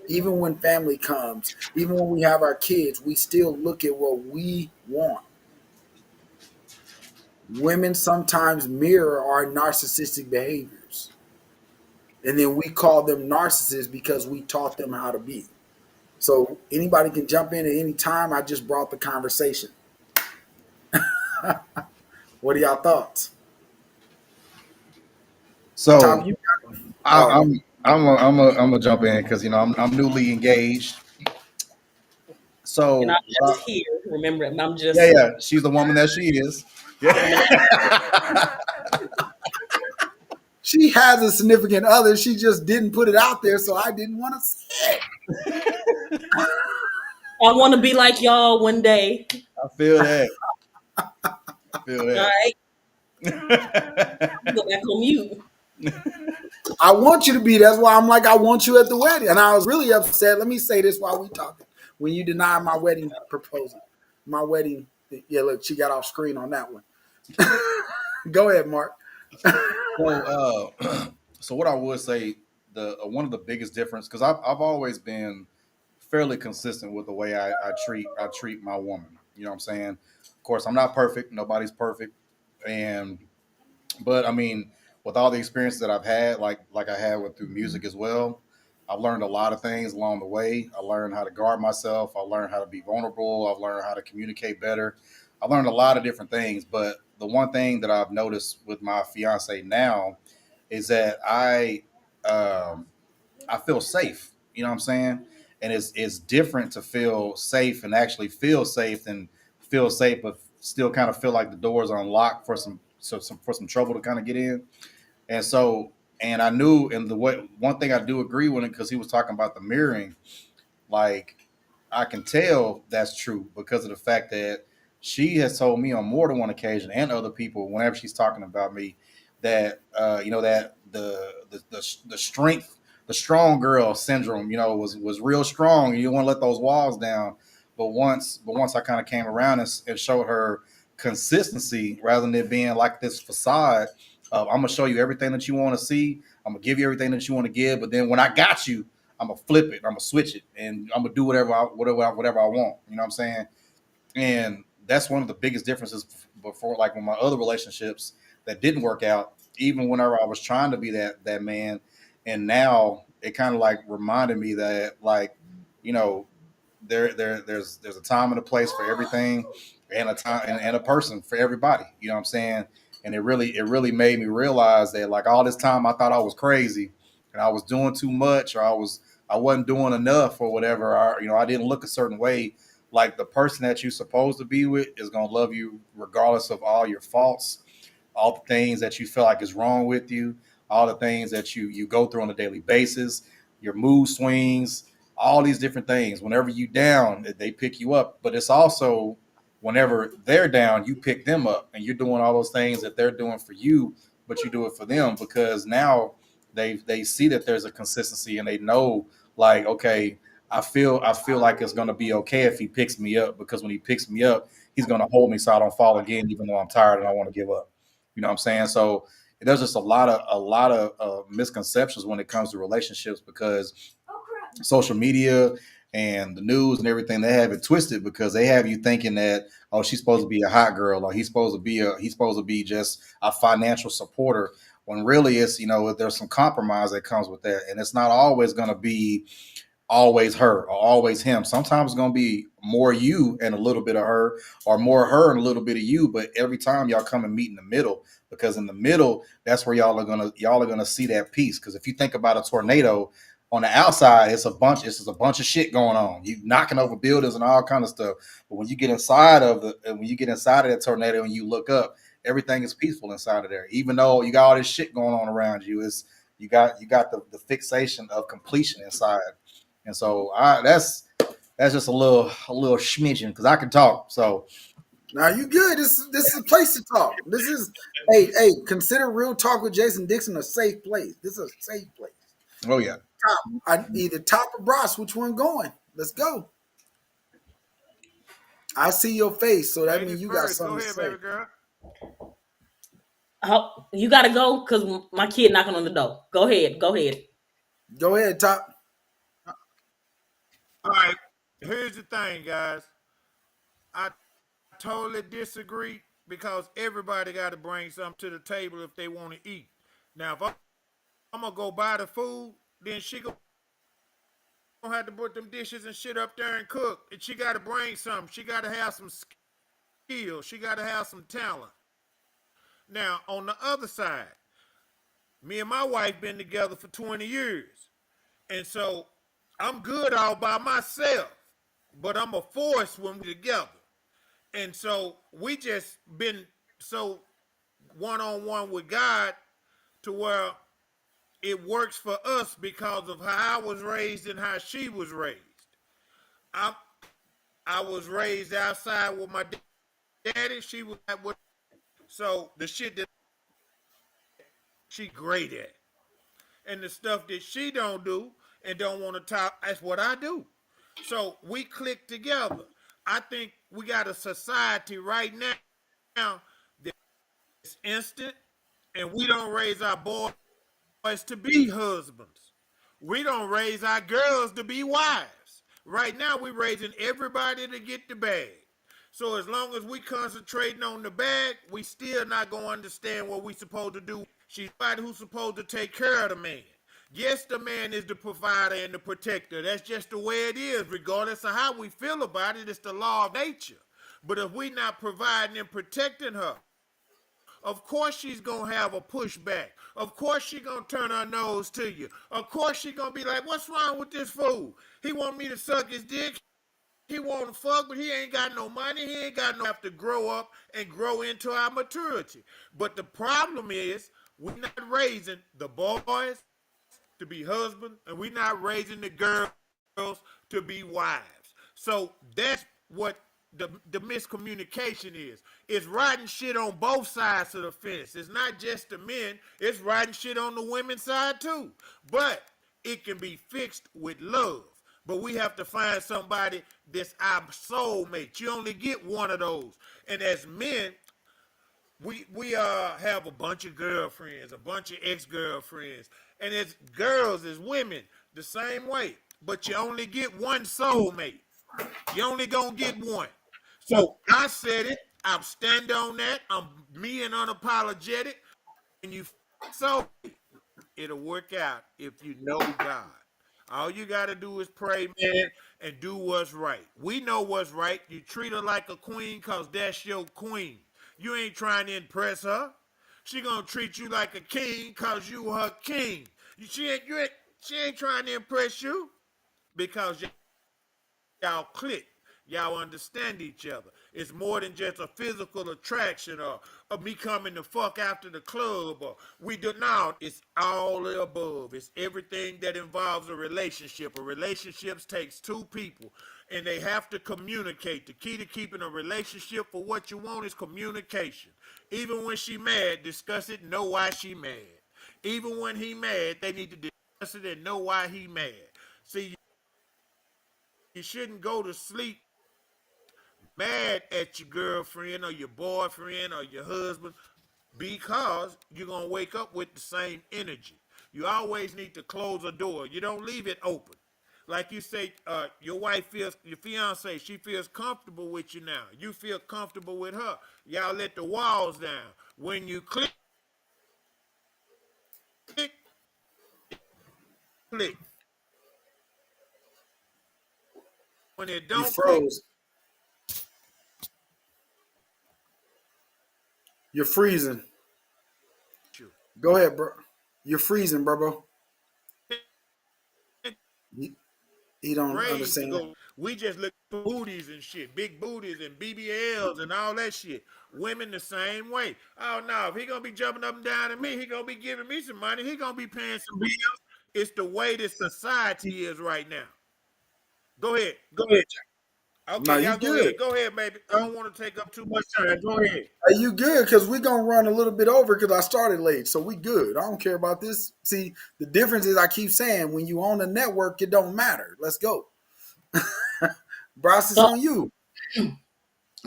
Even when family comes, even when we have our kids, we still look at what we want. Women sometimes mirror our narcissistic behaviors. And then we call them narcissists because we taught them how to be. So anybody can jump in at any time. I just brought the conversation. What are y'all thoughts? So Tom, you I'm gonna jump in, because I'm newly engaged. So And I'm just here. Remember, I'm just yeah, she's the woman that she is. Yeah. She has a significant other. She just didn't put it out there, so I didn't want to say it. I want to be like y'all one day. I feel that. I feel that. All right. Go back on mute. I want you to be. That's why I'm like, I want you at the wedding. And I was really upset. Let me say this while we talking. When you denied my wedding proposal. My wedding. Yeah, look, she got off screen on that one. Go ahead, Mark. So what I would say, one of the biggest difference, because I've always been fairly consistent with the way I treat my woman. You know what I'm saying? Of course, I'm not perfect. Nobody's perfect. But I mean, with all the experiences that I've had, like I had through music as well, I've learned a lot of things along the way. I learned how to guard myself. I learned how to be vulnerable. I've learned how to communicate better. I learned a lot of different things. But the one thing that I've noticed with my fiance now is that I feel safe. You know what I'm saying? And it's different to feel safe and actually feel safe than feel safe, but still kind of feel like the doors are unlocked for some trouble to kind of get in. And so, and I knew, and the way one thing I do agree with him because he was talking about the mirroring. Like, I can tell that's true because of the fact that she has told me on more than one occasion, and other people, whenever she's talking about me, that that the strength, the strong girl syndrome, was real strong. You don't want to let those walls down. But once I kind of came around and showed her consistency rather than it being like this facade of I'm gonna show you everything that you want to see, I'm gonna give you everything that you want to give, but then when I got you, I'm gonna flip it, I'm gonna switch it, and I'm gonna do whatever I want. You know what I'm saying? And that's one of the biggest differences before, like, with my other relationships that didn't work out, even whenever I was trying to be that man. And now it kind of like reminded me that, like, there's a time and a place for everything, and a time and a person for everybody. You know what I'm saying? And it really made me realize that, like, all this time I thought I was crazy and I was doing too much, or I wasn't doing enough, or whatever. I didn't look a certain way. Like, the person that you're supposed to be with is gonna love you regardless of all your faults, all the things that you feel like is wrong with you, all the things that you go through on a daily basis, your mood swings, all these different things. Whenever you down, they pick you up. But it's also whenever they're down, you pick them up, and you're doing all those things that they're doing for you, but you do it for them because now they see that there's a consistency, and they know, like, okay, I feel like it's gonna be okay if he picks me up, because when he picks me up, he's gonna hold me so I don't fall again, even though I'm tired and I want to give up. You know what I'm saying? So there's just a lot of misconceptions when it comes to relationships, because social media and the news and everything, they have it twisted because they have you thinking that, oh, she's supposed to be a hot girl, or he's supposed to be just a financial supporter, when really it's, there's some compromise that comes with that. And it's not always going to be always her or always him. Sometimes it's going to be more you and a little bit of her, or more her and a little bit of you. But every time y'all come and meet in the middle, because in the middle, that's where y'all are gonna see that peace. Because if you think about a tornado, on the outside, it's just a bunch of shit going on. You knocking over buildings and all kind of stuff. But when you get inside of that tornado and you look up, everything is peaceful inside of there. Even though you got all this shit going on around you, you got the fixation of completion inside. And so that's just a little schmidgen, because I can talk. So now you good. This is a place to talk. This is hey, consider Real Talk with Jason Dixon a safe place. This is a safe place. Oh yeah. Either Top or Bros, which one going? Let's go. I see your face, so that means you got something to say. Baby girl. Oh, you gotta go because my kid knocking on the door. Go ahead, Top. All right, here's the thing, guys. I totally disagree, because everybody got to bring something to the table if they want to eat. Now, if I'm gonna go buy the food, then she gonna have to put them dishes and shit up there and cook. And she got to bring something. She got to have some skill. She got to have some talent. Now, on the other side, me and my wife been together for 20 years. And so I'm good all by myself, but I'm a force when we're together. And so we just been so one-on-one with God to where it works for us because of how I was raised and how she was raised. I was raised outside with my daddy. She was with, so the shit that she great at, and the stuff that she don't do and don't want to talk, that's what I do. So we click together. I think we got a society right now that's instant, and we don't raise our boys to be husbands. We don't raise our girls to be wives. Right now, we're raising everybody to get the bag. So as long as we concentrating on the bag, we still not going to understand what we supposed to do. She's somebody who's supposed to take care of the man. Yes, the man is the provider and the protector. That's just the way it is, regardless of how we feel about it. It's the law of nature. But if we not providing and protecting her, Of course she's gonna have a pushback. Of course she gonna turn her nose to you. Of course she gonna be like, what's wrong with this fool? He want me to suck his dick. He want to fuck, but he ain't got no money. He ain't got no have to grow up and grow into our maturity. But the problem is, we're not raising the boys to be husbands, and we're not raising the girls to be wives. So that's what the miscommunication is. It's riding shit on both sides of the fence. It's not just the men, it's riding shit on the women's side too. But it can be fixed with love. But we have to find somebody that's our soulmate. You only get one of those. And as men, we have a bunch of girlfriends, a bunch of ex-girlfriends. And as girls, as women, the same way. But you only get one soulmate. You only gonna get one. So I said it. I'm stand on that. I'm me and unapologetic. And you so it'll work out if you know God. All you got to do is pray, man, and do what's right. We know what's right. You treat her like a queen because that's your queen. You ain't trying to impress her. She going to treat you like a king because you her king. She ain't trying to impress you because y'all click. Y'all understand each other. It's more than just a physical attraction or me coming to fuck after the club or we do not. It's all the above. It's everything that involves a relationship. A relationship takes two people and they have to communicate. The key to keeping a relationship for what you want is communication. Even when she mad, discuss it, know why she mad. Even when he mad, they need to discuss it and know why he mad. See, you shouldn't go to sleep mad at your girlfriend or your boyfriend or your husband because you're going to wake up with the same energy. You always need to close a door. You don't leave it open. Like you say, your wife feels, your fiance, she feels comfortable with you now. You feel comfortable with her. Y'all let the walls down. When you click, click. When it don't You froze. You're freezing. Go ahead, bro. You're freezing, bro. He don't understand. We just look for booties and shit, big booties and BBLs and all that shit. Women the same way. Oh no, if he gonna be jumping up and down at me, he gonna be giving me some money. He gonna be paying some bills. It's the way this society is right now. Go ahead, Jack. Okay, No, you y'all go good. ahead. Go ahead, baby. I don't want to take up too much time. Go ahead. Are you good? Because we're going to run a little bit over because I started late. So we good. I don't care about this. See, the difference is I keep saying when you own a network, it don't matter. Let's go. Bryce, it's on you.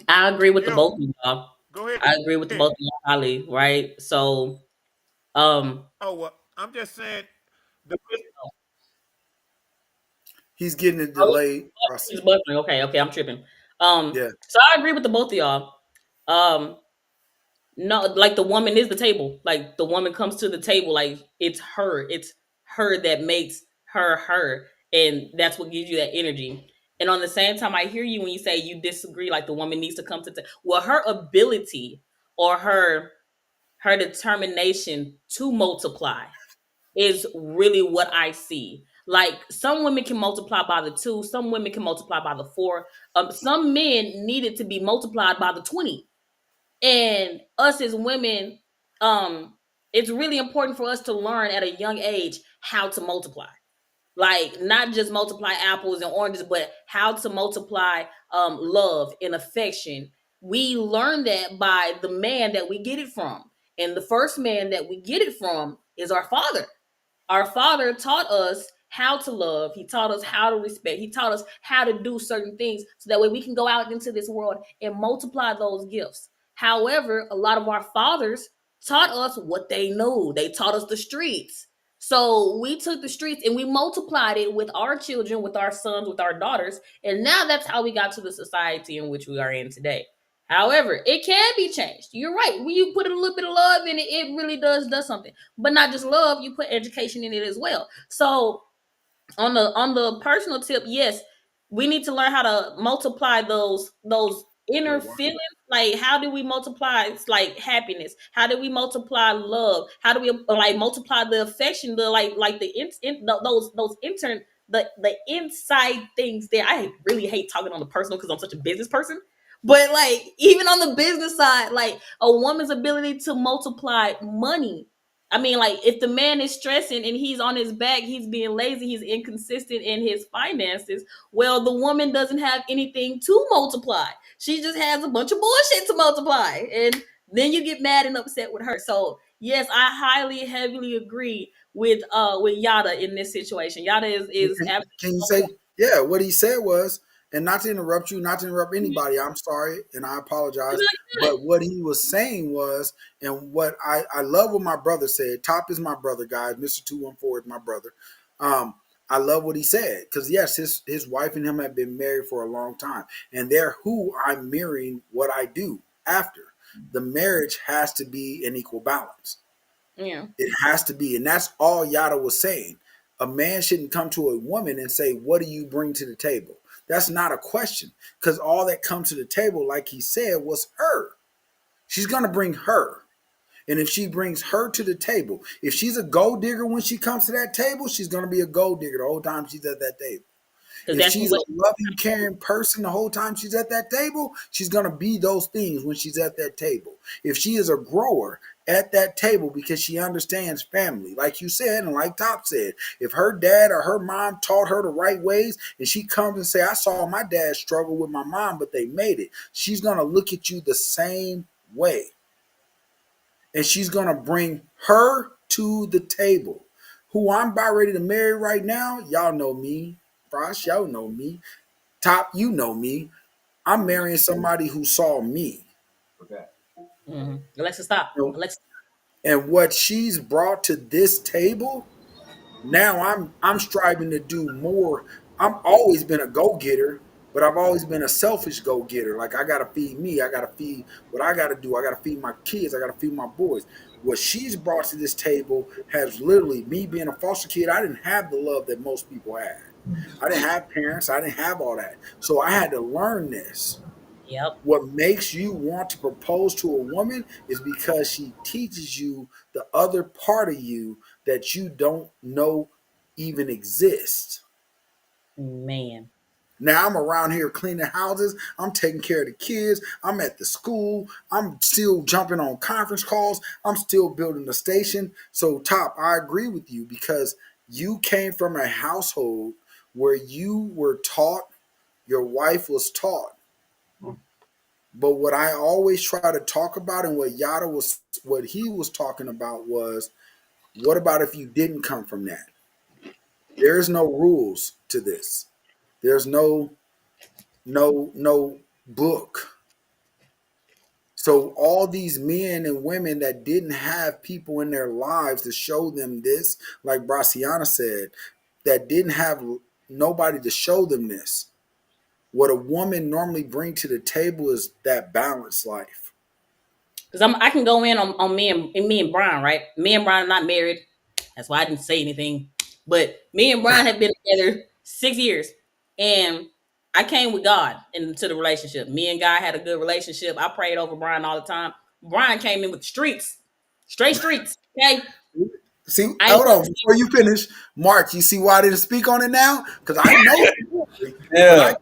I agree with the both of y'all. Go ahead. I agree with the both of y'all, Holly, right? So, Oh, well, I'm just saying. He's getting it delayed. He's buffering. Okay, I'm tripping. Yeah. So I agree with the both of y'all. No, like the woman is the table. Like the woman comes to the table, like it's her that makes her, and that's what gives you that energy. And on the same time, I hear you when you say you disagree. Like the woman needs to come to well, her ability or her determination to multiply is really what I see. Like some women can multiply by the 2, some women can multiply by the 4. Some men needed to be multiplied by the 20. And us as women, it's really important for us to learn at a young age how to multiply. Like not just multiply apples and oranges, but how to multiply love and affection. We learn that by the man that we get it from. And the first man that we get it from is our father. Our father taught us how to love. He taught us how to respect. He taught us how to do certain things so that way we can go out into this world and multiply those gifts. However, a lot of our fathers taught us what they knew. They taught us the streets. So we took the streets and we multiplied it with our children, with our sons, with our daughters. And now that's how we got to the society in which we are in today. However, it can be changed. You're right. When you put a little bit of love in it, it really does something. But not just love, you put education in it as well. So on the personal tip, yes, we need to learn how to multiply those inner feelings. Like, how do we multiply? It's like happiness. How do we multiply love? How do we like multiply the affection? The like the those intern the inside things there. I really hate talking on the personal because I'm such a business person. But like even on the business side, like a woman's ability to multiply money. I mean, like if the man is stressing and he's on his back, he's being lazy, he's inconsistent in his finances. Well, the woman doesn't have anything to multiply. She just has a bunch of bullshit to multiply. And then you get mad and upset with her. So yes, I highly, heavily agree with Yada in this situation. Yada is Can you say, absolutely yeah, what he said was, and not to interrupt you, not to interrupt anybody, I'm sorry and I apologize. But what he was saying was, and what I love what my brother said. Top is my brother, guys. Mr. 214 is my brother. I love what he said because, yes, his wife and him have been married for a long time, and they're who I'm mirroring what I do after. The marriage has to be an equal balance. Yeah. It has to be. And that's all Yada was saying. A man shouldn't come to a woman and say, what do you bring to the table? That's not a question because all that comes to the table, like he said, was her. She's going to bring her. And if she brings her to the table, if she's a gold digger when she comes to that table, she's going to be a gold digger the whole time she's at that table. If she's a loving, caring person the whole time she's at that table, she's going to be those things when she's at that table. If she is a grower at that table because she understands family, like you said, and like Top said, if her dad or her mom taught her the right ways and she comes and say, I saw my dad struggle with my mom, but they made it, she's going to look at you the same way. And she's going to bring her to the table. Who I'm about ready to marry right now, y'all know me. Frosh, y'all know me. Top, you know me. I'm marrying somebody who saw me. Mm-hmm. Alexa, stop. Alexa. And what she's brought to this table, now I'm striving to do more. I've always been a go-getter, but I've always been a selfish go-getter. Like, I got to feed me. I got to feed what I got to do. I got to feed my kids. I got to feed my boys. What she's brought to this table has literally, me being a foster kid, I didn't have the love that most people had. I didn't have parents. I didn't have all that. So I had to learn this. Yep. What makes you want to propose to a woman is because she teaches you the other part of you that you don't know even exists. Man. Now I'm around here cleaning houses. I'm taking care of the kids. I'm at the school. I'm still jumping on conference calls. I'm still building the station. So, Top, I agree with you because you came from a household where you were taught, your wife was taught. But what I always try to talk about and what he was talking about was, what about if you didn't come from that? There's no rules to this. There's no book. So all these men and women that didn't have people in their lives to show them this, like Braciana said, that didn't have nobody to show them this. What a woman normally brings to the table is that balanced life. Because I can go in on me and Brian, right? Me and Brian are not married. That's why I didn't say anything. But me and Brian have been together 6 years. And I came with God into the relationship. Me and God had a good relationship. I prayed over Brian all the time. Brian came in with streets. Straight streets. Okay. See, hold on. Before you finish, Mark, you see why I didn't speak on it now? Because I know. Yeah.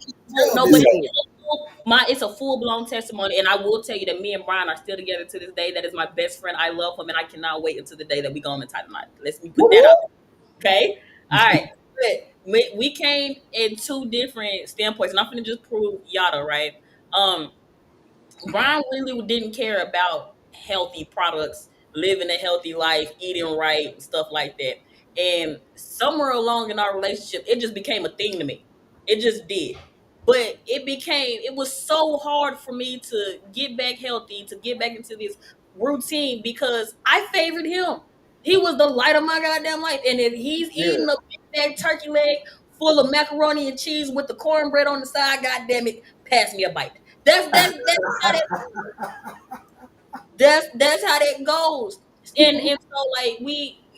No, but it's a full-blown testimony, and I will tell you that me and Brian are still together to this day. That is my best friend. I love him, and I cannot wait until the day that we go on the title night. Let's put that out. Okay? All right. But we came in two different standpoints, and I'm going to just prove Yada, right? Brian really didn't care about healthy products, living a healthy life, eating right, stuff like that. And somewhere along in our relationship, it just became a thing to me. It just did. But it was so hard for me to get back healthy, to get back into this routine because I favored him. He was the light of my goddamn life. And if he's eating a big bag turkey leg full of macaroni and cheese with the cornbread on the side, goddamn it, pass me a bite. That's how that goes. And so like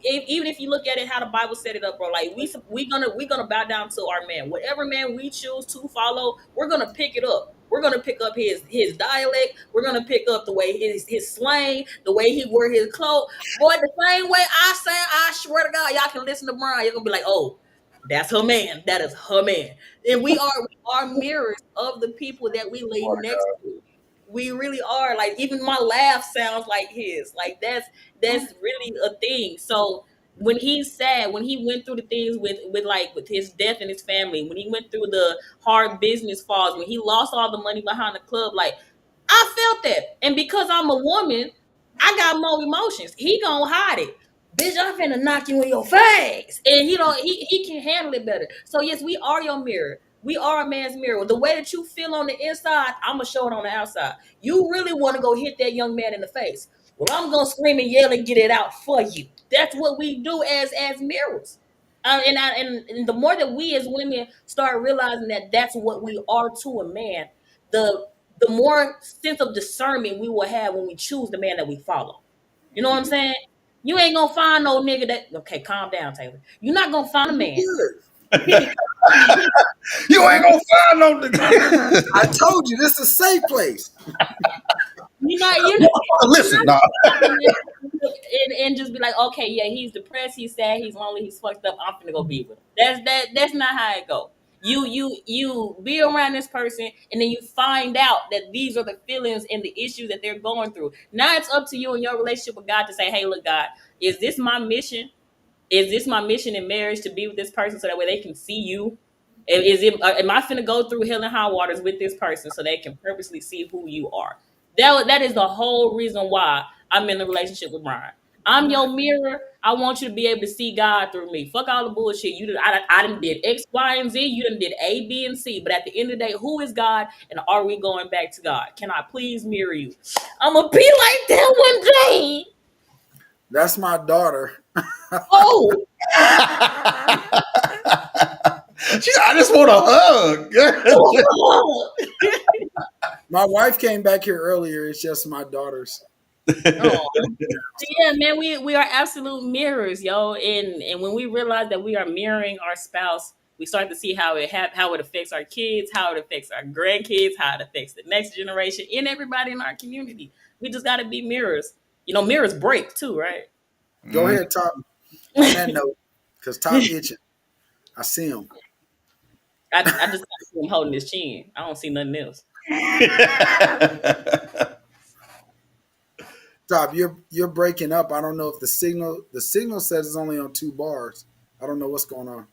even if you look at it how the Bible set it up, bro, like we gonna bow down to our man. Whatever man we choose to follow, we're gonna pick it up. We're gonna pick up his dialect. We're gonna pick up the way his slang, the way he wear his clothes. Boy, the same way I sound, I swear to God, y'all can listen to Brian. You're gonna be like, oh, that's her man. That is her man. And we are mirrors of the people that we lay next to. We really are. Like, even my laugh sounds like his. Like, that's really a thing. So when he's sad, when he went through the things with his death and his family, when he went through the hard business falls, when he lost all the money behind the club, like, I felt that. And because I'm a woman, I got more emotions. He gonna hide it. Bitch, I'm finna knock you in your face. And he can handle it better. So yes, we are your mirror. We are a man's mirror. The way that you feel on the inside, I'm gonna show it on the outside. You really want to go hit that young man in the face. Well, I'm gonna scream and yell and get it out for you. That's what we do as mirrors. And the more that we as women start realizing that that's what we are to a man, the more sense of discernment we will have when we choose the man that we follow. You know what I'm saying? You ain't gonna find no nigga that. Okay, calm down, Taylor. You're not gonna find a man. You ain't gonna find no nigga. I told you this is a safe place. You know. Listen, nah. And just be like, okay, yeah, he's depressed, he's sad, he's lonely, he's fucked up. I'm finna go be with him. That's not how it go. You be around this person, and then you find out that these are the feelings and the issues that they're going through. Now it's up to you in your relationship with God to say, hey, look, God, is this my mission? Is this my mission in marriage, to be with this person so that way they can see you? Am I finna go through hell and high waters with this person so they can purposely see who you are? That is the whole reason why I'm in a relationship with Brian. I'm your mirror. I want you to be able to see God through me. Fuck all the bullshit. I done did X, Y, and Z. You done did A, B, and C. But at the end of the day, who is God, and are we going back to God? Can I please mirror you? I'm gonna be like that one day. That's my daughter. Oh. I just want a hug. My wife came back here earlier. It's just my daughters. Oh. Yeah, man, we are absolute mirrors, yo. And when we realize that we are mirroring our spouse, we start to see how it affects our kids, how it affects our grandkids, how it affects the next generation, and everybody in our community. We just got to be mirrors. You know, mirrors break too, right? Go ahead, Top. On that note, because Top itching. I see him. I just got to see him holding his chin. I don't see nothing else. Top, you're breaking up. I don't know if the signal says it's only on 2 bars. I don't know what's going on.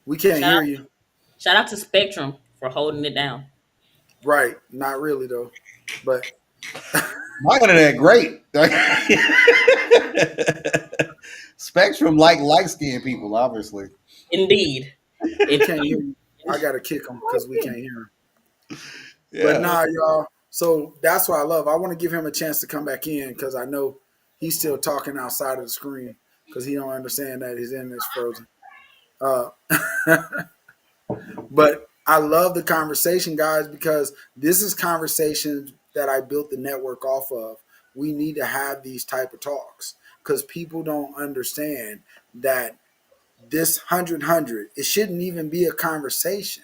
We can't hear you. Shout out to Spectrum for holding it down. Right. Not really though. But my internet great. Spectrum like light-skinned people, obviously. Indeed. It can't hear you. I gotta kick him because we can't hear him. Yeah. But nah, y'all. So that's what I love. I want to give him a chance to come back in because I know he's still talking outside of the screen because he don't understand that his internet's frozen. But I love the conversation, guys, because this is conversations that I built the network off of. We need to have these type of talks because people don't understand that this 100, it shouldn't even be a conversation.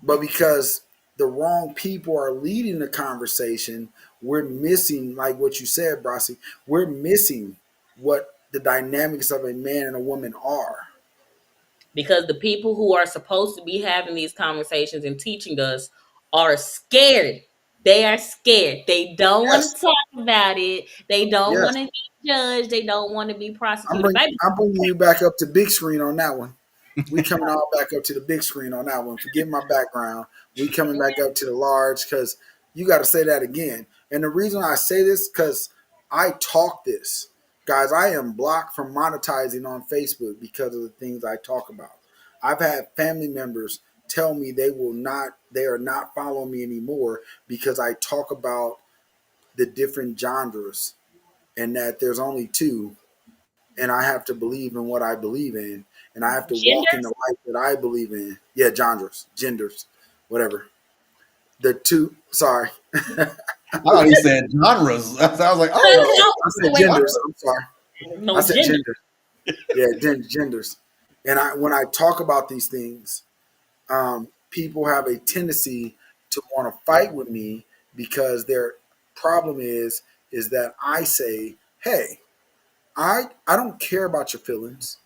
But because the wrong people are leading the conversation, we're missing, like what you said, Brasi, we're missing what the dynamics of a man and a woman are. Because the people who are supposed to be having these conversations and teaching us are scared. They are scared. They don't want to talk about it. They don't want to be judged. They don't want to be prosecuted. I'm bringing you back up to big screen on that one. We coming all back up to the big screen on that one. Forget my background. We coming back up to the large because you got to say that again. And the reason I say this because I talk this. Guys, I am blocked from monetizing on Facebook because of the things I talk about. I've had family members tell me they are not following me anymore because I talk about the different genres and that there's only 2 and I have to believe in what I believe in and I have to walk in the life that I believe in. Yeah, genders, whatever. The 2, sorry. I thought he said genres. I was like, oh. I said genders. I'm sorry. No, I said genders. Yeah, genders. And when I talk about these things, People have a tendency to want to fight with me because their problem is that I say, hey, I don't care about your feelings.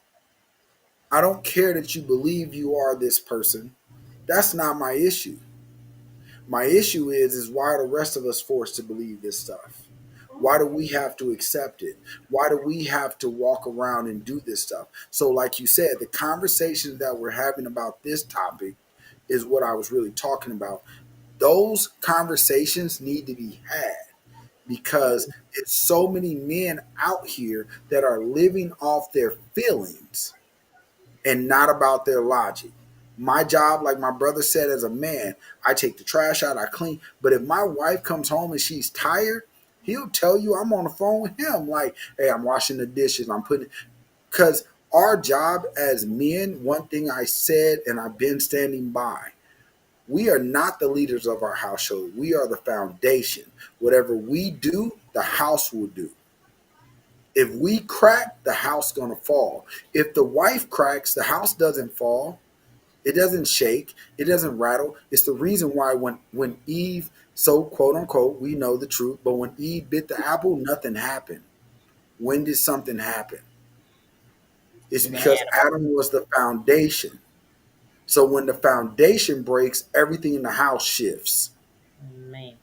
I don't care that you believe you are this person. That's not my issue. My issue is why are the rest of us forced to believe this stuff? Why do we have to accept it? Why do we have to walk around and do this stuff? So, like you said, the conversations that we're having about this topic is what I was really talking about. Those conversations need to be had because it's so many men out here that are living off their feelings and not about their logic. My job, like my brother said, as a man, I take the trash out, I clean. But if my wife comes home and she's tired, he'll tell you I'm on the phone with him. Like, hey, I'm washing the dishes. I'm putting, because our job as men, one thing I said and I've been standing by, we are not the leaders of our household. We are the foundation. Whatever we do, the house will do. If we crack, the house gonna fall. If the wife cracks, the house doesn't fall. It doesn't shake. It doesn't rattle. It's the reason why when Eve, so quote unquote, we know the truth, but when Eve bit the apple, nothing happened. When did something happen? It's because Adam was the foundation. So when the foundation breaks, everything in the house shifts. Man.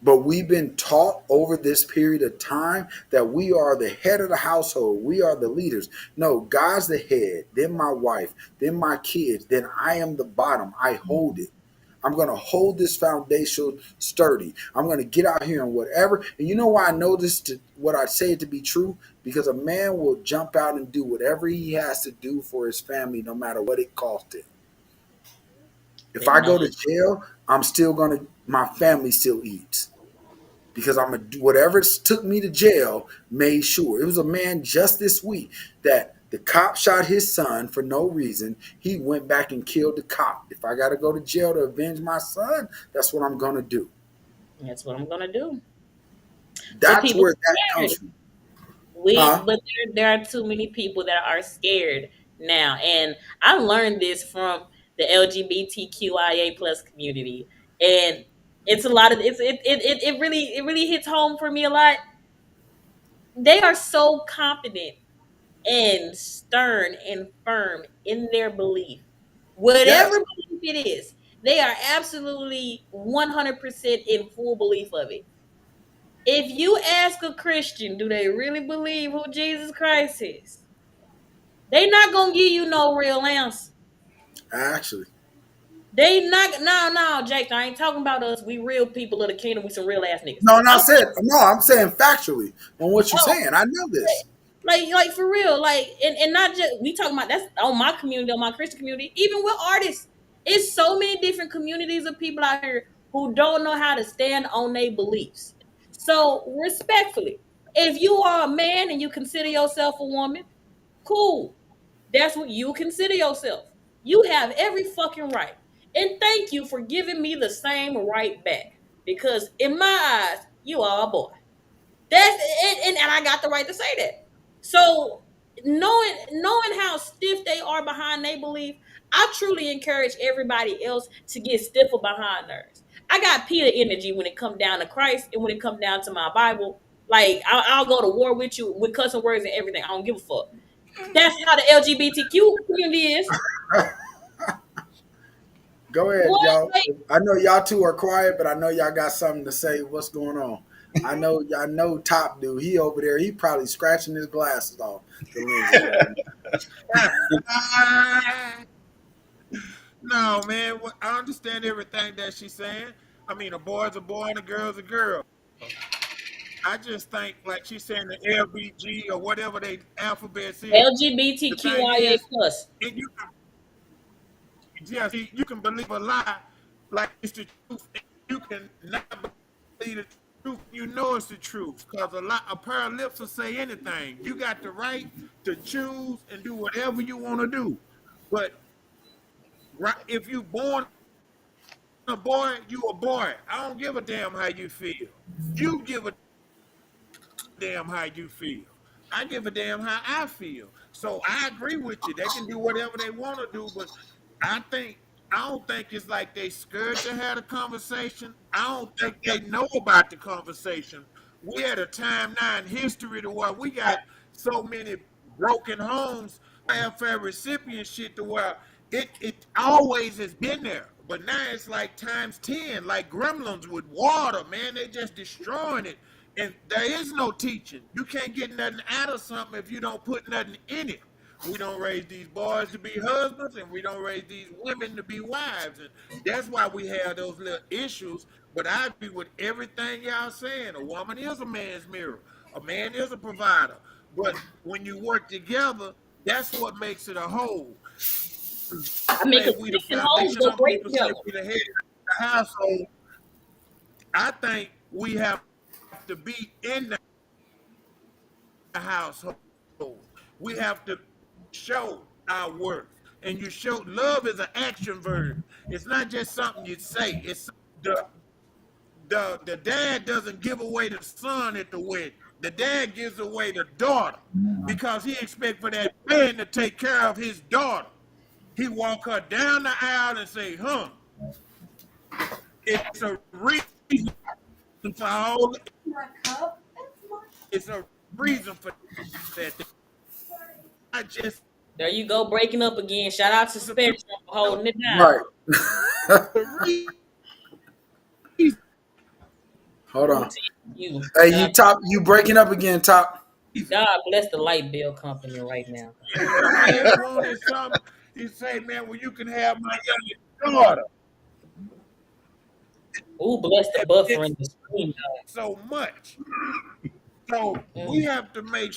But we've been taught over this period of time that we are the head of the household. We are the leaders. No, God's the head, then my wife, then my kids, then I am the bottom. I hold it. I'm going to hold this foundation sturdy. I'm going to get out here and whatever. And you know why I know this, what I say it to be true? Because a man will jump out and do whatever he has to do for his family, no matter what it costs him. If I go to jail, I'm still going to, my family still eats. Because I'm going to do whatever took me to jail, made sure. It was a man just this week that the cop shot his son for no reason. He went back and killed the cop. If I got to go to jail to avenge my son, that's what I'm going to do. That's what I'm going to do. That's where that comes from. But there are too many people that are scared now. And I learned this from the LGBTQIA plus community. And it's a lot of it really hits home for me a lot. They are so confident and stern and firm in their belief. Whatever belief it is, they are absolutely 100% in full belief of it. If you ask a Christian, do they really believe who Jesus Christ is? They not gonna give you no real answer. Actually. They not no, Jake. I ain't talking about us. We real people of the kingdom. We some real ass niggas. I'm saying factually on what you're saying. I know this. Like for real. Like and not just we talking about that's on my community, on my Christian community, even with artists. It's so many different communities of people out here who don't know how to stand on their beliefs. So respectfully, if you are a man and you consider yourself a woman, cool. That's what you consider yourself. You have every fucking right. And thank you for giving me the same right back. Because in my eyes, you are a boy. That's and I got the right to say that. So knowing how stiff they are behind their belief, I truly encourage everybody else to get stiffer behind theirs. I got Peter energy when it comes down to Christ and when it comes down to my Bible. Like I'll go to war with you with cussing words and everything. I don't give a fuck. That's how the LGBTQ community is. Go ahead, y'all. I know y'all two are quiet, but I know y'all got something to say. What's going on? I know Top Dude. He over there. He probably scratching his glasses off. No, man. I understand everything that she's saying. I mean, a boy's a boy and a girl's a girl. I just think, like she's saying, the LBG or whatever they alphabet is. LGBTQIA plus. You can believe a lie like it's the truth. And you can not believe the truth. You know it's the truth because a pair of lips will say anything. You got the right to choose and do whatever you want to do. But if you born a boy, you a boy. I don't give a damn how you feel. You give a damn how you feel. I give a damn how I feel. So I agree with you. They can do whatever they want to do, but I think I don't think it's like they scared to have a conversation. I don't think they know about the conversation. We at a time now in history to where we got so many broken homes, welfare recipient shit to where it always has been there. But now it's like times 10, like gremlins with water, man. They just destroying it. And there is no teaching. You can't get nothing out of something if you don't put nothing in it. We don't raise these boys to be husbands, and we don't raise these women to be wives, and that's why we have those little issues. But I agree with everything y'all saying. A woman is a man's mirror. A man is a provider. But when you work together, that's what makes it a whole. I mean, Say we the because hoes foundation. go Some break people say together. we the head of the household. I think we have to be in the household. We have to show our worth. And you show love is an action verb. It's not just something you say. It's the dad doesn't give away the son at the wedding. The dad gives away the daughter because he expects for that man to take care of his daughter. He walk her down the aisle and say, huh. It's a reason for all. It's a reason for that. I just There you go, breaking up again. Shout out to Spectrum for holding it down. Right. Hold on. You. Hey, you top. You breaking up again, top. God bless the light bill company right now. He say, man, well, you can have my youngest daughter. Ooh, bless the buffer in the screen. So much. So we have to make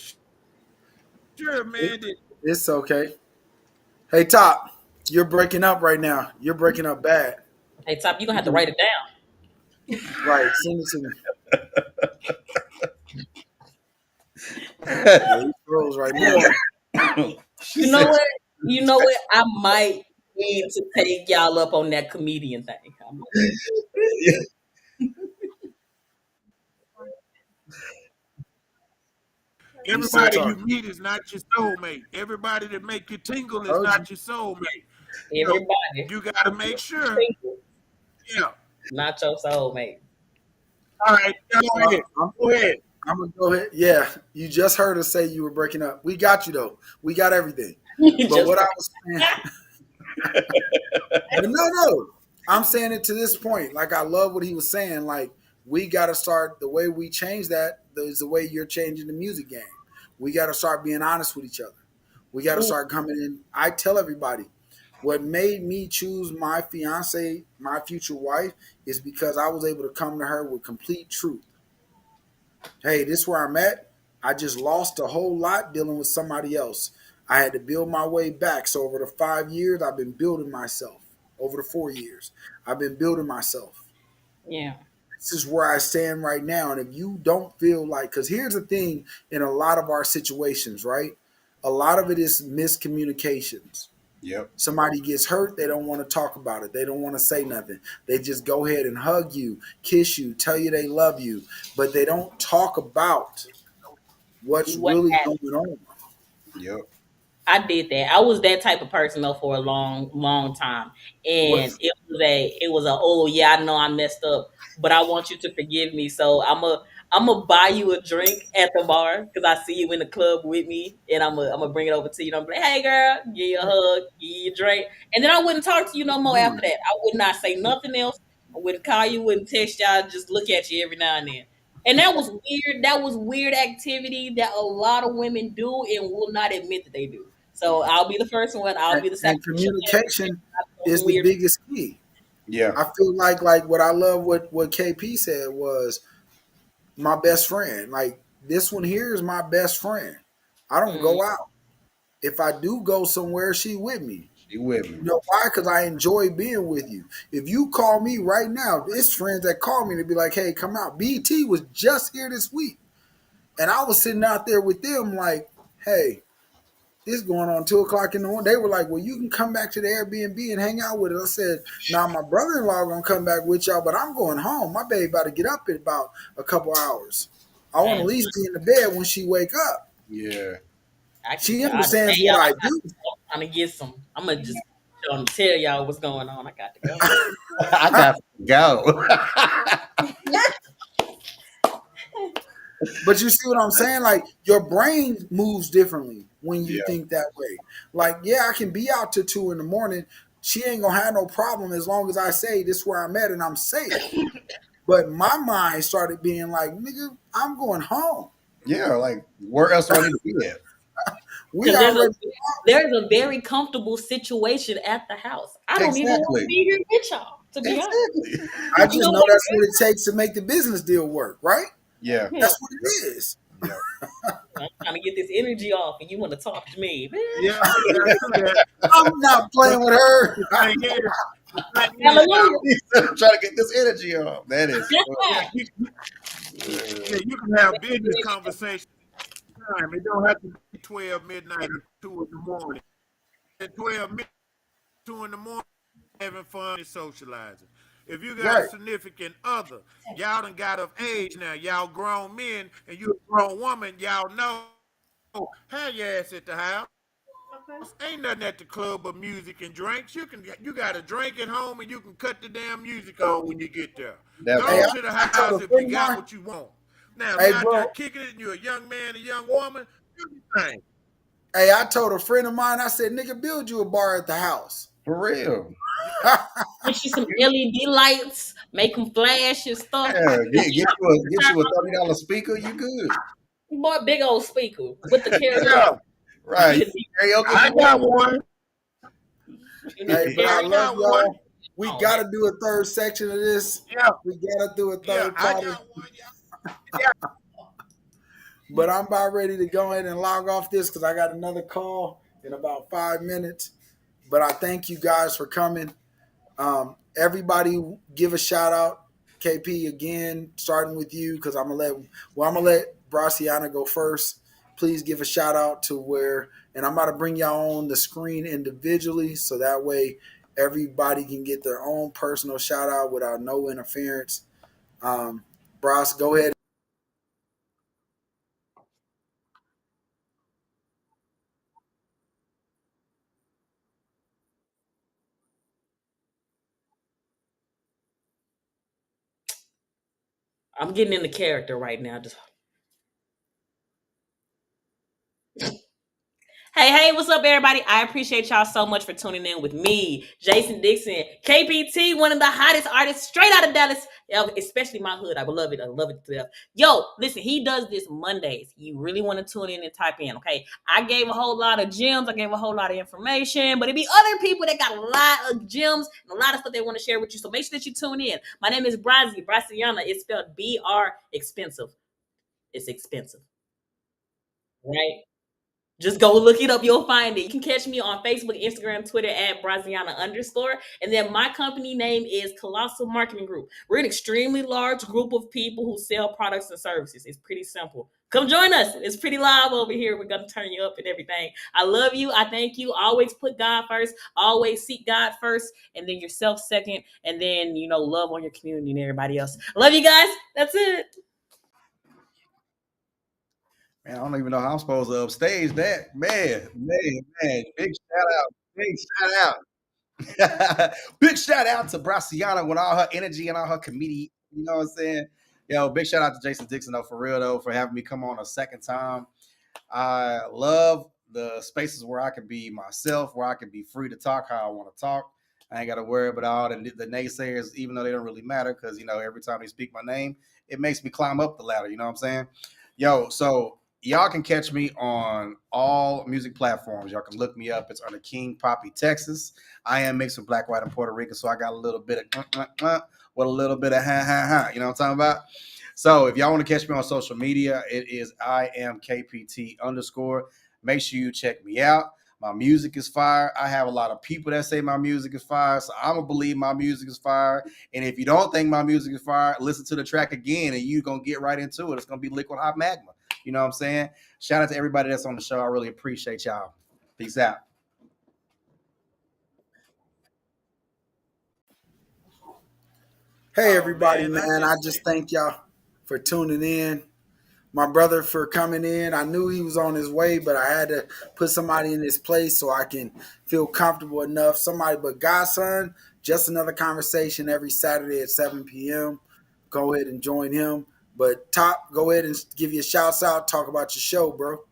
sure, man, that It's okay. Hey, top. You're breaking up right now. You're breaking up bad. Hey, Top, you're going to have to write it down. Right. Send it to me. Yeah, he froze right now. You know what? You know what? I might need to take y'all up on that comedian thing. everybody you meet is not your soulmate. Everybody that make you tingle is not your soulmate. Everybody. You got to make sure. Yeah. Not your soulmate. All right. Go ahead. Go ahead. I'm gonna go ahead. Yeah, you just heard us say you were breaking up. We got you though. We got everything. But what I was saying, but no, I'm saying it to this point. Like I love what he was saying. Like we got to start the way we change that is the way you're changing the music game. We got to start being honest with each other. We got to start coming in. I tell everybody, what made me choose my fiance, my future wife, is because I was able to come to her with complete truth. Hey, this is where I'm at. I just lost a whole lot dealing with somebody else. I had to build my way back. So over the 5 years, I've been building myself. Over the 4 years, I've been building myself. Yeah. This is where I stand right now. And if you don't feel like, because here's the thing in a lot of our situations, right? A lot of it is miscommunications. Yep. Somebody gets hurt, they don't want to talk about it. They don't want to say nothing. They just go ahead and hug you, kiss you, tell you they love you, but they don't talk about what's really going on. Yep. I did that. I was that type of person though for a long time, and it was a oh yeah, I know I messed up, but I want you to forgive me. So I'm gonna buy you a drink at the bar because I see you in the club with me, and I'm gonna bring it over to you. And I'm like, hey girl, give you a hug, give you a drink, and then I wouldn't talk to you no more after that. I would not say nothing else. I wouldn't call you, wouldn't text y'all, just look at you every now and then. And that was weird. That was weird activity that a lot of women do and will not admit that they do. So I'll be the first one. I'll be the second. And communication is the biggest key. Yeah. I feel like what I love what KP said was my best friend. Like this one here is my best friend. I don't go out. If I do go somewhere, she with me. She with me. You know why? Because I enjoy being with you. If you call me right now, it's friends that call me to be like, hey, come out. BT was just here this week. And I was sitting out there with them like, hey, this is going on 2 o'clock in the morning. They were like, well, you can come back to the Airbnb and hang out with us. I said, now my brother-in-law going to come back with y'all, but I'm going home. My baby about to get up in about a couple hours. I want to at least be in the bed when she wake up. Yeah. She understands what I do. I'm trying to get some. I'm gonna just Don't tell y'all what's going on. I got to go. I got to go. But you see what I'm saying? Like your brain moves differently when you think that way. Like, yeah, I can be out till 2 a.m. She ain't gonna have no problem as long as I say this is where I'm at and I'm safe. But my mind started being like, nigga, I'm going home. Yeah, like where else do I need to be at? There's a very comfortable situation at the house. I don't even want to be here with y'all, to be honest. I just know that's what it takes to make the business deal work, right? Yeah. That's what it is. Yeah. I'm trying to get this energy off, and you want to talk to me. Yeah, I'm not playing with her. Hallelujah. Trying to get this energy off. That is. Yeah, you can have business conversations. It don't have to be 12 midnight or 2 in the morning. At 12 midnight, 2 in the morning, having fun and socializing. If you got a significant other, y'all done got of age now. Y'all grown men and you a grown woman. Y'all know, have your ass at the house. Ain't nothing at the club but music and drinks. You got a drink at home and you can cut the damn music on when you get there. Go to the house if you got what you want. Now, if you're out there kicking it and you're a young man, a young woman, do your thing. Hey, I told a friend of mine, I said, nigga, build you a bar at the house. For real. Get you some LED lights, make them flash and stuff. Yeah, get you a $30 speaker, you good. Boy, big old speaker with the karaoke. Right. Karaoke. I got one. Hey, but I love y'all. We gotta do a third section of this. Yeah. We gotta do a third part. But I'm about ready to go ahead and log off this because I got another call in about 5 minutes. But I thank you guys for coming. Everybody give a shout out. KP again, starting with you because I'm gonna let Braciana go first. Please give a shout out to where, and I'm about to bring y'all on the screen individually so that way everybody can get their own personal shout out without no interference. Bras, go ahead. I'm getting into character right now. Just Hey, what's up, everybody? I appreciate y'all so much for tuning in with me, Jason Dixon, KPT, one of the hottest artists straight out of Dallas, especially my hood. I love it. I love it to death. Yo, listen, he does this Mondays. You really want to tune in and type in, okay? I gave a whole lot of gems. I gave a whole lot of information, but it be other people that got a lot of gems and a lot of stuff they want to share with you. So make sure that you tune in. My name is Braciana. It's spelled BR expensive. It's expensive. Right? Just go look it up. You'll find it. You can catch me on Facebook, Instagram, Twitter at Braciana _. And then my company name is Colossal Marketing Group. We're an extremely large group of people who sell products and services. It's pretty simple. Come join us. It's pretty live over here. We're going to turn you up and everything. I love you. I thank you. Always put God first. Always seek God first. And then yourself second. And then, love on your community and everybody else. Love you guys. That's it. Man, I don't even know how I'm supposed to upstage that. Man. Big shout out. Big shout out to Braciana with all her energy and all her comedy. You know what I'm saying? Yo, big shout out to Jason Dixon, though, for real, though, for having me come on a second time. I love the spaces where I can be myself, where I can be free to talk how I want to talk. I ain't got to worry about all the naysayers, even though they don't really matter, because, every time they speak my name, it makes me climb up the ladder. You know what I'm saying? Yo, so y'all can catch me on all music platforms. Y'all can look me up. It's under King Poppy Texas. I am mixed with Black, White, and Puerto Rican, so I got a little bit of with a little bit of ha. You know what I'm talking about? So if y'all want to catch me on social media, it is I am KPT _. Make sure you check me out. My music is fire. I have a lot of people that say my music is fire, so I'm going to believe my music is fire. And if you don't think my music is fire, listen to the track again, and you're going to get right into it. It's going to be Liquid Hot Magma. You know what I'm saying? Shout out to everybody that's on the show. I really appreciate y'all. Peace out. Hey, everybody, man. I just thank y'all for tuning in. my brother for coming in. I knew he was on his way, but I had to put somebody in his place so I can feel comfortable enough. Somebody but Godson, just another conversation every Saturday at 7 p.m. Go ahead and join him. But Top, go ahead and give you a shout out, talk about your show, bro.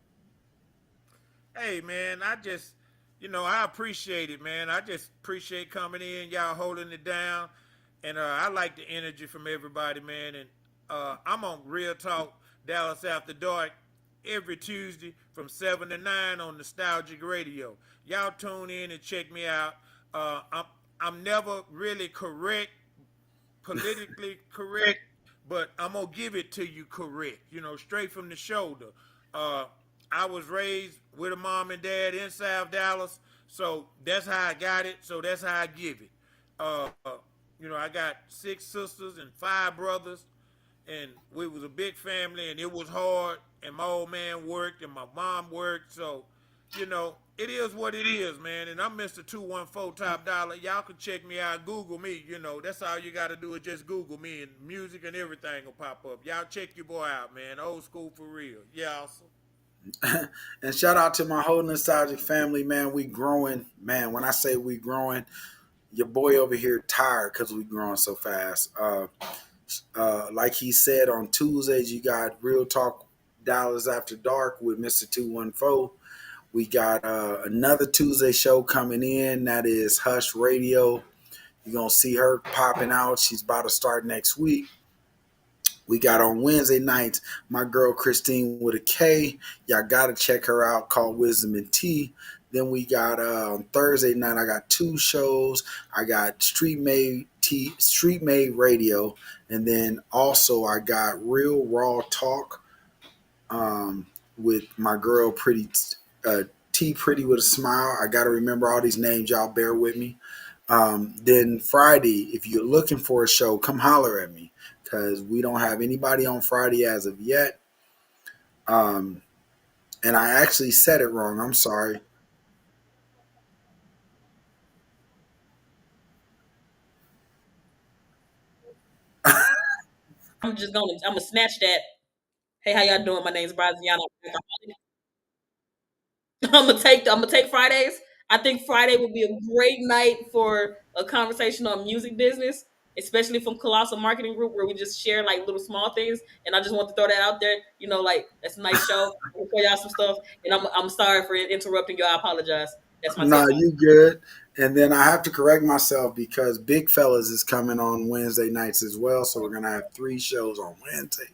Hey man, I just, I appreciate it, man. I just appreciate coming in, y'all holding it down, and I like the energy from everybody, man. And I'm on Real Talk Dallas After Dark every Tuesday from 7 to 9 on Nostalgic Radio. Y'all tune in and check me out. I'm never really correct, politically correct, but I'm gonna give it to you correct, straight from the shoulder. I was raised with a mom and dad in South Dallas, so that's how I got it. So that's how I give it. I got 6 sisters and 5 brothers, and we was a big family, and it was hard. And my old man worked, and my mom worked, so it is what it is, man. And I'm Mr. 214 Top Dollar. Y'all can check me out. Google me. That's all you got to do is just Google me, and music and everything will pop up. Y'all check your boy out, man. Old school for real. Yeah, awesome. And shout out to my whole nostalgic family, man. We growing, man. When I say we growing, your boy over here tired because we growing so fast. Like he said, on Tuesdays you got Real Talk Dallas After Dark with Mr. 214. We got another Tuesday show coming in. That is Hush Radio. You're gonna see her popping out. She's about to start next week. We got on Wednesday nights my girl Christine with a K. Y'all gotta check her out, called Wisdom and Tea. Then we got on Thursday night, I got 2 shows. I got Street Made Radio, and then also I got Real Raw Talk with my girl T Pretty with a Smile. I gotta remember all these names, y'all bear with me. Then Friday, if you're looking for a show, come holler at me, because we don't have anybody on Friday as of yet. And I actually said it wrong. I'm sorry. I'm gonna snatch that. Hey, how y'all doing? My name's Braziano. I'm gonna take Fridays. I think Friday would be a great night for a conversation on music business, especially from Colossal Marketing Group, where we just share like little small things. And I just want to throw that out there. That's a nice show. I'll tell y'all some stuff. And I'm sorry for interrupting you. I apologize. That's my Nah, you good. And then I have to correct myself because Big Fellas is coming on Wednesday nights as well. So we're gonna have 3 shows on Wednesday.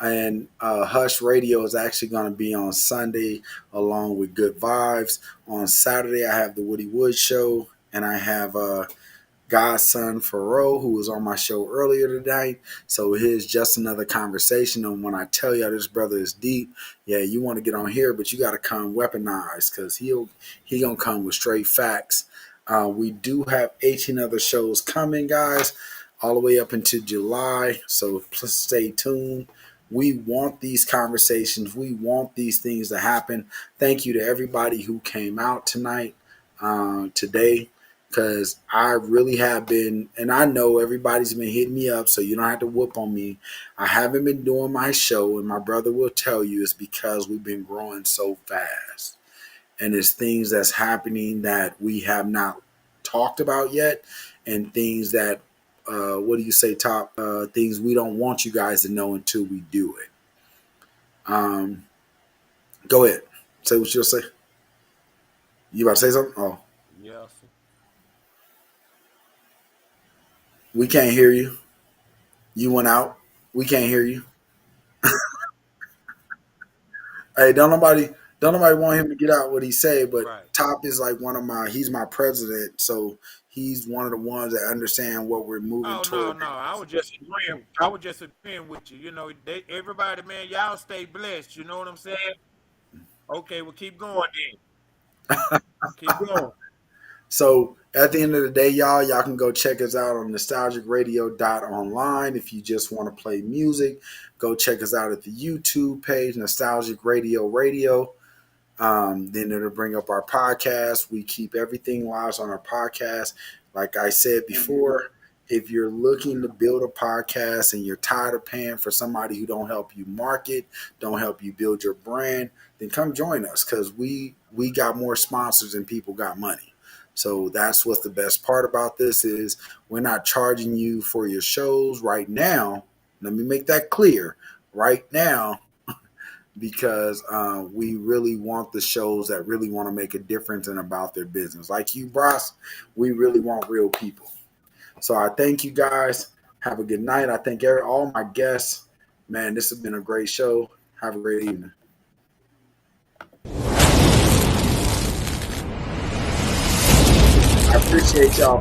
And Hush Radio is actually going to be on Sunday along with Good Vibes. On Saturday, I have the Woody Wood Show, and I have Godson Faroe, who was on my show earlier tonight. So here's just another conversation. And when I tell you this brother is deep, yeah, you want to get on here, but you got to come weaponized, because he going to come with straight facts. We do have 18 other shows coming, guys, all the way up into July. So please stay tuned. We want these conversations. We want these things to happen. Thank you to everybody who came out tonight, today, because I really have been, and I know everybody's been hitting me up, so you don't have to whoop on me. I haven't been doing my show, and my brother will tell you it's because we've been growing so fast. And it's things that's happening that we have not talked about yet, and things that what do you say, Top? Things we don't want you guys to know until we do it. Go ahead. Say what you'll say. You about to say something? Oh. Yes. We can't hear you. You went out. We can't hear you. Hey, don't nobody want him to get out what he said, but right. Top is like he's my president, so he's one of the ones that understand what we're moving toward. No. I was just agreeing with you. Everybody, man, y'all stay blessed. You know what I'm saying? Okay, well, keep going then. Keep going. So at the end of the day, y'all can go check us out on nostalgicradio.online. If you just want to play music, go check us out at the YouTube page, Nostalgic Radio. Then it'll bring up our podcast. We keep everything live on our podcast. Like I said before, if you're looking to build a podcast and you're tired of paying for somebody who don't help you market, don't help you build your brand, then come join us, because we got more sponsors than people got money. So that's what's the best part about this is we're not charging you for your shows right now. Let me make that clear right now, because we really want the shows that really want to make a difference and about their business. Like you, Bros, we really want real people. So I thank you guys. Have a good night. I thank all my guests. Man, this has been a great show. Have a great evening. I appreciate y'all